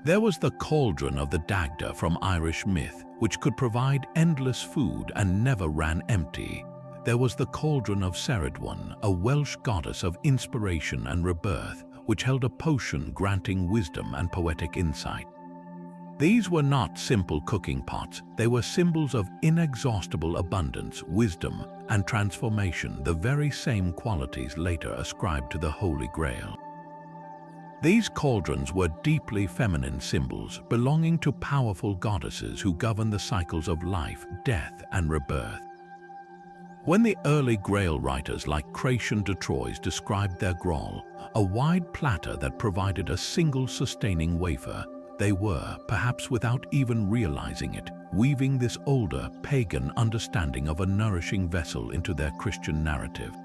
There was the cauldron of the Dagda from Irish myth, which could provide endless food and never ran empty. There was the cauldron of Ceridwen, a Welsh goddess of inspiration and rebirth, which held a potion granting wisdom and poetic insight. These were not simple cooking pots. They were symbols of inexhaustible abundance, wisdom, and transformation, the very same qualities later ascribed to the Holy Grail. These cauldrons were deeply feminine symbols, belonging to powerful goddesses who govern the cycles of life, death, and rebirth. When the early Grail writers like Chratian de Troyes described their Grail, a wide platter that provided a single sustaining wafer, they were, perhaps without even realizing it, weaving this older, pagan understanding of a nourishing vessel into their Christian narrative.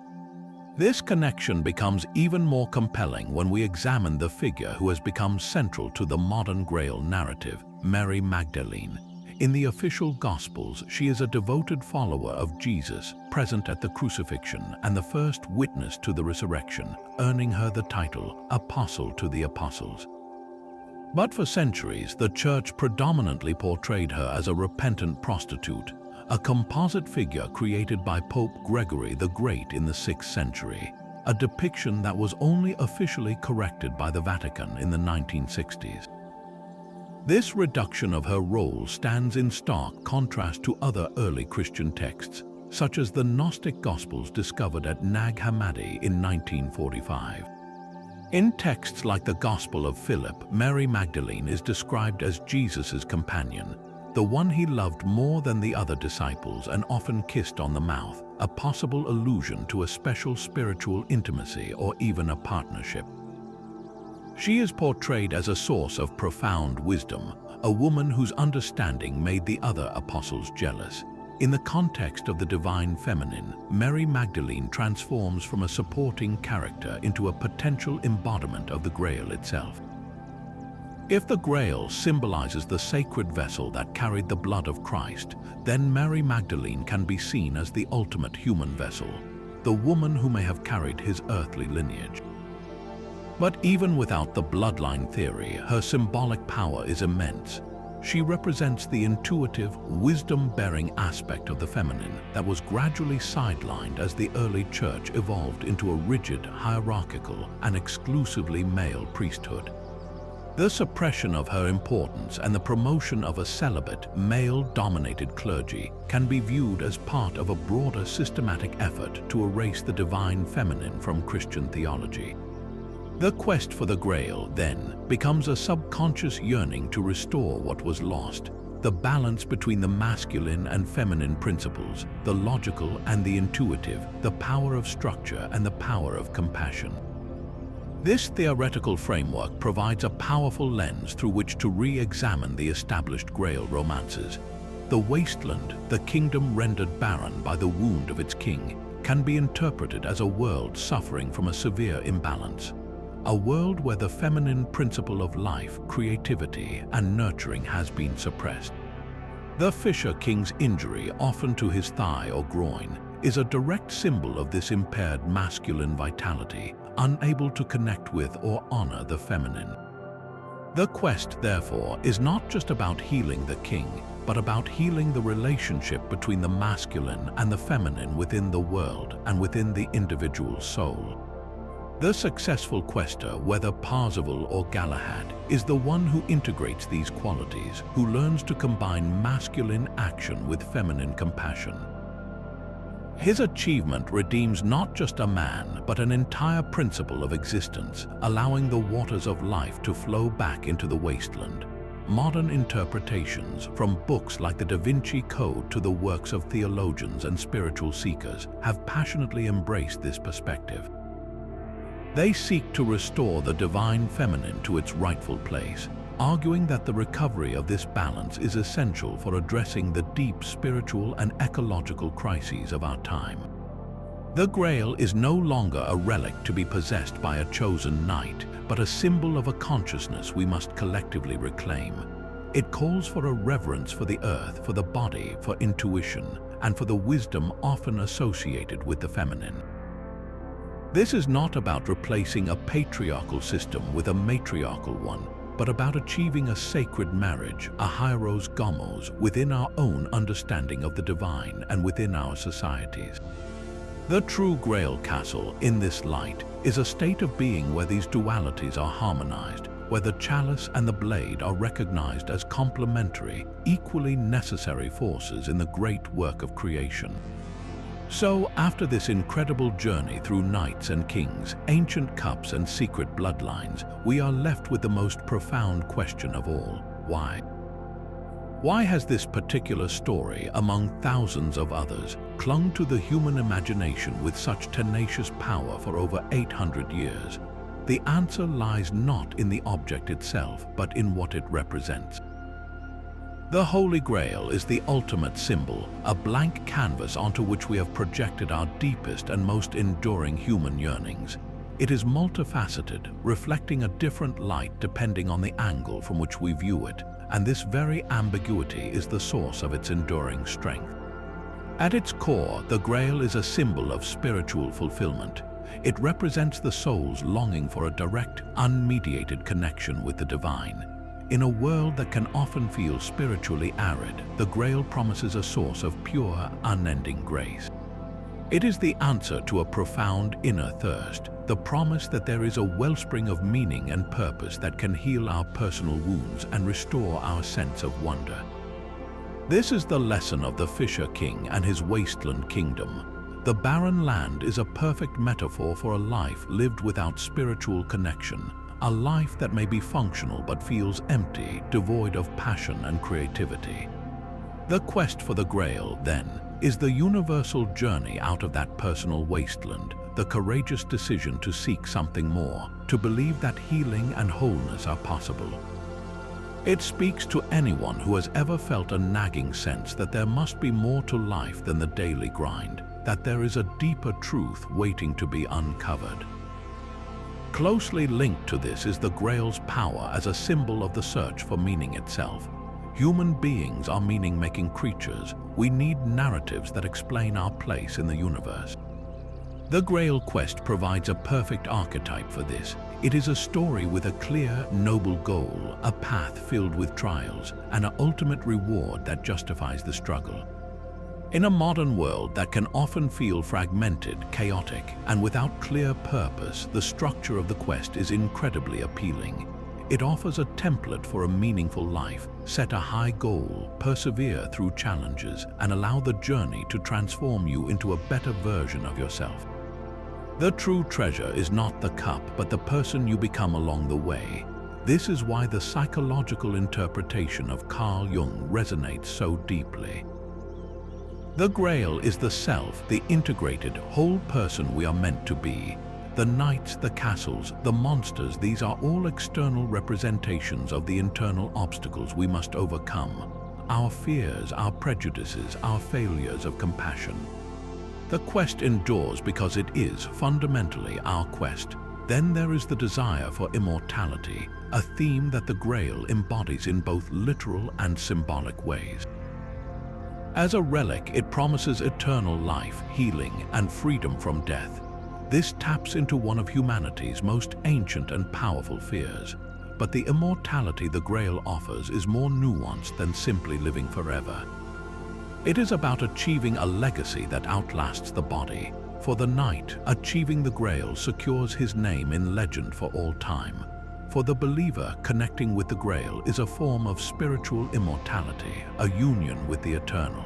This connection becomes even more compelling when we examine the figure who has become central to the modern Grail narrative, Mary Magdalene. In the official Gospels, she is a devoted follower of Jesus, present at the crucifixion and the first witness to the resurrection, earning her the title Apostle to the Apostles. But for centuries, the Church predominantly portrayed her as a repentant prostitute, a composite figure created by Pope Gregory the Great in the 6th century, a depiction that was only officially corrected by the Vatican in the 1960s. This reduction of her role stands in stark contrast to other early Christian texts, such as the Gnostic Gospels discovered at Nag Hammadi in 1945. In texts like the Gospel of Philip, Mary Magdalene is described as Jesus' companion, the one he loved more than the other disciples and often kissed on the mouth, a possible allusion to a special spiritual intimacy or even a partnership. She is portrayed as a source of profound wisdom, a woman whose understanding made the other apostles jealous. In the context of the divine feminine, Mary Magdalene transforms from a supporting character into a potential embodiment of the Grail itself. If the Grail symbolizes the sacred vessel that carried the blood of Christ, then Mary Magdalene can be seen as the ultimate human vessel, the woman who may have carried his earthly lineage. But even without the bloodline theory, her symbolic power is immense. She represents the intuitive, wisdom-bearing aspect of the feminine that was gradually sidelined as the early church evolved into a rigid, hierarchical, and exclusively male priesthood. The suppression of her importance and the promotion of a celibate, male-dominated clergy can be viewed as part of a broader systematic effort to erase the divine feminine from Christian theology. The quest for the Grail, then, becomes a subconscious yearning to restore what was lost, the balance between the masculine and feminine principles, the logical and the intuitive, the power of structure and the power of compassion. This theoretical framework provides a powerful lens through which to re-examine the established Grail romances. The wasteland, the kingdom rendered barren by the wound of its king, can be interpreted as a world suffering from a severe imbalance. A world where the feminine principle of life, creativity, and nurturing has been suppressed. The Fisher King's injury, often to his thigh or groin, is a direct symbol of this impaired masculine vitality, unable to connect with or honor the feminine. The quest, therefore, is not just about healing the king, but about healing the relationship between the masculine and the feminine within the world and within the individual soul. The successful quester, whether Parzival or Galahad, is the one who integrates these qualities, who learns to combine masculine action with feminine compassion. His achievement redeems not just a man, but an entire principle of existence, allowing the waters of life to flow back into the wasteland. Modern interpretations, from books like the Da Vinci Code to the works of theologians and spiritual seekers, have passionately embraced this perspective. They seek to restore the divine feminine to its rightful place, arguing that the recovery of this balance is essential for addressing the deep spiritual and ecological crises of our time. The Grail is no longer a relic to be possessed by a chosen knight, but a symbol of a consciousness we must collectively reclaim. It calls for a reverence for the earth, for the body, for intuition, and for the wisdom often associated with the feminine. This is not about replacing a patriarchal system with a matriarchal one, but about achieving a sacred marriage, a hieros gomos, within our own understanding of the divine and within our societies. The true Grail castle, in this light, is a state of being where these dualities are harmonized, where the chalice and the blade are recognized as complementary, equally necessary forces in the great work of creation. So, after this incredible journey through knights and kings, ancient cups and secret bloodlines, we are left with the most profound question of all: why? Why has this particular story, among thousands of others, clung to the human imagination with such tenacious power for over 800 years? The answer lies not in the object itself, but in what it represents. The Holy Grail is the ultimate symbol, a blank canvas onto which we have projected our deepest and most enduring human yearnings. It is multifaceted, reflecting a different light depending on the angle from which we view it, and this very ambiguity is the source of its enduring strength. At its core, the Grail is a symbol of spiritual fulfillment. It represents the soul's longing for a direct, unmediated connection with the divine. In a world that can often feel spiritually arid, the Grail promises a source of pure, unending grace. It is the answer to a profound inner thirst, the promise that there is a wellspring of meaning and purpose that can heal our personal wounds and restore our sense of wonder. This is the lesson of the Fisher King and his wasteland kingdom. The barren land is a perfect metaphor for a life lived without spiritual connection, a life that may be functional but feels empty, devoid of passion and creativity. The quest for the Grail, then, is the universal journey out of that personal wasteland, the courageous decision to seek something more, to believe that healing and wholeness are possible. It speaks to anyone who has ever felt a nagging sense that there must be more to life than the daily grind, that there is a deeper truth waiting to be uncovered. Closely linked to this is the Grail's power as a symbol of the search for meaning itself. Human beings are meaning-making creatures. We need narratives that explain our place in the universe. The Grail Quest provides a perfect archetype for this. It is a story with a clear, noble goal, a path filled with trials, and an ultimate reward that justifies the struggle. In a modern world that can often feel fragmented, chaotic, and without clear purpose, the structure of the quest is incredibly appealing. It offers a template for a meaningful life: set a high goal, persevere through challenges, and allow the journey to transform you into a better version of yourself. The true treasure is not the cup, but the person you become along the way. This is why the psychological interpretation of Carl Jung resonates so deeply. The Grail is the self, the integrated, whole person we are meant to be. The knights, the castles, the monsters, these are all external representations of the internal obstacles we must overcome. Our fears, our prejudices, our failures of compassion. The quest endures because it is fundamentally our quest. Then there is the desire for immortality, a theme that the Grail embodies in both literal and symbolic ways. As a relic, it promises eternal life, healing, and freedom from death. This taps into one of humanity's most ancient and powerful fears. but the immortality the Grail offers is more nuanced than simply living forever. It is about achieving a legacy that outlasts the body. For the knight, achieving the Grail secures his name in legend for all time. For the believer, connecting with the Grail is a form of spiritual immortality, a union with the eternal.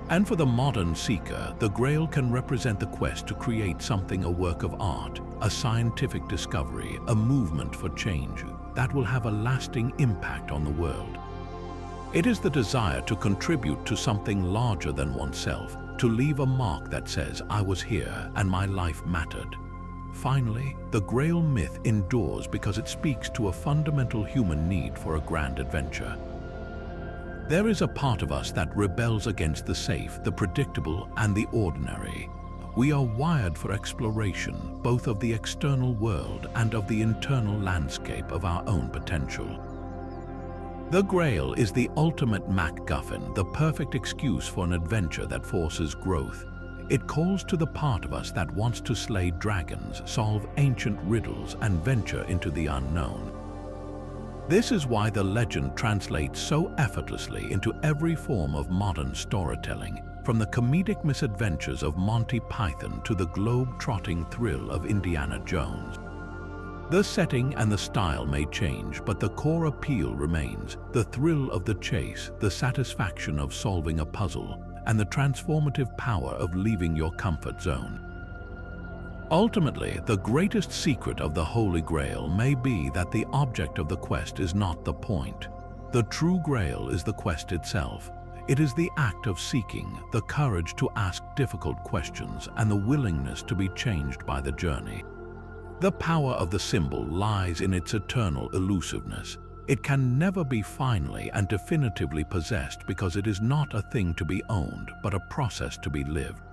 And for the modern seeker, the Grail can represent the quest to create something, a work of art, a scientific discovery, a movement for change that will have a lasting impact on the world. It is the desire to contribute to something larger than oneself, to leave a mark that says, "I was here and my life mattered." Finally, the Grail myth endures because it speaks to a fundamental human need for a grand adventure. There is a part of us that rebels against the safe, the predictable, and the ordinary. We are wired for exploration, both of the external world and of the internal landscape of our own potential. The Grail is the ultimate MacGuffin, the perfect excuse for an adventure that forces growth. It calls to the part of us that wants to slay dragons, solve ancient riddles, and venture into the unknown. This is why the legend translates so effortlessly into every form of modern storytelling, from the comedic misadventures of Monty Python to the globe-trotting thrill of Indiana Jones. The setting and the style may change, but the core appeal remains: the thrill of the chase, the satisfaction of solving a puzzle, and the transformative power of leaving your comfort zone. Ultimately, the greatest secret of the Holy Grail may be that the object of the quest is not the point. The true Grail is the quest itself. It is the act of seeking, the courage to ask difficult questions, and the willingness to be changed by the journey. The power of the symbol lies in its eternal elusiveness. It can never be finally and definitively possessed because it is not a thing to be owned, but a process to be lived.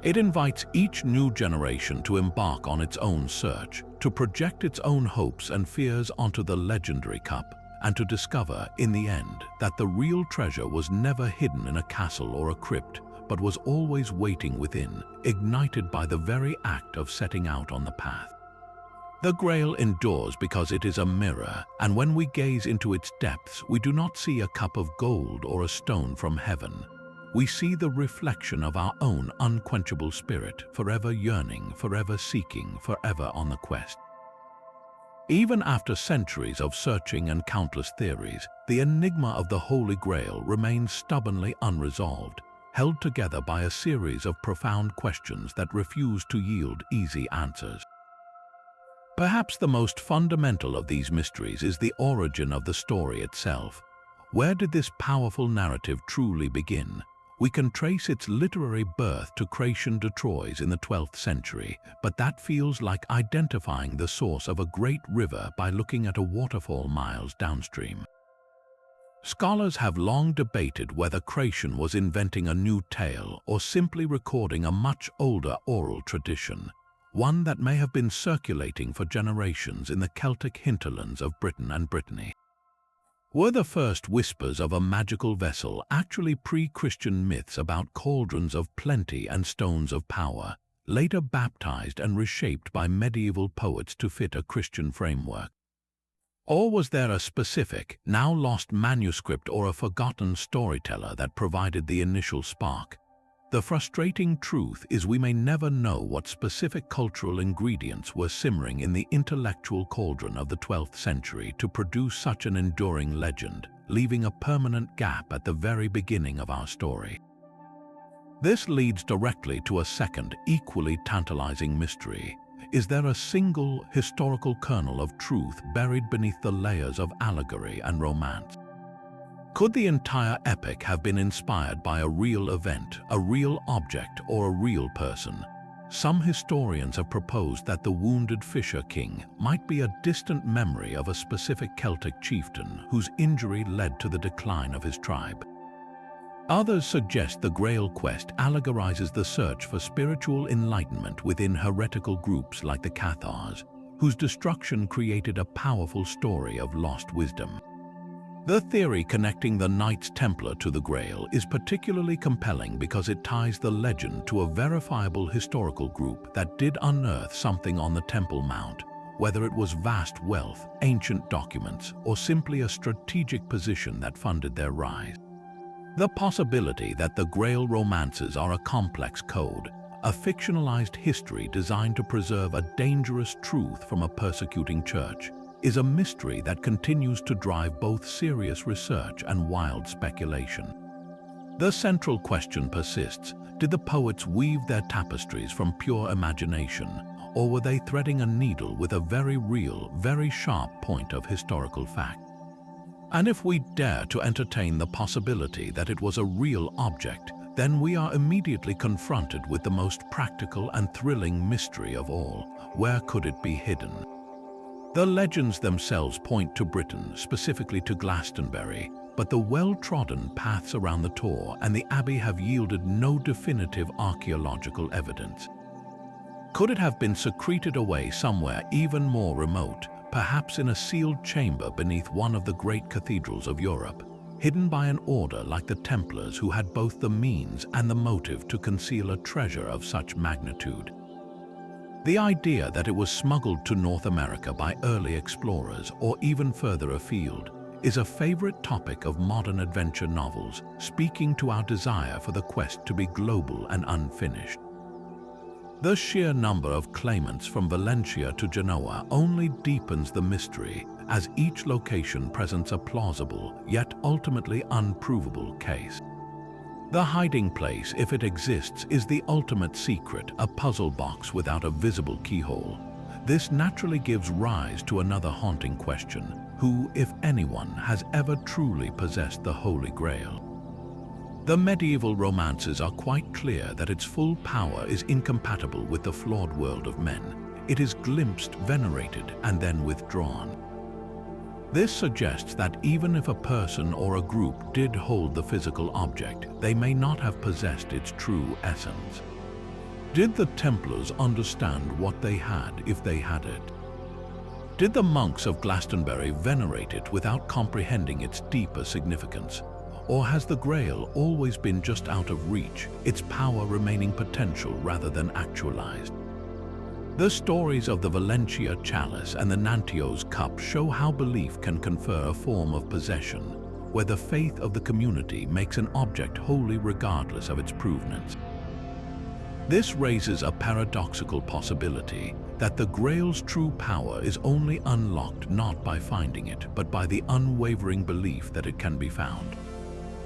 It invites each new generation to embark on its own search, to project its own hopes and fears onto the legendary cup, and to discover, in the end, that the real treasure was never hidden in a castle or a crypt, but was always waiting within, ignited by the very act of setting out on the path. The Grail endures because it is a mirror, and when we gaze into its depths, we do not see a cup of gold or a stone from heaven. We see the reflection of our own unquenchable spirit, forever yearning, forever seeking, forever on the quest. Even after centuries of searching and countless theories, the enigma of the Holy Grail remains stubbornly unresolved, held together by a series of profound questions that refuse to yield easy answers. Perhaps the most fundamental of these mysteries is the origin of the story itself. Where did this powerful narrative truly begin? We can trace its literary birth to Création de Troyes in the 12th century, but that feels like identifying the source of a great river by looking at a waterfall miles downstream. Scholars have long debated whether Création was inventing a new tale or simply recording a much older oral tradition, one that may have been circulating for generations in the Celtic hinterlands of Britain and Brittany. Were the first whispers of a magical vessel actually pre-Christian myths about cauldrons of plenty and stones of power, later baptized and reshaped by medieval poets to fit a Christian framework? Or was there a specific, now lost manuscript or a forgotten storyteller that provided the initial spark? The frustrating truth is we may never know what specific cultural ingredients were simmering in the intellectual cauldron of the 12th century to produce such an enduring legend, leaving a permanent gap at the very beginning of our story. This leads directly to a second, equally tantalizing mystery. Is there a single historical kernel of truth buried beneath the layers of allegory and romance? Could the entire epic have been inspired by a real event, a real object, or a real person? Some historians have proposed that the wounded Fisher King might be a distant memory of a specific Celtic chieftain whose injury led to the decline of his tribe. Others suggest the Grail Quest allegorizes the search for spiritual enlightenment within heretical groups like the Cathars, whose destruction created a powerful story of lost wisdom. The theory connecting the Knights Templar to the Grail is particularly compelling because it ties the legend to a verifiable historical group that did unearth something on the Temple Mount, whether it was vast wealth, ancient documents, or simply a strategic position that funded their rise. The possibility that the Grail romances are a complex code, a fictionalized history designed to preserve a dangerous truth from a persecuting church, is a mystery that continues to drive both serious research and wild speculation. The central question persists: did the poets weave their tapestries from pure imagination, or were they threading a needle with a very real, very sharp point of historical fact? And if we dare to entertain the possibility that it was a real object, then we are immediately confronted with the most practical and thrilling mystery of all: where could it be hidden? The legends themselves point to Britain, specifically to Glastonbury, but the well-trodden paths around the Tor and the Abbey have yielded no definitive archaeological evidence. Could it have been secreted away somewhere even more remote, perhaps in a sealed chamber beneath one of the great cathedrals of Europe, hidden by an order like the Templars who had both the means and the motive to conceal a treasure of such magnitude? The idea that it was smuggled to North America by early explorers or even further afield is a favorite topic of modern adventure novels, speaking to our desire for the quest to be global and unfinished. The sheer number of claimants from Valencia to Genoa only deepens the mystery, as each location presents a plausible, yet ultimately unprovable case. The hiding place, if it exists, is the ultimate secret, a puzzle box without a visible keyhole. This naturally gives rise to another haunting question: who, if anyone, has ever truly possessed the Holy Grail? The medieval romances are quite clear that its full power is incompatible with the flawed world of men. It is glimpsed, venerated, and then withdrawn. This suggests that even if a person or a group did hold the physical object, they may not have possessed its true essence. Did the Templars understand what they had if they had it? Did the monks of Glastonbury venerate it without comprehending its deeper significance? Or has the Grail always been just out of reach, its power remaining potential rather than actualized? The stories of the Valencia Chalice and the Nantios Cup show how belief can confer a form of possession, where the faith of the community makes an object holy regardless of its provenance. This raises a paradoxical possibility that the Grail's true power is only unlocked not by finding it, but by the unwavering belief that it can be found.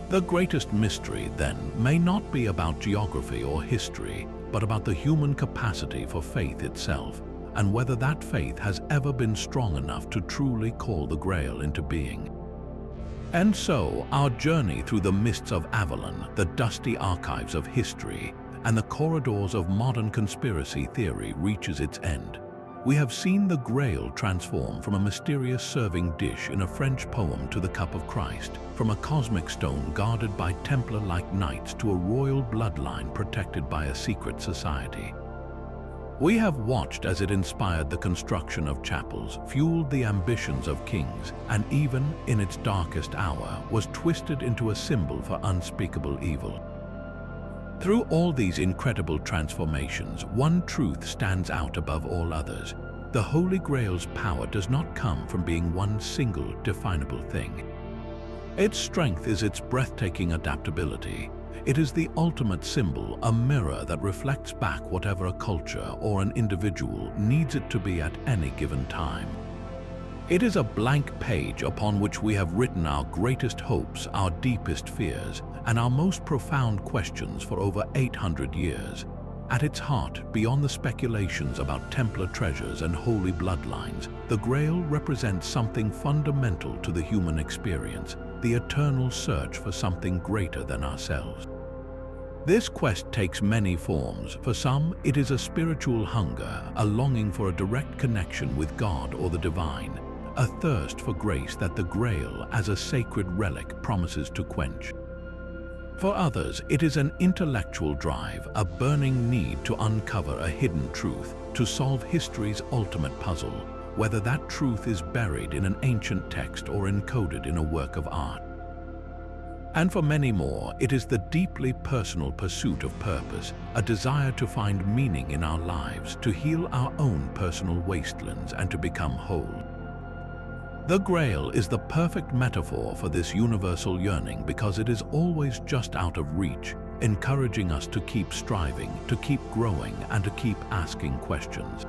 The greatest mystery, then, may not be about geography or history, but about the human capacity for faith itself, and whether that faith has ever been strong enough to truly call the Grail into being. And so, our journey through the mists of Avalon, the dusty archives of history, and the corridors of modern conspiracy theory reaches its end. We have seen the Grail transform from a mysterious serving dish in a French poem to the cup of Christ, from a cosmic stone guarded by Templar-like knights to a royal bloodline protected by a secret society. We have watched as it inspired the construction of chapels, fueled the ambitions of kings, and even, in its darkest hour, was twisted into a symbol for unspeakable evil. Through all these incredible transformations, one truth stands out above all others. The Holy Grail's power does not come from being one single, definable thing. Its strength is its breathtaking adaptability. It is the ultimate symbol, a mirror that reflects back whatever a culture or an individual needs it to be at any given time. It is a blank page upon which we have written our greatest hopes, our deepest fears, and our most profound questions for over 800 years. At its heart, beyond the speculations about Templar treasures and holy bloodlines, the Grail represents something fundamental to the human experience, the eternal search for something greater than ourselves. This quest takes many forms. For some, it is a spiritual hunger, a longing for a direct connection with God or the divine, a thirst for grace that the Grail, as a sacred relic, promises to quench. For others, it is an intellectual drive, a burning need to uncover a hidden truth, to solve history's ultimate puzzle, whether that truth is buried in an ancient text or encoded in a work of art. And for many more, it is the deeply personal pursuit of purpose, a desire to find meaning in our lives, to heal our own personal wastelands and to become whole. The Grail is the perfect metaphor for this universal yearning because it is always just out of reach, encouraging us to keep striving, to keep growing, and to keep asking questions.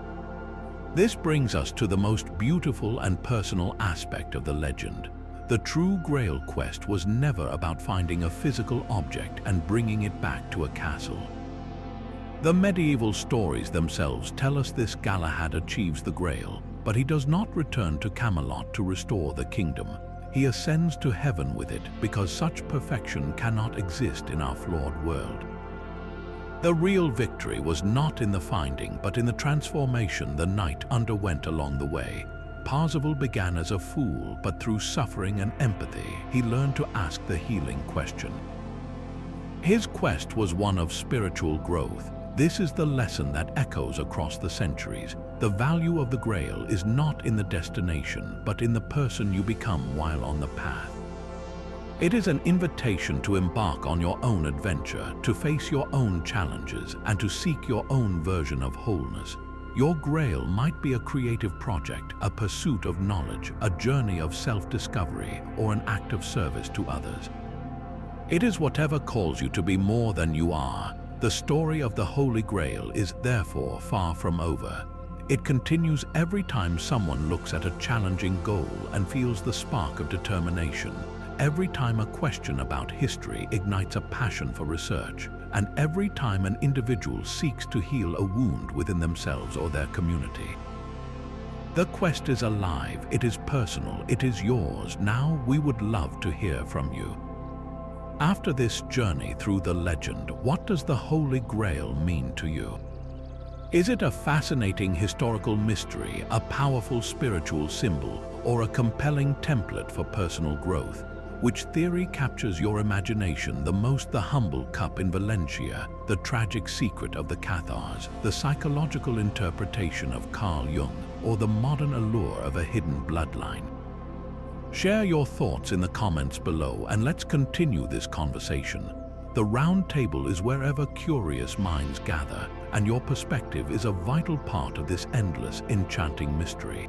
This brings us to the most beautiful and personal aspect of the legend. The true Grail Quest was never about finding a physical object and bringing it back to a castle. The medieval stories themselves tell us this Galahad achieves the Grail, but he does not return to Camelot to restore the kingdom. He ascends to heaven with it because such perfection cannot exist in our flawed world. The real victory was not in the finding, but in the transformation the knight underwent along the way. Parzival began as a fool, but through suffering and empathy, he learned to ask the healing question. His quest was one of spiritual growth. This is the lesson that echoes across the centuries. The value of the Grail is not in the destination, but in the person you become while on the path. It is an invitation to embark on your own adventure, to face your own challenges, and to seek your own version of wholeness. Your Grail might be a creative project, a pursuit of knowledge, a journey of self-discovery, or an act of service to others. It is whatever calls you to be more than you are. The story of the Holy Grail is therefore far from over. It continues every time someone looks at a challenging goal and feels the spark of determination, every time a question about history ignites a passion for research, and every time an individual seeks to heal a wound within themselves or their community. The quest is alive, it is personal, it is yours. Now we would love to hear from you. After this journey through the legend, what does the Holy Grail mean to you? Is it a fascinating historical mystery, a powerful spiritual symbol, or a compelling template for personal growth? Which theory captures your imagination the most? The humble cup in Valencia, the tragic secret of the Cathars, the psychological interpretation of Carl Jung, or the modern allure of a hidden bloodline? Share your thoughts in the comments below and let's continue this conversation. The round table is wherever curious minds gather, and your perspective is a vital part of this endless, enchanting mystery.